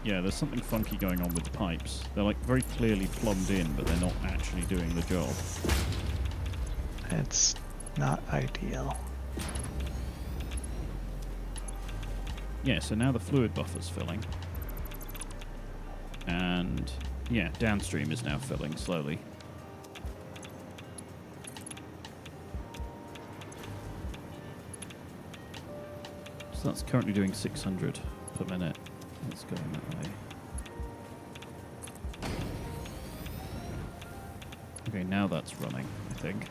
Speaker 1: Yeah, there's something funky going on with the pipes. They're like very clearly plumbed in, but they're not actually doing the job.
Speaker 2: It's not ideal.
Speaker 1: Yeah, so now the fluid buffer's filling. And yeah, downstream is now filling slowly. So that's currently doing 600. per minute. It's going that way. Okay, now that's running, I think.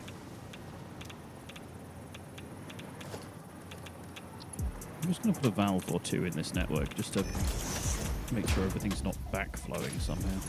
Speaker 1: I'm just going to put a valve or two in this network just to make sure everything's not backflowing somehow.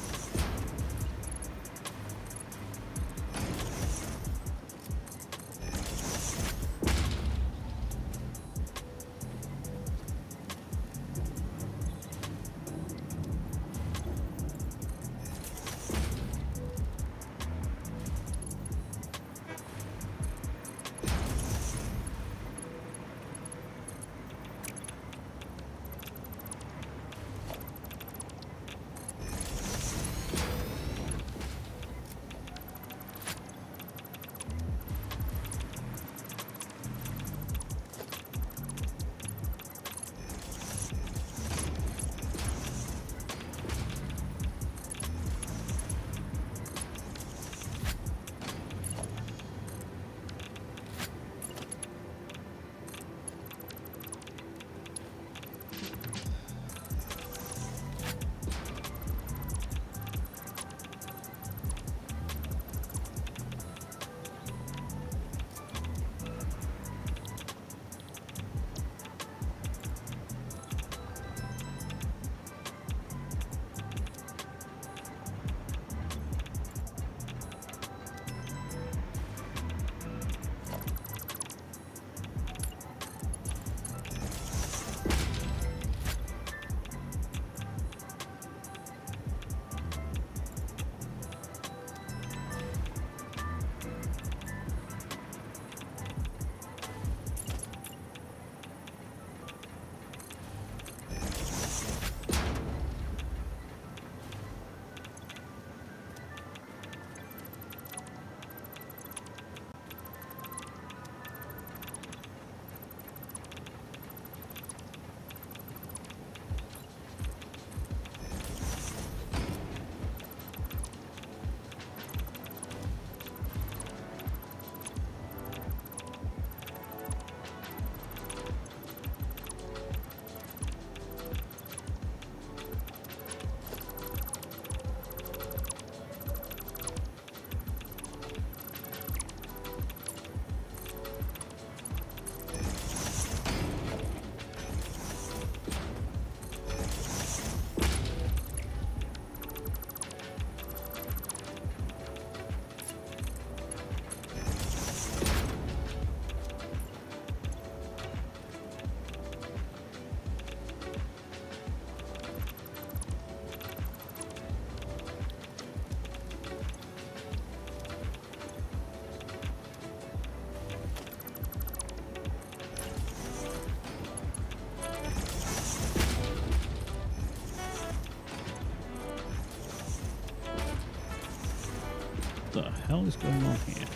Speaker 1: What the hell is going on here?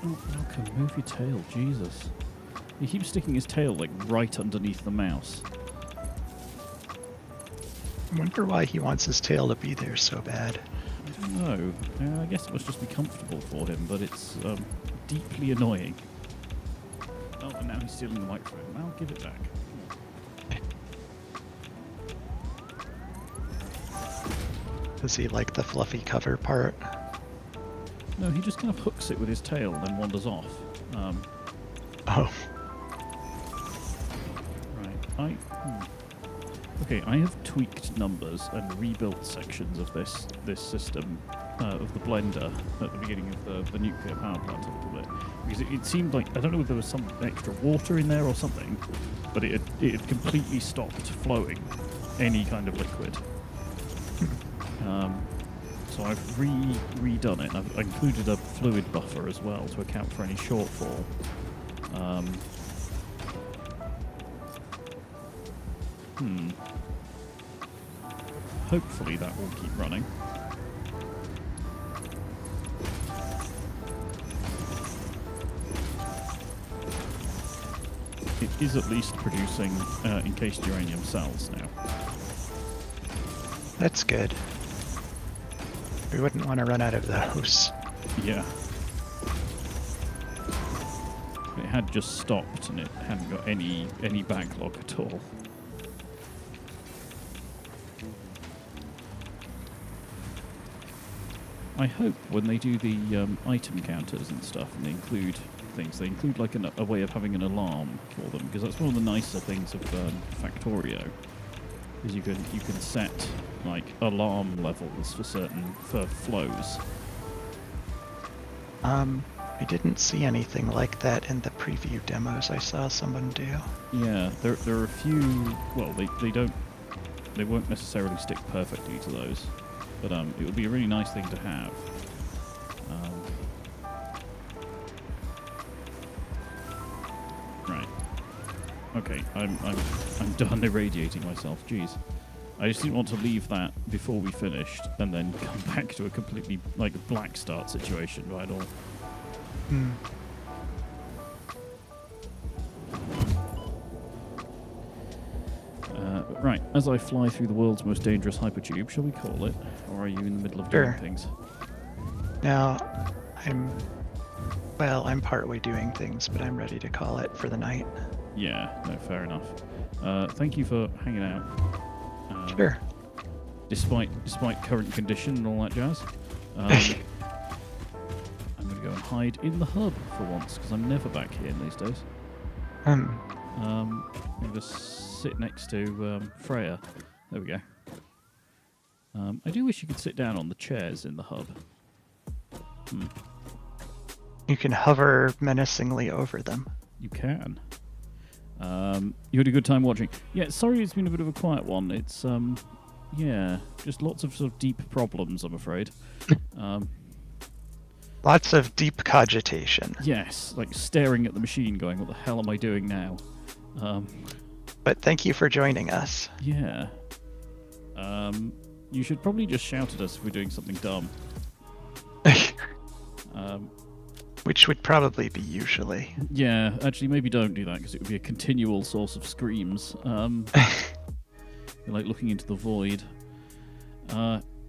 Speaker 1: Oh, Malcolm, move your tail, Jesus. He keeps sticking his tail, like, right underneath the mouse.
Speaker 2: I wonder why he wants his tail to be there so bad.
Speaker 1: I don't know. I guess it must just be comfortable for him, but it's deeply annoying. Oh, and now he's stealing the microphone. I'll give it back.
Speaker 2: Does he like the fluffy cover part?
Speaker 1: No, he just kind of hooks it with his tail and then wanders off.
Speaker 2: Oh.
Speaker 1: Right. Okay, I have tweaked numbers and rebuilt sections of this system of the blender at the beginning of the nuclear power plant a little bit, because it seemed like, I don't know if there was some extra water in there or something, but it had completely stopped flowing any kind of liquid. So I've redone it. I've included a fluid buffer as well to account for any shortfall. Hopefully that will keep running. It is at least producing encased uranium cells now.
Speaker 2: That's good. We wouldn't want to run out of those.
Speaker 1: Yeah. It had just stopped and it hadn't got any backlog at all. I hope when they do the item counters and stuff, and they include things, they include like a way of having an alarm for them, because that's one of the nicer things of Factorio, is you can set like alarm levels for flows.
Speaker 2: I didn't see anything like that in the preview demos I saw someone do.
Speaker 1: Yeah, there are a few. Well, they won't necessarily stick perfectly to those, but it would be a really nice thing to have. Right. Okay, I'm done irradiating myself. Jeez, I just didn't want to leave that before we finished and then come back to a completely like black start situation right all. Right, as I fly through the world's most dangerous hypertube, shall we call it? Or are you in the middle of doing things?
Speaker 2: Now, I'm partway doing things, but I'm ready to call it for the night.
Speaker 1: Yeah, no, fair enough. Thank you for hanging out.
Speaker 2: Sure.
Speaker 1: Despite current condition and all that jazz. I'm going to go and hide in the hub for once, because I'm never back here in these days. I'm going to sit next to Freya. There we go. I do wish you could sit down on the chairs in the hub.
Speaker 2: You can hover menacingly over them.
Speaker 1: You can. You had a good time watching. Yeah, sorry it's been a bit of a quiet one. It's, yeah, just lots of sort of deep problems, I'm afraid.
Speaker 2: Lots of deep cogitation.
Speaker 1: Yes, like staring at the machine going, what the hell am I doing now?
Speaker 2: But thank you for joining us.
Speaker 1: Yeah. You should probably just shout at us if we're doing something dumb.
Speaker 2: Which would probably be usually.
Speaker 1: Yeah, actually, maybe don't do that, because it would be a continual source of screams. Like looking into the void.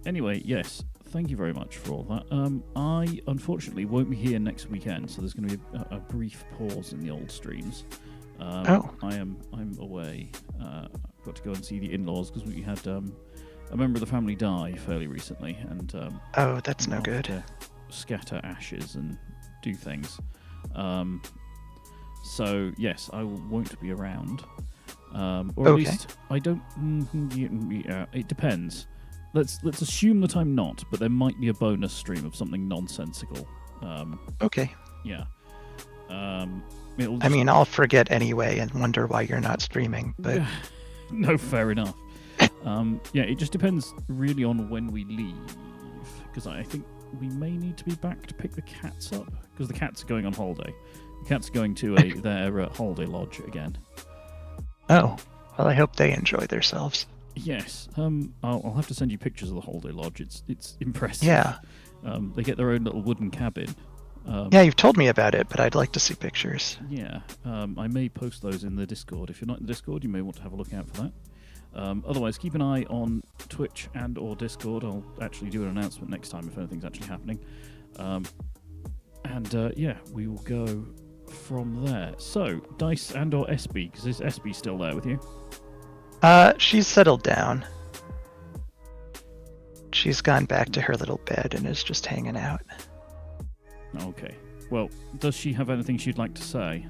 Speaker 1: Anyway, yes, thank you very much for all that. I, unfortunately, won't be here next weekend, so there's going to be a brief pause in the old streams. I'm away. I've got to go and see the in-laws, because we had a member of the family die fairly recently, and
Speaker 2: oh, that's no good.
Speaker 1: To scatter ashes and do things. So yes, I won't be around. Or at least I don't. Yeah, it depends. Let's assume that I'm not, but there might be a bonus stream of something nonsensical.
Speaker 2: Okay.
Speaker 1: Yeah.
Speaker 2: I'll forget anyway and wonder why you're not streaming. But
Speaker 1: no, fair enough. Yeah, it just depends really on when we leave, because I think we may need to be back to pick the cats up, because the cats are going on holiday. The cats are going to their holiday lodge again.
Speaker 2: Oh, well, I hope they enjoy themselves.
Speaker 1: Yes. I'll have to send you pictures of the holiday lodge. It's impressive.
Speaker 2: Yeah.
Speaker 1: They get their own little wooden cabin,
Speaker 2: Yeah, you've told me about it, but I'd like to see pictures.
Speaker 1: Yeah, I may post those in the Discord. If you're not in the Discord, you may want to have a look out for that. Otherwise, keep an eye on Twitch and or Discord. I'll actually do an announcement next time if anything's actually happening. Yeah, we will go from there. So, Dice and or SB, because is SB still there with you?
Speaker 2: She's settled down. She's gone back to her little bed and is just hanging out.
Speaker 1: Okay. Well, does she have anything she'd like to say?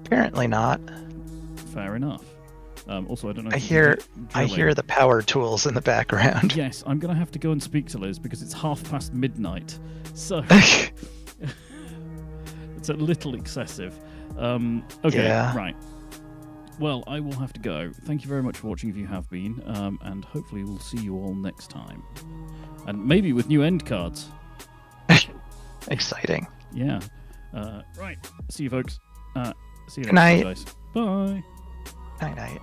Speaker 2: Apparently not.
Speaker 1: Fair enough. Also, I don't know.
Speaker 2: I
Speaker 1: if you
Speaker 2: hear
Speaker 1: can
Speaker 2: I hear the power tools in the background.
Speaker 1: Yes, I'm going to have to go and speak to Liz because it's midnight. So it's a little excessive. Okay,
Speaker 2: Yeah.
Speaker 1: right. Well, I will have to go. Thank you very much for watching if you have been, and hopefully we'll see you all next time. And maybe with new end cards.
Speaker 2: Exciting.
Speaker 1: Yeah. Right. See you, folks. See you
Speaker 2: Good
Speaker 1: next time,
Speaker 2: night.
Speaker 1: guys. Bye.
Speaker 2: Night night.